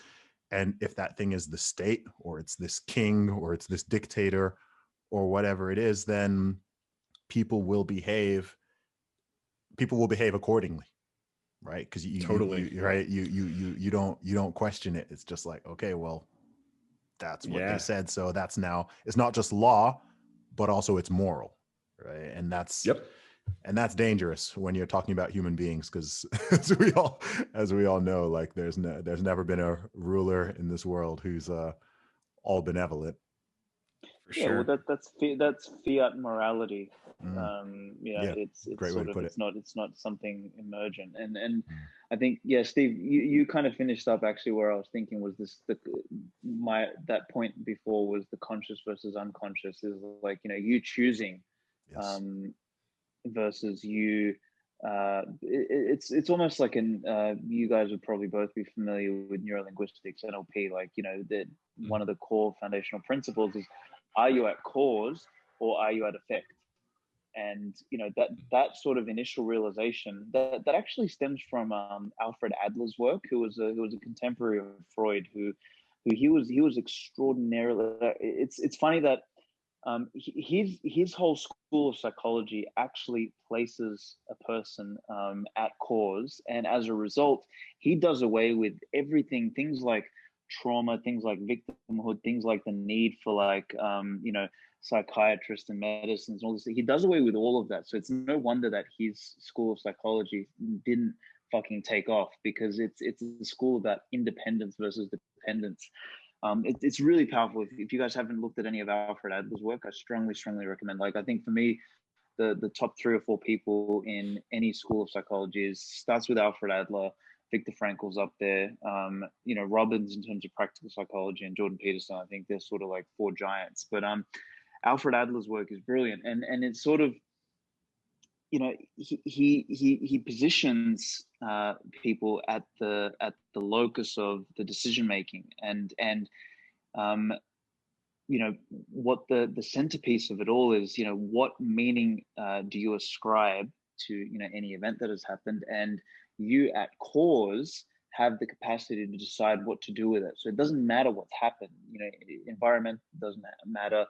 And if that thing is the state, or it's this king, or it's this dictator, or whatever it is, then people will behave accordingly, right? Because you don't question it. It's just like, okay, well, that's what they said, so that's now, it's not just law, but also it's moral, right? And that's dangerous when you're talking about human beings, because as we all know, like there's never been a ruler in this world who's all benevolent. For sure. Well, that's fiat morality. It's great way to put it. It's not something emergent. And I think, Steve, you kind of finished up actually where I was thinking was that point before was the conscious versus unconscious, is like, you know, you choosing versus you. It's almost like you guys would probably both be familiar with neurolinguistics, NLP. Like, you know, that one of the core foundational principles is, are you at cause or are you at effect? And you know, that sort of initial realization that actually stems from Alfred Adler's work, who was a contemporary of Freud, who he was extraordinarily. It's funny that his whole school of psychology actually places a person at cause, and as a result, he does away with everything, things like trauma, things like victimhood, things like the need for like you know, psychiatrists and medicines and all this. He does away with all of that. So it's no wonder that his school of psychology didn't fucking take off, because it's a school about independence versus dependence. It's really powerful. If you guys haven't looked at any of Alfred Adler's work, I strongly recommend. Like, I think for me, the top 3 or 4 people in any school of psychology starts with Alfred Adler, Viktor Frankl's up there. Robbins in terms of practical psychology, and Jordan Peterson. I think they're sort of like four giants. But Alfred Adler's work is brilliant, and it's sort of, he positions people at the locus of the decision making, and what the centerpiece of it all is. What meaning do you ascribe to any event that has happened, and you at cause have the capacity to decide what to do with it. So it doesn't matter what's happened. Environment doesn't matter,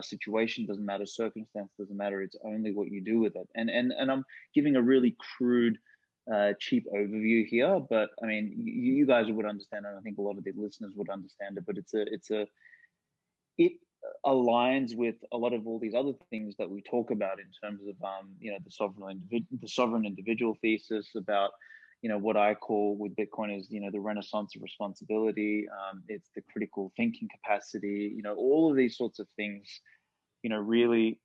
situation doesn't matter, circumstance doesn't matter. It's only what you do with it. And I'm giving a really crude, cheap overview here, but I mean, you guys would understand, and I think a lot of the listeners would understand it. But it aligns with a lot of all these other things that we talk about in terms of the sovereign individual thesis, about what I call with Bitcoin is the renaissance of responsibility. It's the critical thinking capacity. All of these sorts of things. Really,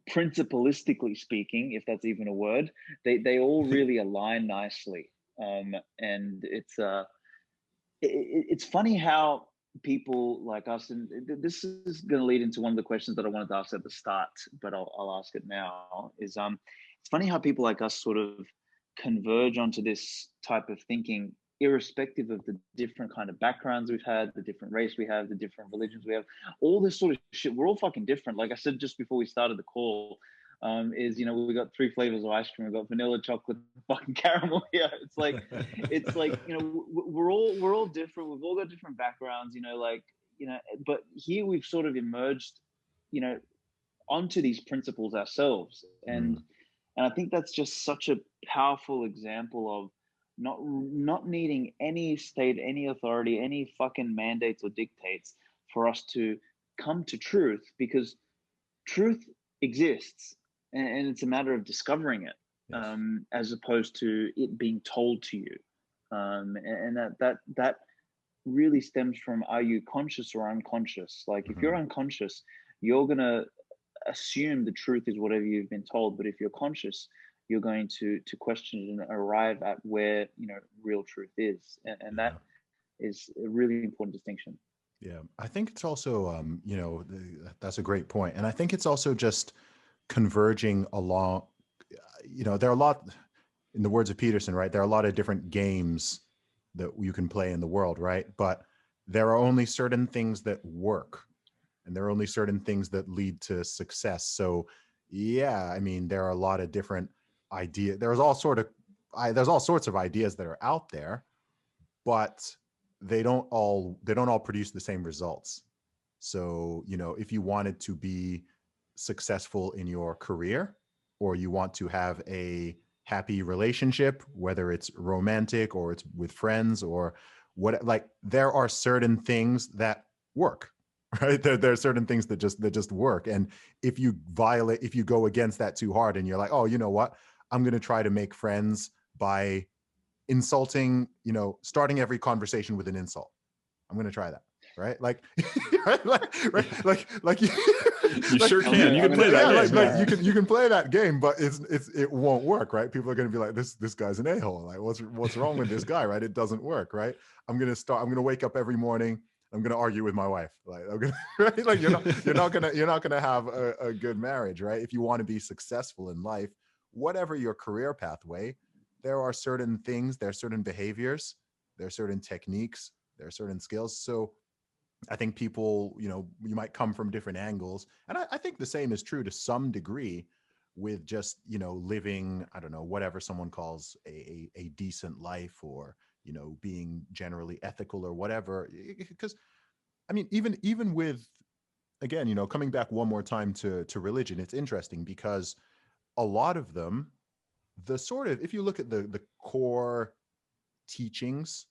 principalistically speaking, if that's even a word, they all really align nicely. And it's funny how people like us, and this is going to lead into one of the questions that I wanted to ask at the start, but I'll ask it now, is it's funny how people like us sort of converge onto this type of thinking, irrespective of the different kind of backgrounds we've had, the different race we have, the different religions we have, all this sort of shit. We're all fucking different. Like I said just before we started the call, we got 3 flavors of ice cream. We've got vanilla, chocolate, fucking caramel here. It's like we're all different. We've all got different backgrounds, but here we've sort of emerged, onto these principles ourselves. And I think that's just such a powerful example of not needing any state, any authority, any fucking mandates or dictates for us to come to truth, because truth exists, and it's a matter of discovering it. Yes. As opposed to it being told to you. And that really stems from, are you conscious or unconscious? Like if you're unconscious, you're going to assume the truth is whatever you've been told. But if you're conscious, you're going to question it and arrive at where real truth is. And that is a really important distinction. Yeah, I think it's also, that's a great point. And I think it's also just converging along, there are a lot, in the words of Peterson, right? There are a lot of different games that you can play in the world, right? But there are only certain things that work, and there are only certain things that lead to success. So yeah, I mean, there are a lot of different ideas. There's all sorts of ideas that are out there, but they don't all produce the same results. So, if you wanted to be successful in your career, or you want to have a happy relationship, whether it's romantic or it's with friends or what, like there are certain things that work, right? There are certain things that just work. And if you go against that too hard and you're like, oh, you know what? I'm going to try to make friends by insulting, starting every conversation with an insult. I'm going to try that. Right? Like, like you sure can. You can play that game. You can play that game, but it won't work, right? People are going to be like, this guy's an a-hole. Like, what's wrong with this guy, right? It doesn't work, right? I'm going to wake up every morning. I'm going to argue with my wife. Like, right? Like you're not going to have a good marriage, right? If you want to be successful in life, whatever your career pathway, there are certain things, there are certain behaviors, there are certain techniques, there are certain skills. So I think people, you might come from different angles. And I think the same is true to some degree with just, living, I don't know, whatever someone calls a decent life, or, being generally ethical or whatever. Because, I mean, even with, again, coming back one more time to religion, it's interesting because a lot of them, if you look at the core teachings,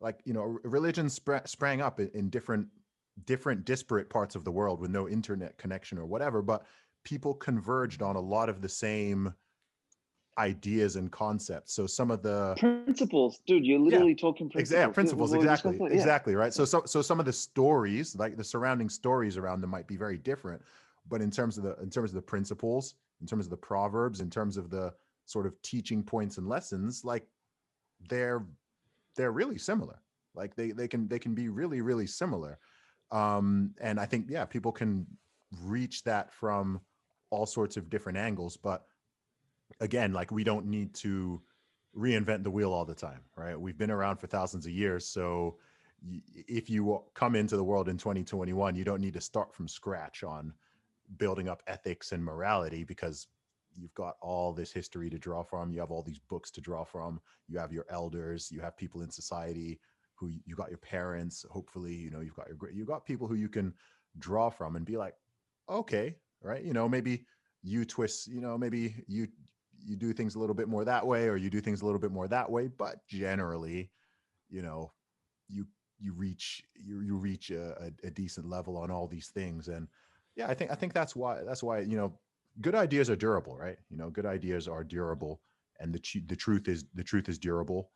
like, religion sprang up in different disparate parts of the world with no internet connection or whatever, but people converged on a lot of the same ideas and concepts. So some of the principles, dude, you're literally talking principles. Yeah, principles, exactly, right? So some of the stories, like the surrounding stories around them, might be very different, but in terms of the principles, in terms of the proverbs, in terms of the sort of teaching points and lessons, like they're really similar. Like they can be really, really similar. And I think, yeah, people can reach that from all sorts of different angles. But again, like, we don't need to reinvent the wheel all the time, right? We've been around for thousands of years. So if you come into the world in 2021, you don't need to start from scratch on building up ethics and morality, because you've got all this history to draw from. You have all these books to draw from. You have your elders, you have people in society who you got, your parents, hopefully, you've got people who you can draw from and be like, okay, right, maybe you twist, maybe you do things a little bit more that way, or you do things a little bit more that way, but generally, you you reach a decent level on all these things. And yeah, I think that's why good ideas are durable, right? Good ideas are durable, and the truth is durable.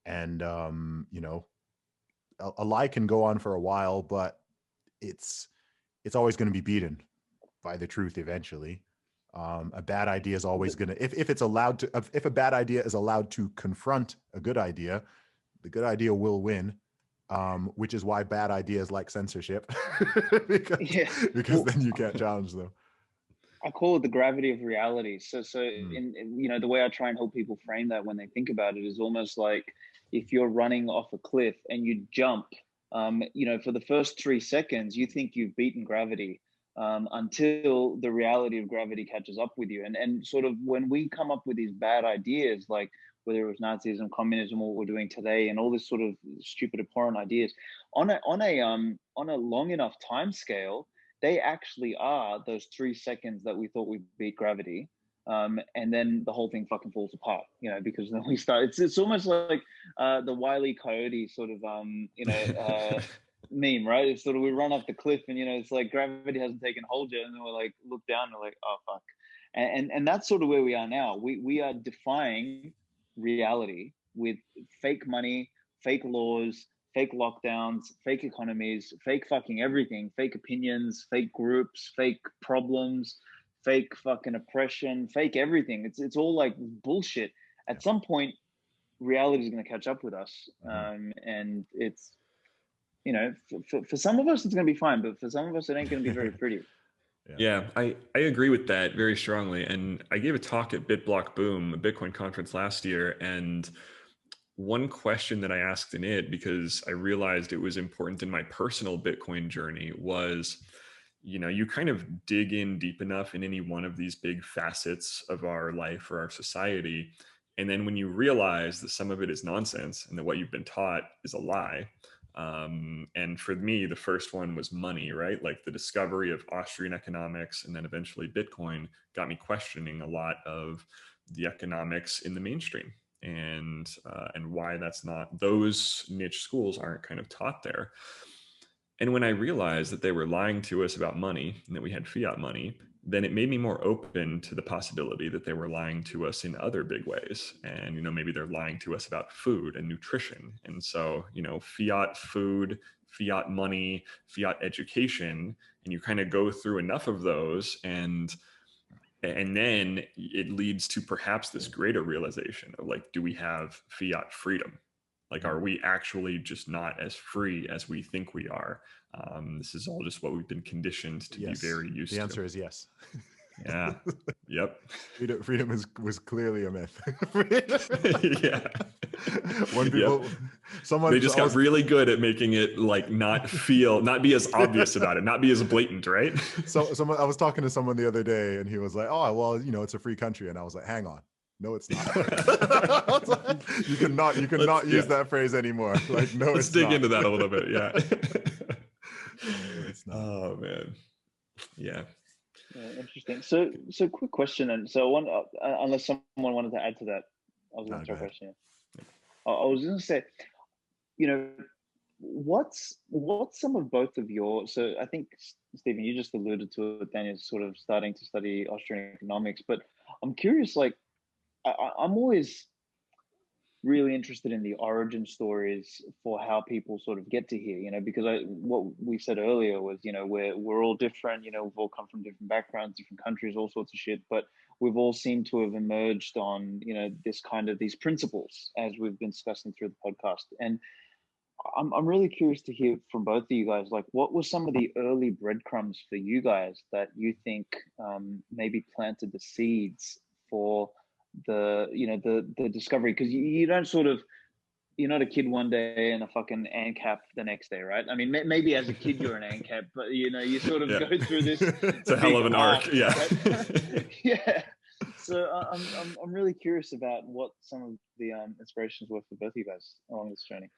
And a lie can go on for a while, but it's always going to be beaten by the truth eventually. A bad idea is always going to, if a bad idea is allowed to confront a good idea, the good idea will win. Which is why bad ideas like censorship, because then you can't challenge them. I call it the gravity of reality. So in the way I try and help people frame that when they think about it is almost like if you're running off a cliff and you jump, for the first 3 seconds, you think you've beaten gravity, until the reality of gravity catches up with you. And sort of when we come up with these bad ideas, like whether it was Nazism, communism, or what we're doing today, and all this sort of stupid, abhorrent ideas, on a long enough time scale, they actually are those 3 seconds that we thought we beat gravity. And then the whole thing fucking falls apart, because then we start, it's almost like the Wile E. Coyote sort of, meme, right? It's sort of, we run off the cliff and, it's like gravity hasn't taken hold yet. And then we're like, look down and we're like, oh, fuck. And that's sort of where we are now. We are defying reality with fake money, fake laws, fake lockdowns, fake economies, fake fucking everything, fake opinions, fake groups, fake problems, fake fucking oppression, fake everything. It's all like bullshit. At some point, reality is going to catch up with us. And it's, for some of us, it's going to be fine, but for some of us, it ain't going to be very pretty. Yeah, I agree with that very strongly. And I gave a talk at BitBlock Boom, a Bitcoin conference last year. And one question that I asked in it, because I realized it was important in my personal Bitcoin journey, was, you kind of dig in deep enough in any one of these big facets of our life or our society. And then when you realize that some of it is nonsense and that what you've been taught is a lie. And for me, the first one was money, right? Like the discovery of Austrian economics and then eventually Bitcoin got me questioning a lot of the economics in the mainstream, and why that's not, those niche schools aren't kind of taught there. And when I realized that they were lying to us about money and that we had fiat money, then it made me more open to the possibility that they were lying to us in other big ways. And, maybe they're lying to us about food and nutrition. And so, fiat food, fiat money, fiat education, and you kind of go through enough of those, and then it leads to perhaps this greater realization of like, do we have fiat freedom? Like, are we actually just not as free as we think we are? This is all just what we've been conditioned to be very used to. The answer is yes. Yeah. Yep. Freedom was clearly a myth. Yeah. When people, they just got really good at making it like not be as obvious about it, not be as blatant, right? So I was talking to someone the other day, and he was like, "Oh, well, it's a free country," and I was like, "Hang on. No, it's not." You cannot use that phrase anymore. Like, no, let's dig into that a little bit. Yeah. It's not. Oh man. Yeah. Interesting. So quick question, and so one, unless someone wanted to add to that, I was going to throw a question. I was going to say, what's some of both of your, so I think, Stephen, you just alluded to it, Daniel's sort of starting to study Austrian economics, but I'm curious, like, I'm always, really interested in the origin stories for how people sort of get to here, you know, because what we said earlier was, you know, we're all different, you know, we've all come from different backgrounds, different countries, all sorts of shit, but we've all seemed to have emerged on, you know, this kind of these principles as we've been discussing through the podcast. And I'm really curious to hear from both of you guys, like what were some of the early breadcrumbs for you guys that you think maybe planted the seeds for the, you know, the discovery? Because you don't sort of, you're not a kid one day and a fucking ANCAP the next day, right? I mean, maybe as a kid you're an ANCAP, but you know, you sort of go through this. It's a hell of an arc, yeah. Right? Yeah. So I'm really curious about what some of the inspirations were for both of you guys along this journey.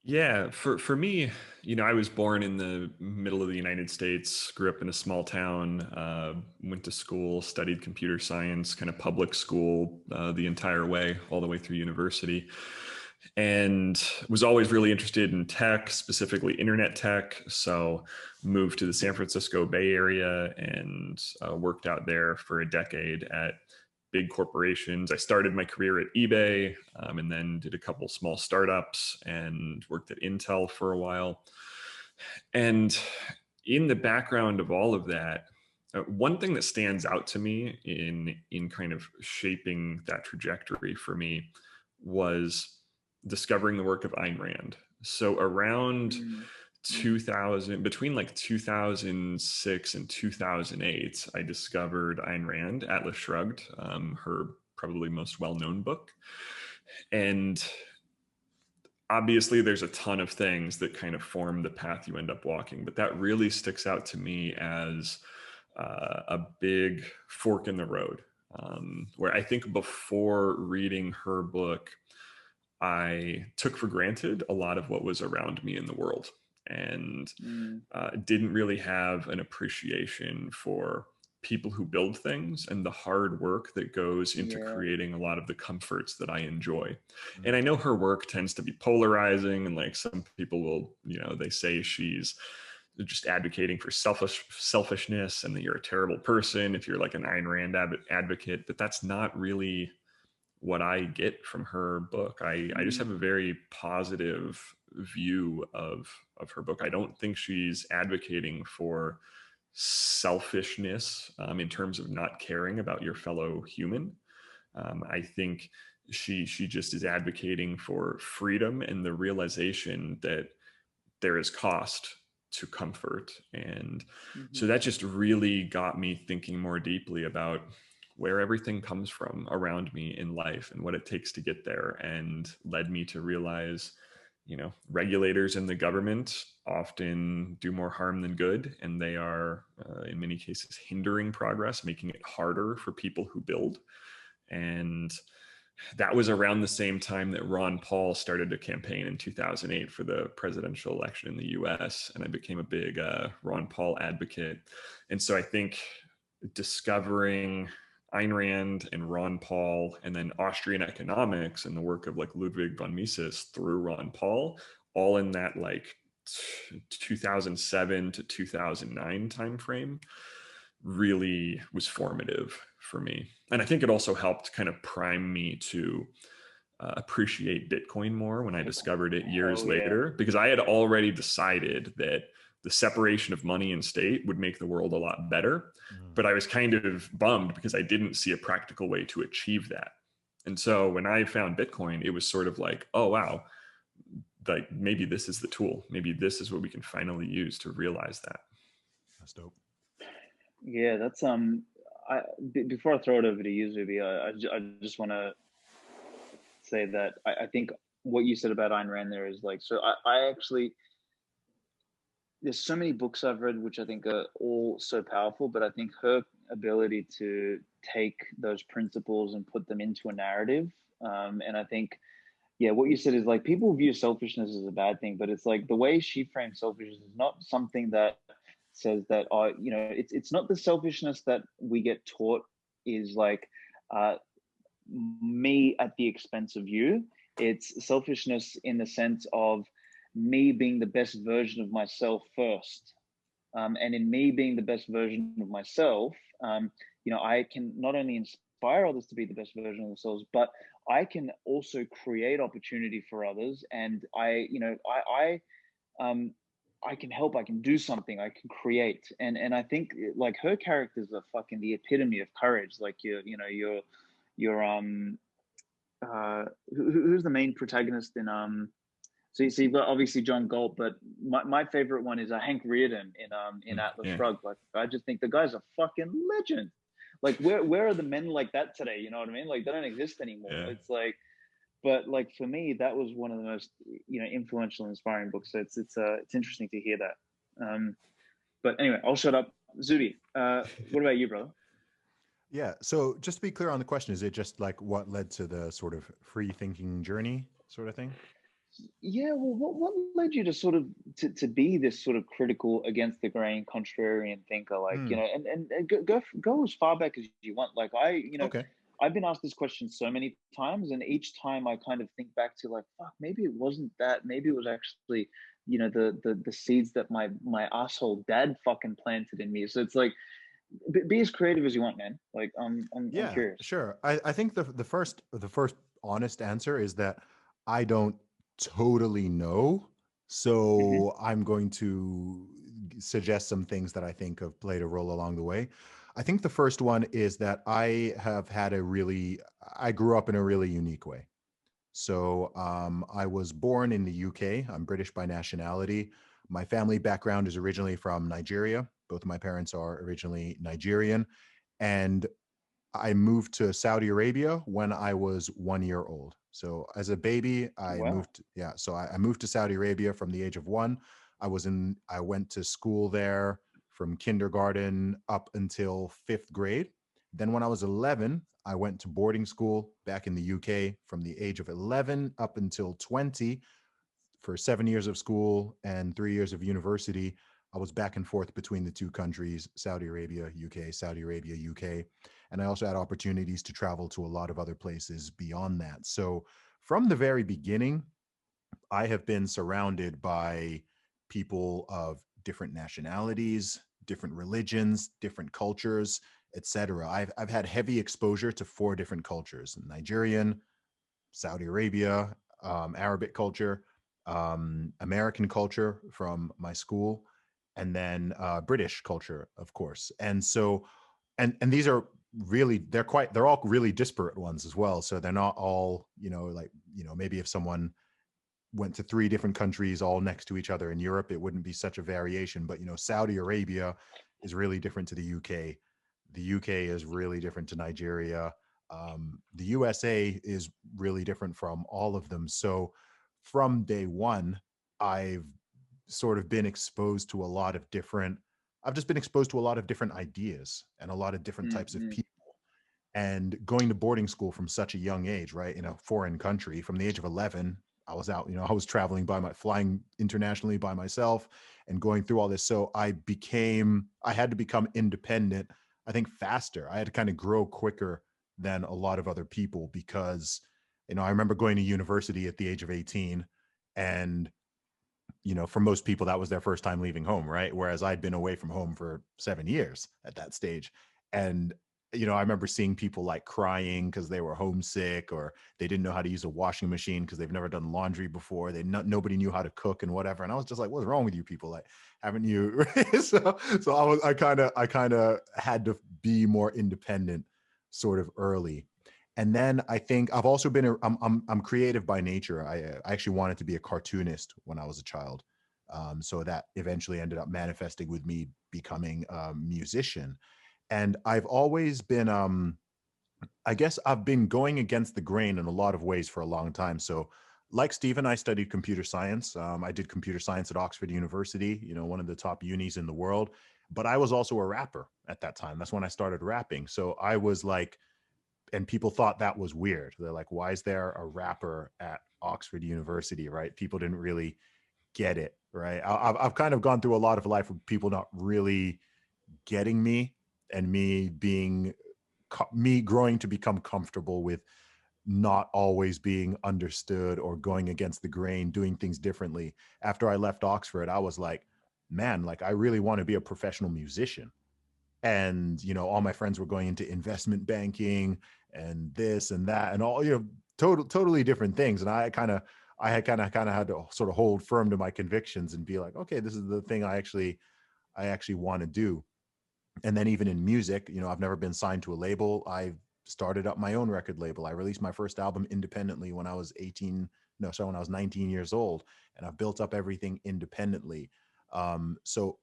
Yeah, for me, you know, I was born in the middle of the United States, grew up in a small town, went to school, studied computer science, kind of public school the entire way, all the way through university, and was always really interested in tech, specifically internet tech. So moved to the San Francisco Bay Area and worked out there for a decade at big corporations. I started my career at eBay and then did a couple small startups and worked at Intel for a while. And in the background of all of that, one thing that stands out to me in kind of shaping that trajectory for me was discovering the work of Ayn Rand. So around 2000, between like 2006 and 2008, I discovered Ayn Rand, Atlas Shrugged, her probably most well-known book. And obviously there's a ton of things that kind of form the path you end up walking, but that really sticks out to me as a big fork in the road, where I think before reading her book, I took for granted a lot of what was around me in the world and didn't really have an appreciation for people who build things and the hard work that goes into creating a lot of the comforts that I enjoy. And I know her work tends to be polarizing, and like some people will, you know, they say she's just advocating for selfishness and that you're a terrible person if you're like an Ayn Rand advocate, but that's not really what I get from her book. I just have a very positive view of her book. I don't think she's advocating for selfishness in terms of not caring about your fellow human. I think she just is advocating for freedom and the realization that there is cost to comfort. And so that just really got me thinking more deeply about where everything comes from around me in life and what it takes to get there, and led me to realize, you know, regulators in the government often do more harm than good, and they are in many cases hindering progress, making it harder for people who build. And that was around the same time that Ron Paul started a campaign in 2008 for the presidential election in the US. And I became a big Ron Paul advocate. And so I think discovering Ayn Rand and Ron Paul, and then Austrian economics and the work of like Ludwig von Mises through Ron Paul, all in that like 2007 to 2009 timeframe, really was formative for me. And I think it also helped kind of prime me to appreciate Bitcoin more when I discovered it years later, because I had already decided that the separation of money and state would make the world a lot better. But I was kind of bummed because I didn't see a practical way to achieve that. And so when I found Bitcoin, it was sort of like, oh, wow, like maybe this is the tool. Maybe this is what we can finally use to realize that. That's dope. Yeah, that's before I throw it over to you, Zuby, I just want to say that I think what you said about Ayn Rand there is like, so I actually, there's so many books I've read which I think are all so powerful, but I think her ability to take those principles and put them into a narrative, and I think, yeah, what you said is like people view selfishness as a bad thing, but it's like the way she frames selfishness is not something that says that, you know, it's not the selfishness that we get taught is like me at the expense of you. It's selfishness in the sense of me being the best version of myself first. And in me being the best version of myself, you know, I can not only inspire others to be the best version of themselves, but I can also create opportunity for others, and I can help, I can do something, I can create. And I think like her characters are fucking the epitome of courage. Like you're who's the main protagonist in so you've got obviously John Galt, but my favorite one is Hank Reardon in Atlas Yeah. Shrugged. Like I just think the guy's a fucking legend. Like where are the men like that today? You know what I mean? Like they don't exist anymore. Yeah. It's like, but like for me, that was one of the most influential, inspiring books. So it's interesting to hear that. But anyway, I'll shut up. Zuby, what about you, brother? Yeah. So just to be clear on the question, is it just like what led to the sort of free thinking journey sort of thing? Yeah, well, what led you to sort of to be this sort of critical, against the grain, contrarian thinker? Like, Hmm. and go as far back as you want. Like Okay. I've been asked this question so many times, and each time I kind of think back to like, fuck, maybe it wasn't that. Maybe it was actually, the seeds that my asshole dad fucking planted in me. So it's like, be as creative as you want, man. Like, I'm Yeah, curious. sure. I think the first honest answer is that I don't totally know. Hmm. So I'm going to suggest some things that I think have played a role along the way. I think the first one is that I grew up in a really unique way. So I was born in the UK. I'm British by nationality. My family background is originally from Nigeria. Both of my parents are originally Nigerian. And I moved to Saudi Arabia when I was 1 year old. So as a baby, Wow. I moved to Saudi Arabia from the age of 1. I went to school there from kindergarten up until 5th grade. Then when I was 11, I went to boarding school back in the UK from the age of 11 up until 20 for 7 years of school and 3 years of university. I was back and forth between the two countries, Saudi Arabia, UK, Saudi Arabia, UK. And I also had opportunities to travel to a lot of other places beyond that. So from the very beginning, I have been surrounded by people of different nationalities, different religions, different cultures, etc. I've had heavy exposure to 4 different cultures: Nigerian, Saudi Arabia, Arabic culture, American culture from my school, and then British culture, of course. And so, and these are really they're all really disparate ones as well. So they're not all maybe if someone went to 3 different countries all next to each other in Europe, it wouldn't be such a variation. But Saudi Arabia is really different to the UK. The UK is really different to Nigeria. The USA is really different from all of them. So from day one, I've sort of been exposed to a lot of different. I've just been exposed to a lot of different ideas and a lot of different types of Mm-hmm. people. And going to boarding school from such a young age, right, in a foreign country, from the age of 11, I was out, I was traveling flying internationally by myself and going through all this. So I had to become independent, I think, faster. I had to kind of grow quicker than a lot of other people because, I remember going to university at the age of 18, and, for most people, that was their first time leaving home, right? Whereas I'd been away from home for 7 years at that stage. And I remember seeing people like crying because they were homesick, or they didn't know how to use a washing machine because they've never done laundry before. Nobody knew how to cook and whatever. And I was just like, what's wrong with you people? Like, haven't you? so I kind of had to be more independent sort of early. And then I think I've also been I'm creative by nature. I actually wanted to be a cartoonist when I was a child. So that eventually ended up manifesting with me becoming a musician. And I've always been, I guess I've been going against the grain in a lot of ways for a long time. So like Stephen, I studied computer science. I did computer science at Oxford University, one of the top unis in the world. But I was also a rapper at that time. That's when I started rapping. So I was like, and people thought that was weird. They're like, why is there a rapper at Oxford University, right? People didn't really get it, right? I've kind of gone through a lot of life with people not really getting me, and me growing to become comfortable with not always being understood or going against the grain, doing things differently. After I left Oxford, I was like, man, like I really want to be a professional musician. And all my friends were going into investment banking and this and that and all, totally different things. And I had kind of had to sort of hold firm to my convictions and be like, okay, this is the thing I actually want to do. And then even in music, you know, I've never been signed to a label. I started up my own record label. I released my first album independently when I was when I was 19 years old, and I've built up everything independently. So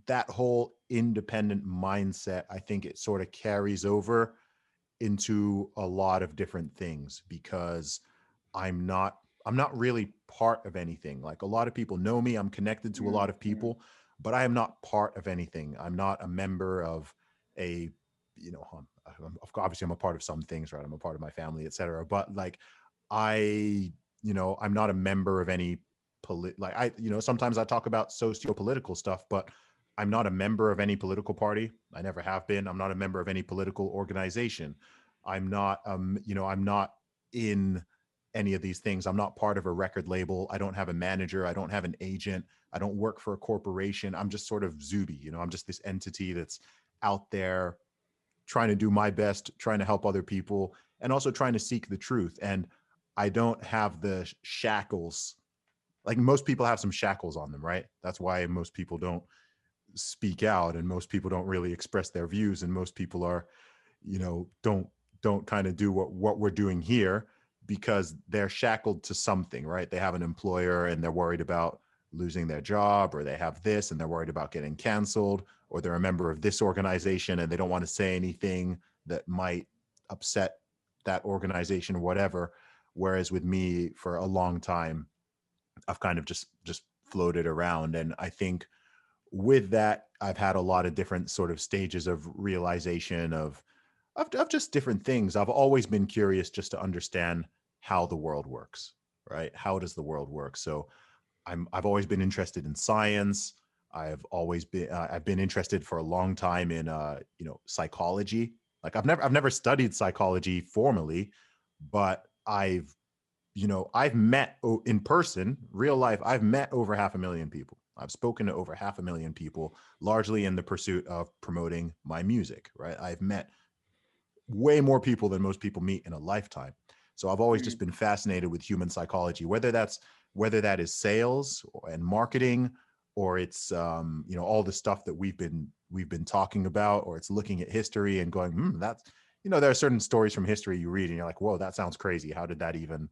that whole independent mindset, I think it sort of carries over into a lot of different things, because I'm not really part of anything. Like, a lot of people know me, I'm connected to a lot of people, but I am not part of anything. I'm not a member of a, you know, obviously I'm a part of some things, right? I'm a part of my family, etc. But like, I'm not a member of any sometimes I talk about socio-political stuff, but I'm not a member of any political party. I never have been. I'm not a member of any political organization. I'm not, I'm not in any of these things. I'm not part of a record label. I don't have a manager. I don't have an agent. I don't work for a corporation. I'm just sort of Zuby. You know, I'm just this entity that's out there trying to do my best, trying to help other people, and also trying to seek the truth. And I don't have the shackles. Like, most people have some shackles on them, right? That's why most people don't speak out, and most people don't really express their views, and most people are, don't kind of do what we're doing here, because they're shackled to something, right? They have an employer and they're worried about losing their job, or they have this and they're worried about getting canceled, or they're a member of this organization and they don't want to say anything that might upset that organization or whatever. Whereas with me, for a long time, I've kind of just floated around. And I think with that, I've had a lot of different sort of stages of realization of just different things. I've always been curious just to understand how the world works, right? How does the world work? So I've always been interested in science. I've been interested for a long time in psychology. Like, I've never studied psychology formally, but I've met in person, real life, I've met over 500,000 people. I've spoken to over 500,000 people, largely in the pursuit of promoting my music, right? I've met way more people than most people meet in a lifetime. So I've always just been fascinated with human psychology, whether that is sales and marketing, or it's all the stuff that we've been talking about, or it's looking at history and going, that's, there are certain stories from history you read and you're like, whoa, that sounds crazy. How did that even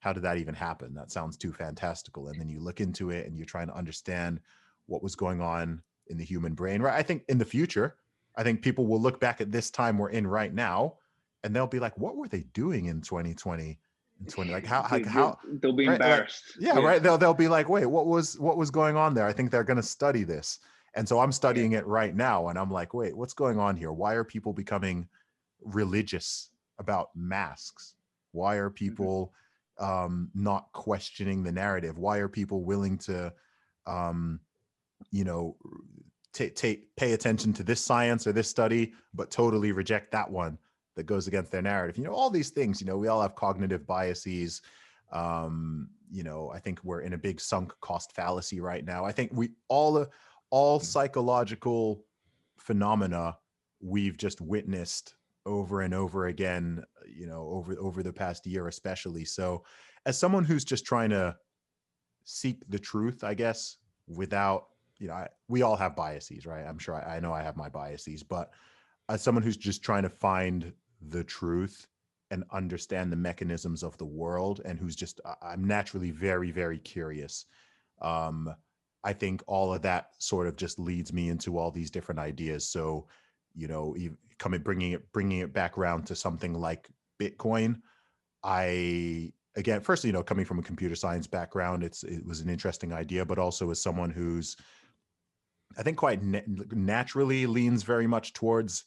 happen? That sounds too fantastical. And then you look into it and you're trying to understand what was going on in the human brain, right? I think in the future, I think people will look back at this time we're in right now, and they'll be like, what were they doing in 2020 and 20? Like, how they'll be right? embarrassed. Like, right. They'll be like, wait, what was going on there? I think they're going to study this. And so I'm studying it right now. And I'm like, wait, what's going on here? Why are people becoming religious about masks? Why are people not questioning the narrative? Why are people willing to, pay attention to this science or this study, but totally reject that one that goes against their narrative? All these things, we all have cognitive biases. I think we're in a big sunk cost fallacy right now. I think we all psychological phenomena we've just witnessed over and over again, over the past year, especially. So as someone who's just trying to seek the truth, I guess, without, we all have biases, right? I'm sure I know I have my biases, but as someone who's just trying to find the truth and understand the mechanisms of the world, and I'm naturally very, very curious. I think all of that sort of just leads me into all these different ideas. So, bringing it back around to something like Bitcoin. Firstly, coming from a computer science background, it was an interesting idea, but also as someone who's, I think, quite naturally leans very much towards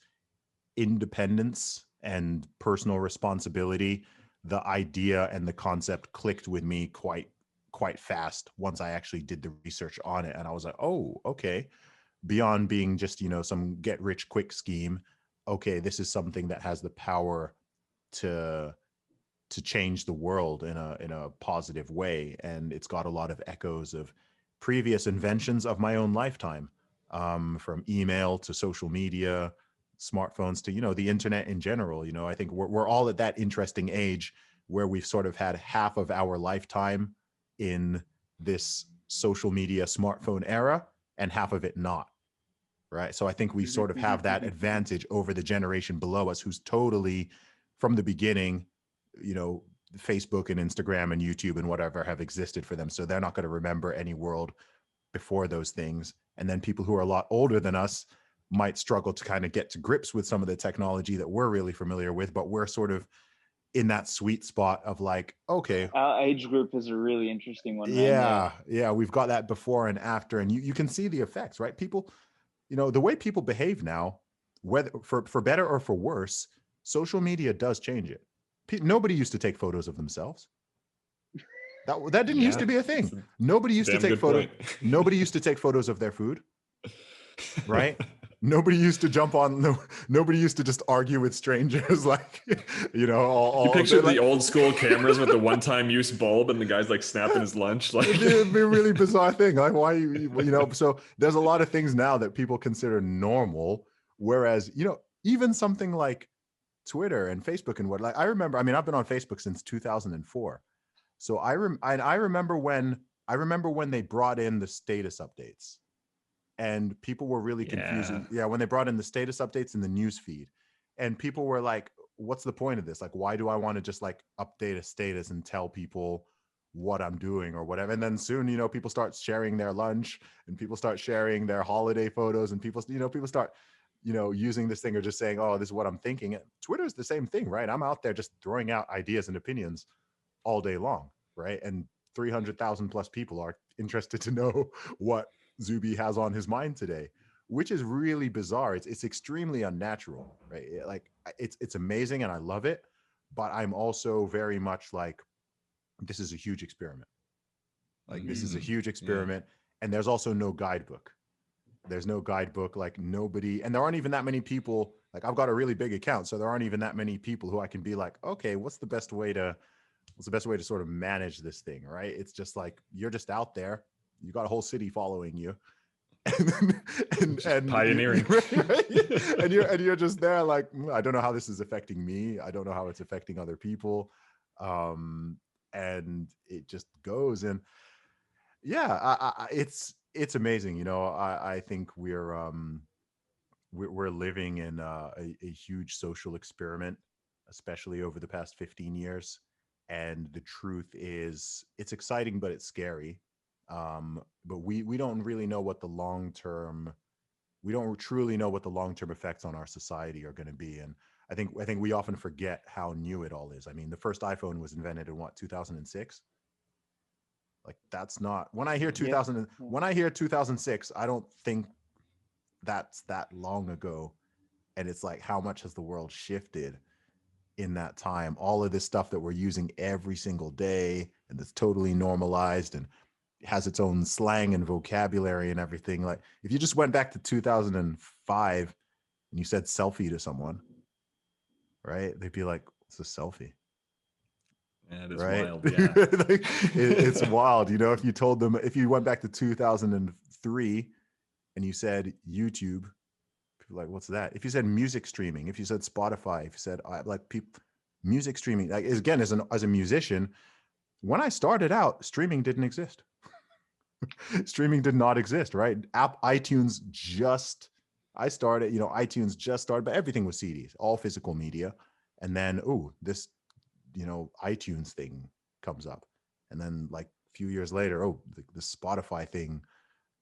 independence and personal responsibility. The idea and the concept clicked with me quite fast once I actually did the research on it. And I was like, oh, okay. Beyond being just, some get rich quick scheme, okay, this is something that has the power to change the world in a positive way. And it's got a lot of echoes of previous inventions of my own lifetime, from email to social media, smartphones to, the internet in general. I think we're all at that interesting age where we've sort of had half of our lifetime in this social media smartphone era and half of it not, right? So I think we sort of have that advantage over the generation below us who's totally, from the beginning, you know, Facebook and Instagram and YouTube and whatever have existed for them. So they're not going to remember any world before those things. And then people who are a lot older than us might struggle to kind of get to grips with some of the technology that we're really familiar with, but we're sort of in that sweet spot of like, okay, our age group is a really interesting one, man. yeah, we've got that before and after, and you can see the effects, right? People, you know, the way people behave now, whether for better or for worse, social media does change it. Nobody used to take photos of themselves. That didn't used to be a thing. Nobody used to take photos. Nobody used to take photos of their food, right? Nobody used to jump on. Nobody used to just argue with strangers, like, you know. You picture the like, old school cameras with the one-time use bulb, and the guy's like snapping his lunch. Like, it'd be a really bizarre thing. Like, why you know? So there's a lot of things now that people consider normal, whereas, you know, even something like Twitter and Facebook and what, like, I remember. I mean, I've been on Facebook since 2004. So I remember when they brought in the status updates, and people were really confused. Yeah, when they brought in the status updates in the news feed, and people were like, "What's the point of this? Like, why do I want to just like update a status and tell people what I'm doing or whatever?" And then soon, you know, people start sharing their lunch, and people start sharing their holiday photos, and people start, you know, using this thing or just saying, "Oh, this is what I'm thinking." And Twitter's the same thing, right? I'm out there just throwing out ideas and opinions all day long, right? And 300,000 plus people are interested to know what Zuby has on his mind today, which is really bizarre. It's extremely unnatural, right? Like, it's amazing and I love it, but I'm also very much like, this is a huge experiment. Like, this is a huge experiment, and there's also no guidebook. There's no guidebook, like nobody, and there aren't even that many people. Like, I've got a really big account, so there aren't even that many people who I can be like, okay, what's the best way to sort of manage this thing, right? It's just like, you're just out there, you got a whole city following you, and pioneering, right? and you're just there like, I don't know how this is affecting me, I don't know how it's affecting other people, and it just goes. And yeah, it's amazing, you know. I think we're living in a huge social experiment, especially over the past 15 years. And the truth is, it's exciting, but it's scary. But we don't really know what the long-term, we don't truly know what the long-term effects on our society are going to be. And I think we often forget how new it all is. I mean, the first iPhone was invented in what, 2006? Like, that's not, when I hear 2000, when I hear 2006, I don't think that's that long ago. And it's like, how much has the world shifted in that time? All of this stuff that we're using every single day, and that's totally normalized and has its own slang and vocabulary and everything. Like, if you just went back to 2005 and you said selfie to someone, right, they'd be like, what's a selfie? Yeah, it is right? wild. Yeah. Like, it's wild, you know. If you told them, if you went back to 2003 and you said YouTube, people like, what's that? If you said music streaming, if you said Spotify, if you said like people, music streaming, like, again, as a musician, when I started out, streaming didn't exist. Streaming did not exist, right? iTunes just, I started, you know, iTunes just started, but everything was CDs, all physical media. And then, this, you know, iTunes thing comes up. And then like a few years later, the Spotify thing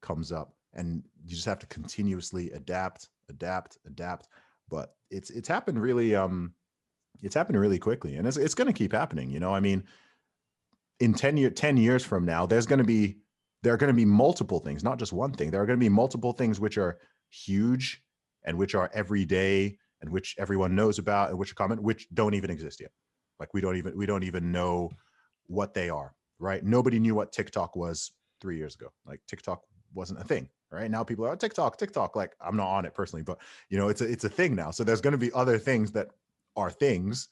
comes up, and you just have to continuously adapt. But it's happened really, it's happened really quickly, and it's going to keep happening. You know, I mean, in 10 years from now, there are going to be multiple things, not just one thing. There are going to be multiple things which are huge and which are everyday and which everyone knows about and which are common, which don't even exist yet. Like, we don't even know what they are, right? Nobody knew what TikTok was 3 years ago. Like, TikTok wasn't a thing, right? Now people are, TikTok. Like, I'm not on it personally, but you know, it's a thing now. So there's going to be other things that are things,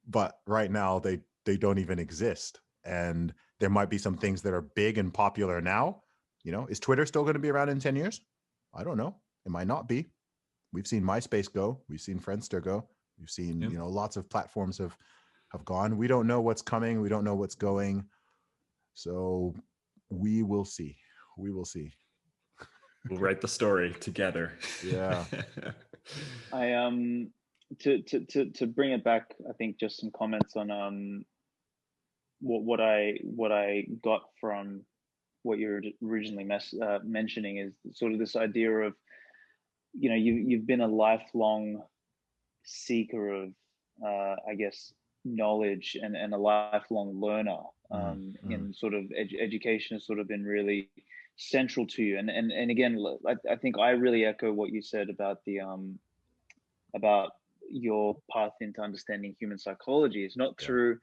but right now they don't even exist. And there might be some things that are big and popular now. You know, is Twitter still going to be around in 10 years? I don't know. It might not be. We've seen MySpace go. We've seen Friendster go. We've seen, you know, lots of platforms have gone. We don't know what's coming. We don't know what's going. So we will see. We will see. We'll write the story together. Yeah. I to bring it back, I think just some comments on what I got from what you're originally mentioning is sort of this idea of, you know, you've been a lifelong seeker of I guess knowledge and a lifelong learner, in sort of education has sort of been really central to you, and again, I think I really echo what you said about the about your path into understanding human psychology. It's not through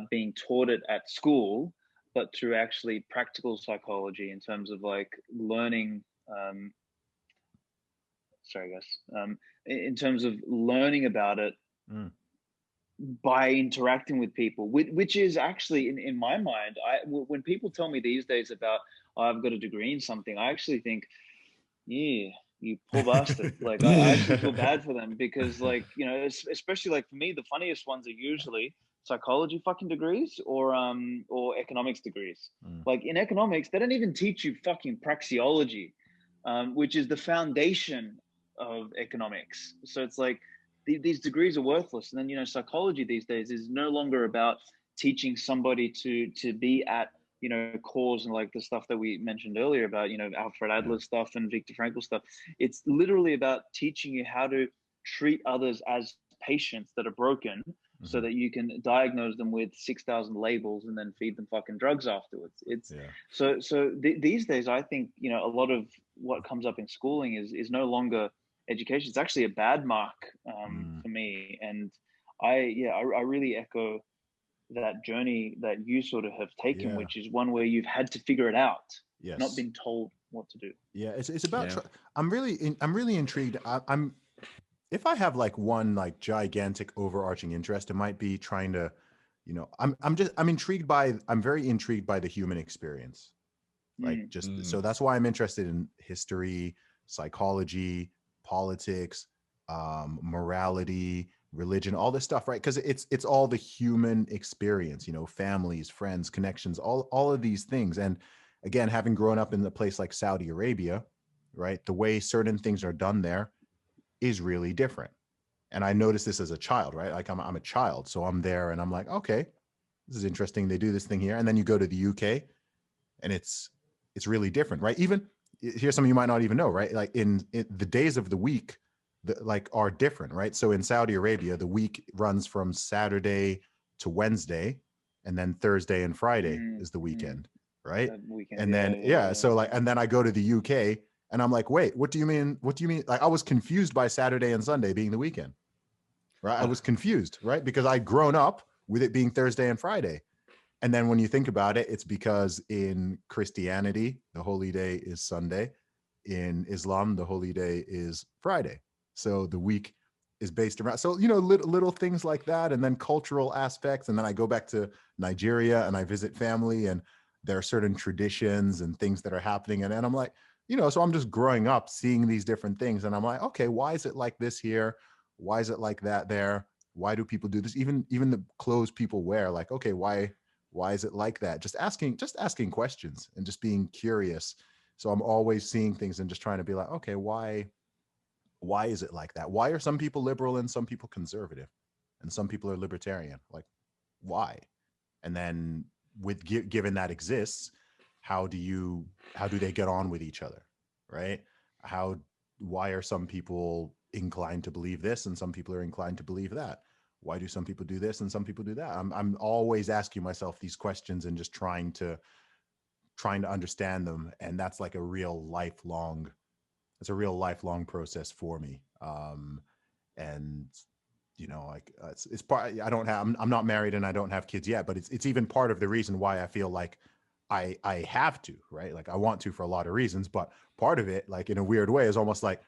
being taught it at school, but through actually practical psychology in terms of like learning. Sorry, guys. In terms of learning about it by interacting with people, which is actually in my mind, when people tell me these days about, oh, I've got a degree in something, I actually think, yeah, you poor bastard. Like I actually feel bad for them because, like, you know, especially like for me, the funniest ones are usually psychology fucking degrees or economics degrees. Like in economics, they don't even teach you fucking praxeology, which is the foundation of economics. So it's like these degrees are worthless. And then, you know, psychology these days is no longer about teaching somebody to be at, you know, cause and like the stuff that we mentioned earlier about, you know, Alfred Adler stuff and Viktor Frankl stuff. It's literally about teaching you how to treat others as patients that are broken, so that you can diagnose them with 6,000 labels and then feed them fucking drugs afterwards. It's so these days, I think, you know, a lot of what comes up in schooling is no longer education. It's actually a bad mark for me. And I really echo that journey that you sort of have taken, which is one where you've had to figure it out, not been told what to do. It's about I'm really intrigued. I'm if I have like one like gigantic overarching interest, it might be trying to, you know, I'm very intrigued by the human experience. Like so that's why I'm interested in history, psychology, politics, morality, religion, all this stuff, right? Because it's all the human experience, you know, families, friends, connections, all of these things. And again, having grown up in a place like Saudi Arabia, right, the way certain things are done there is really different. And I noticed this as a child, right? Like I'm a child, so I'm there and I'm like, okay, this is interesting. They do this thing here. And then you go to the UK and it's really different, right? Even here's something you might not even know, right? Like in the days of the week like are different, right? So in Saudi Arabia, the week runs from Saturday to Wednesday, and then Thursday and Friday is the weekend, right? And then so like, and then I go to the UK and I'm like, wait, what do you mean? What do you mean? Like I was confused by Saturday and Sunday being the weekend, right? I was confused, right? Because I'd grown up with it being Thursday and Friday. And then when you think about it, it's because in Christianity, the holy day is Sunday. In Islam, the holy day is Friday. So the week is based around, so, you know, little things like that. And then cultural aspects. And then I go back to Nigeria and I visit family and there are certain traditions and things that are happening. And then I'm like, you know, so I'm just growing up seeing these different things. And I'm like, okay, why is it like this here? Why is it like that there? Why do people do this? Even the clothes people wear, like, okay, why is it like that? Just asking questions and just being curious. So I'm always seeing things and just trying to be like, okay, why is it like that? Why are some people liberal and some people conservative and some people are libertarian? Like, why? And then with given that exists, how do they get on with each other, right? Why are some people inclined to believe this and some people are inclined to believe that? Why do some people do this and some people do that? I'm always asking myself these questions and just trying to understand them. And that's like a real lifelong process for me. And you know, like it's part, I'm not married and I don't have kids yet, but it's even part of the reason why I feel like I have to, right? Like I want to for a lot of reasons, but part of it, like in a weird way, is almost like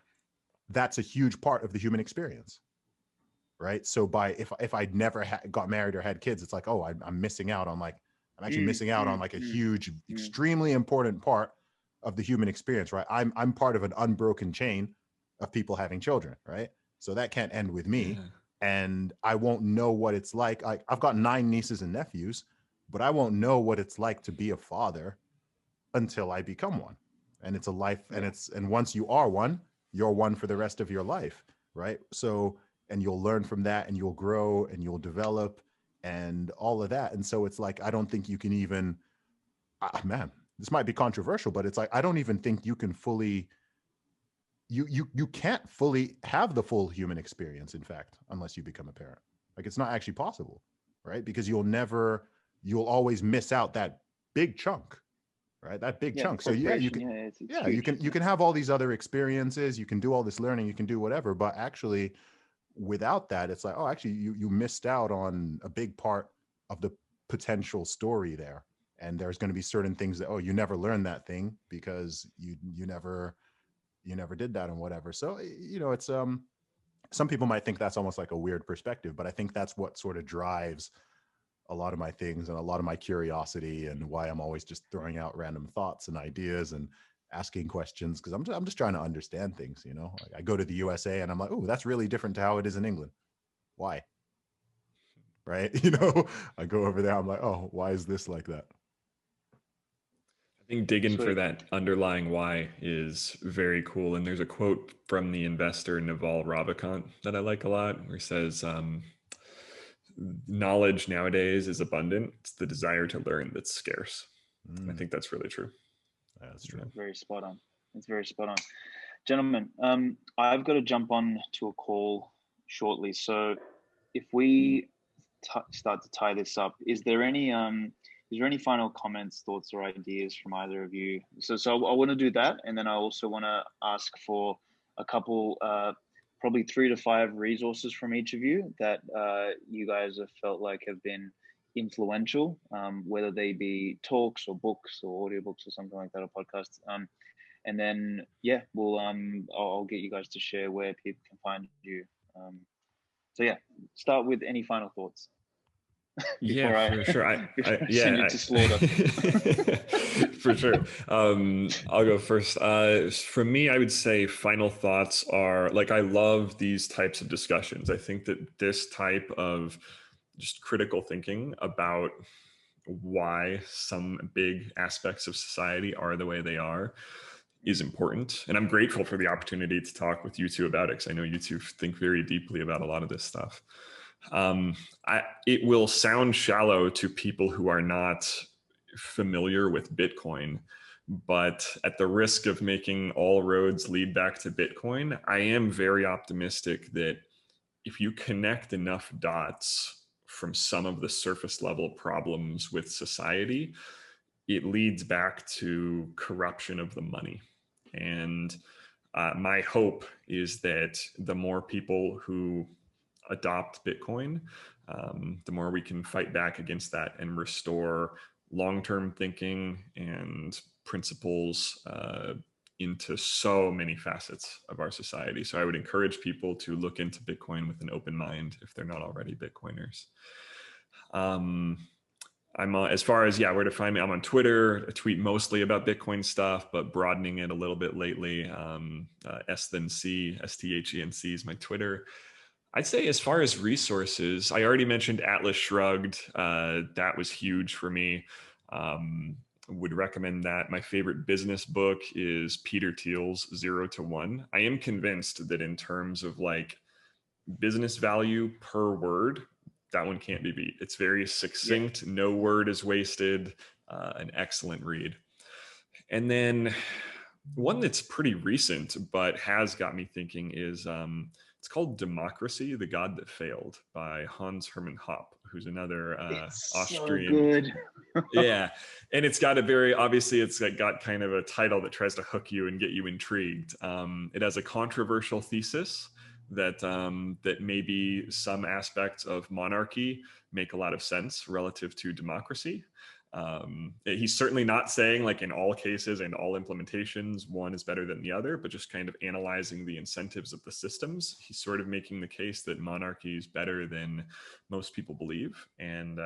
that's a huge part of the human experience, right? So if I'd never got married or had kids, it's like, oh, I'm missing out on like, I'm actually missing out on like a huge, extremely important part of the human experience, right? I'm part of an unbroken chain of people having children, right? So that can't end with me. and I won't know what it's like. I've got 9 nieces and nephews, but I won't know what it's like to be a father until I become one. And it's a life, and once you are one, you're one for the rest of your life, right? So, and you'll learn from that, and you'll grow, and you'll develop, and all of that. And so it's like, I don't think you can even, man, this might be controversial, but it's like, I don't even think you can fully, you can't fully have the full human experience, in fact, unless you become a parent. Like, it's not actually possible, right? Because you'll always miss out that big chunk, right? That big chunk. So yeah, you can have all these other experiences, you can do all this learning, you can do whatever, but actually without that, it's like, oh, actually you missed out on a big part of the potential story there. And there's going to be certain things that, oh, you never learned that thing because you never did that and whatever. So, it's some people might think that's almost like a weird perspective, but I think that's what sort of drives a lot of my things and a lot of my curiosity, and why I'm always just throwing out random thoughts and ideas and asking questions, because I'm just trying to understand things. Like, I go to the USA and I'm like, oh, that's really different to how it is in England. Why? Right? I go over there, I'm like, oh, why is this like that? I think digging for that underlying why is very cool. And there's a quote from the investor Naval Ravikant that I like a lot, where he says, knowledge nowadays is abundant. It's the desire to learn that's scarce. I think that's really true. That's true. Very spot on. It's very spot on. Gentlemen, I've got to jump on to a call shortly. So if we start to tie this up, is there any final comments, thoughts, or ideas from either of you? So I want to do that, and then I also want to ask for a couple, probably 3 to 5 resources from each of you that you guys have felt like have been influential, whether they be talks or books or audiobooks or something like that, or podcasts. And then we'll I'll get you guys to share where people can find you. Start with any final thoughts. For sure. I send you to slaughter. For sure. I'll go first. For me, I would say final thoughts are, like, I love these types of discussions. I think that this type of just critical thinking about why some big aspects of society are the way they are is important. And I'm grateful for the opportunity to talk with you two about it, because I know you two think very deeply about a lot of this stuff. It will sound shallow to people who are not familiar with Bitcoin, but at the risk of making all roads lead back to Bitcoin, I am very optimistic that if you connect enough dots from some of the surface level problems with society, it leads back to corruption of the money. And my hope is that the more people who adopt Bitcoin, the more we can fight back against that and restore long-term thinking and principles into so many facets of our society. So I would encourage people to look into Bitcoin with an open mind if they're not already Bitcoiners. I'm as far as where to find me, I'm on Twitter. I tweet mostly about Bitcoin stuff, but broadening it a little bit lately. S-then-C, S-T-H-E-N-C is my Twitter. I'd say as far as resources, I already mentioned Atlas Shrugged. That was huge for me. Would recommend that. My favorite business book is Peter Thiel's 0 to 1. I am convinced that in terms of like business value per word, that one can't be beat. It's very succinct. Yeah. No word is wasted. An excellent read. And then one that's pretty recent, but has got me thinking is, it's called Democracy, the God That Failed by Hans Hermann Hoppe, who's another Austrian. So good. Yeah. And it's got it's got kind of a title that tries to hook you and get you intrigued. It has a controversial thesis that maybe some aspects of monarchy make a lot of sense relative to democracy. He's certainly not saying like in all cases and all implementations, one is better than the other, but just kind of analyzing the incentives of the systems. He's sort of making the case that monarchy is better than most people believe. And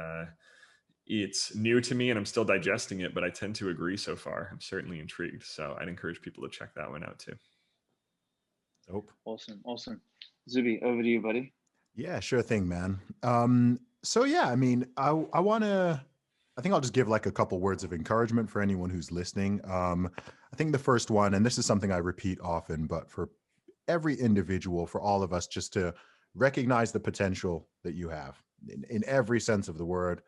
it's new to me and I'm still digesting it, but I tend to agree so far. I'm certainly intrigued. So I'd encourage people to check that one out too. Awesome. Zuby, over to you, buddy. Yeah, sure thing, man. So yeah, I mean, I think I'll just give like a couple words of encouragement for anyone who's listening. I think the first one, and this is something I repeat often, but for every individual, for all of us, just to recognize the potential that you have in every sense of the word,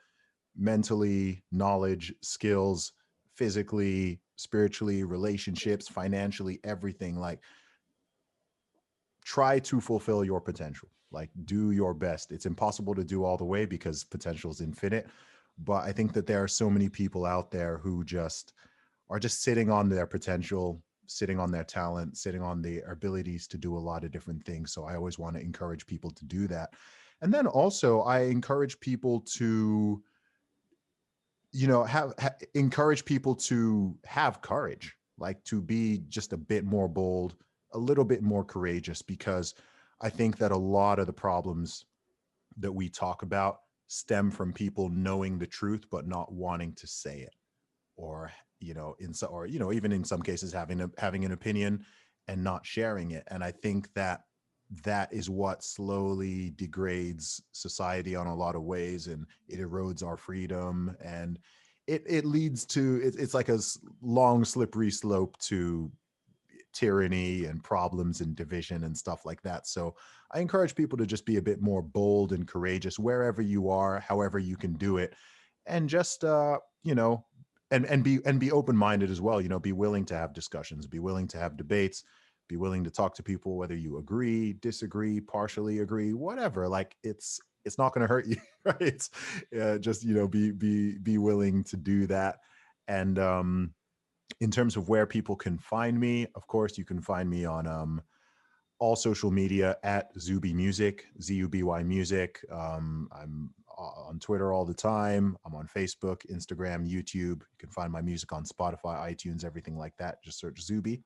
mentally, knowledge, skills, physically, spiritually, relationships, financially, everything. Like, try to fulfill your potential. Like, do your best. It's impossible to do all the way because potential is infinite. But I think that there are so many people out there who just are just sitting on their potential, sitting on their talent, sitting on the abilities to do a lot of different things. So I always want to encourage people to do that. And then also I encourage people to, encourage people to have courage, like to be just a bit more bold, a little bit more courageous, because I think that a lot of the problems that we talk about stem from people knowing the truth but not wanting to say it, or even in some cases having an opinion and not sharing it. And I think that that is what slowly degrades society on a lot of ways, and it erodes our freedom, and it leads to it's like a long slippery slope to tyranny and problems and division and stuff like that. So I encourage people to just be a bit more bold and courageous wherever you are, however you can do it, and just and be open-minded as well. Be willing to have discussions, be willing to have debates, be willing to talk to people whether you agree, disagree, partially agree, whatever. Like, it's not going to hurt you. Right? It's just be willing to do that. And in terms of where people can find me, of course, you can find me on all social media at Zuby Music, Zuby Music. I'm on Twitter all the time. I'm on Facebook, Instagram, YouTube. You can find my music on Spotify, iTunes, everything like that. Just search Zuby.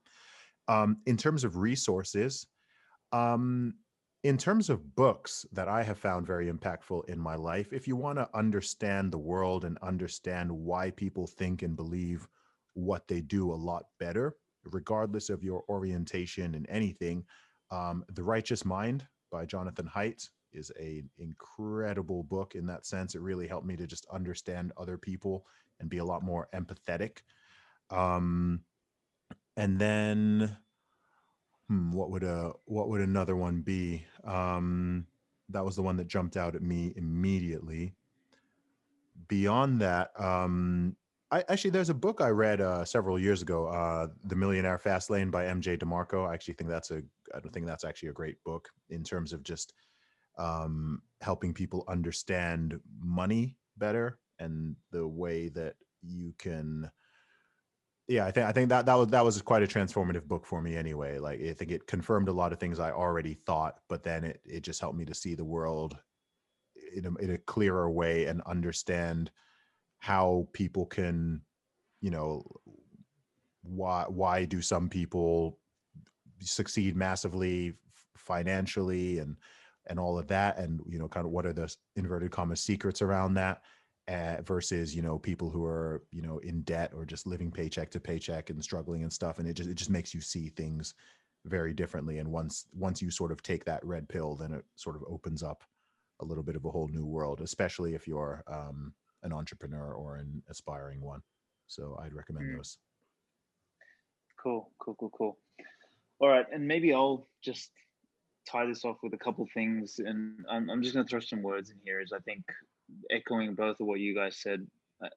In terms of resources, um, in terms of books that I have found very impactful in my life, if you want to understand the world and understand why people think and believe what they do a lot better, regardless of your orientation in anything, The Righteous Mind by Jonathan Haidt is an incredible book in that sense. It really helped me to just understand other people and be a lot more empathetic. Um, and then what would another one be? That was the one that jumped out at me immediately. Beyond that, there's a book I read several years ago, The Millionaire Fast Lane by MJ DeMarco. I don't think that's actually a great book in terms of just helping people understand money better and the way that you can. Yeah, I think that was quite a transformative book for me anyway. Like, I think it confirmed a lot of things I already thought, but then it just helped me to see the world in a clearer way and understand how people can, you know, why do some people succeed massively financially and all of that, and kind of what are the inverted commas secrets around that, versus people who are in debt or just living paycheck to paycheck and struggling and stuff. And it just makes you see things very differently. And once you sort of take that red pill, then it sort of opens up a little bit of a whole new world, especially if you're an entrepreneur or an aspiring one. So I'd recommend those. Cool. All right, and maybe I'll just tie this off with a couple things, and I'm just going to throw some words in here. As I think, echoing both of what you guys said,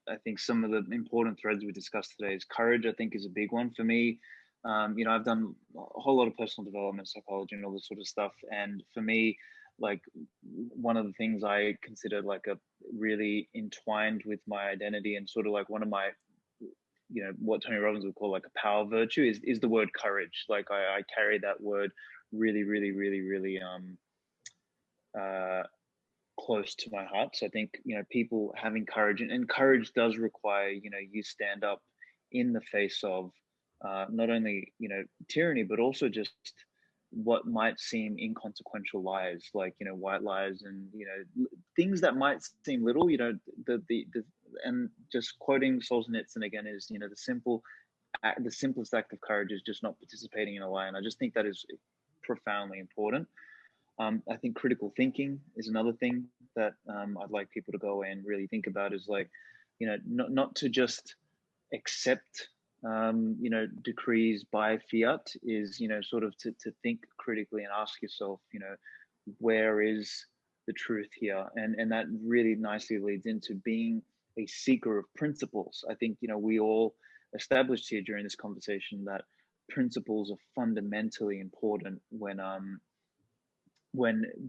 I think some of the important threads we discussed today is courage. I think is a big one for me. I've done a whole lot of personal development, psychology, and all this sort of stuff, and for me, like, one of the things I consider like a really entwined with my identity, and sort of like one of my, what Tony Robbins would call like a power virtue, is the word courage. Like, I carry that word really, really, really, really close to my heart. So I think, people having courage, and courage does require, you stand up in the face of not only, tyranny, but also just what might seem inconsequential lies, like, white lies, and, things that might seem little, the and just quoting Solzhenitsyn again is, the simplest act of courage is just not participating in a lie. And I just think that is profoundly important. I think critical thinking is another thing that I'd like people to go and really think about, is like, you know, not to just accept, you know, decrees by fiat, is, you know, sort of to think critically and ask yourself, you know, where is the truth here? And that really nicely leads into being a seeker of principles. I think, you know, we all established here during this conversation that principles are fundamentally important when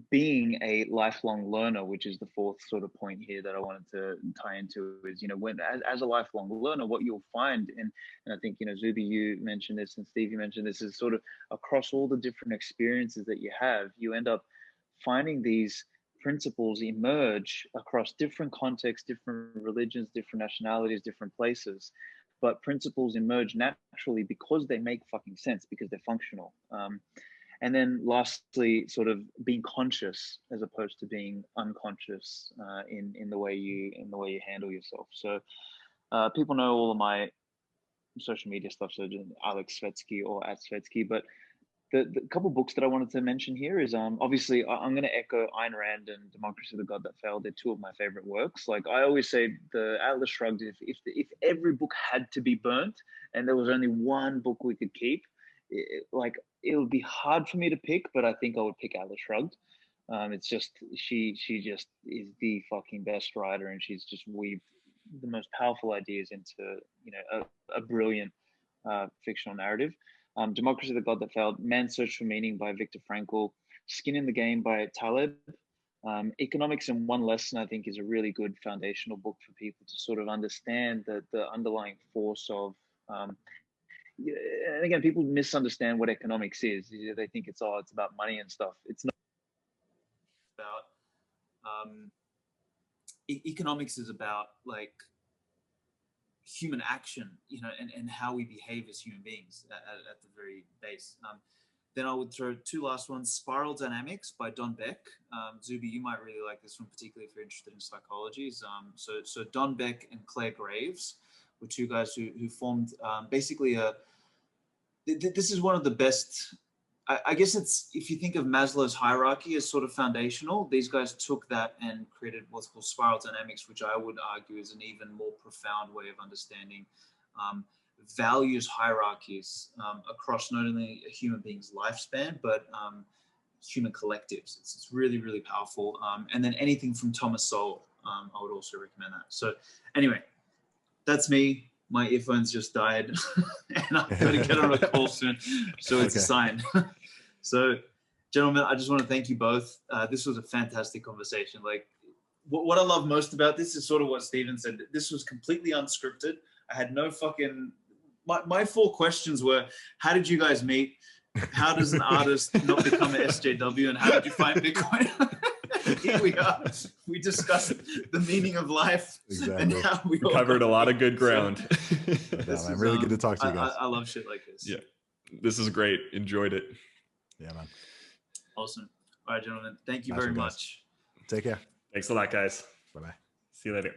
being a lifelong learner, which is the fourth sort of point here that I wanted to tie into, is, you know, when as a lifelong learner, what you'll find, and I think, you know, Zuby, you mentioned this, and Steve, you mentioned this, is sort of across all the different experiences that you have, you end up finding these principles emerge across different contexts, different religions, different nationalities, different places. But principles emerge naturally because they make fucking sense, because they're functional. And then lastly, sort of being conscious as opposed to being unconscious in the way you handle yourself. So people know all of my social media stuff, so Alex Svetsky or at Svetsky. But the couple books that I wanted to mention here is obviously I'm going to echo Ayn Rand and Democracy of the God That Failed. They're two of my favorite works. Like I always say, the Atlas Shrugged, if every book had to be burnt and there was only one book we could keep, it would be hard for me to pick, but I think I would pick Atlas Shrugged. It's just she just is the fucking best writer, and she's just weaved the most powerful ideas into, you know, a brilliant fictional narrative. Democracy of the God That Failed, Man's Search for Meaning by Viktor Frankl, Skin in the Game by Taleb. Economics in One Lesson, I think, is a really good foundational book for people to sort of understand the underlying force of and again, people misunderstand what economics is. They think it's about money and stuff. It's not about economics is about like human action, you know, and how we behave as human beings at the very base. Then I would throw two last ones: Spiral Dynamics by Don Beck. Zuby, you might really like this one, particularly if you're interested in psychology. So Don Beck and Claire Graves were two guys who formed basically this is one of the best, I guess it's, if you think of Maslow's hierarchy as sort of foundational, these guys took that and created what's called spiral dynamics, which I would argue is an even more profound way of understanding values hierarchies across not only a human being's lifespan, but human collectives. It's really, really powerful. And then anything from Thomas Sowell, I would also recommend that. So anyway, that's me. My earphones just died and I've got to get on a call soon. So it's a sign. So gentlemen, I just want to thank you both. This was a fantastic conversation. Like what I love most about this is sort of what Stephen said. This was completely unscripted. I had no fucking, my four questions were, how did you guys meet? How does an artist not become an SJW? And how did you find Bitcoin? Here we are. We discussed the meaning of life. Exactly. And how we covered a lot of good ground. So, man, really good to talk to you guys. I love shit like this. Yeah, this is great. Enjoyed it. Yeah, man. Awesome. All right, gentlemen. Thank you very much. Take care. Thanks a lot, guys. Bye-bye. See you later.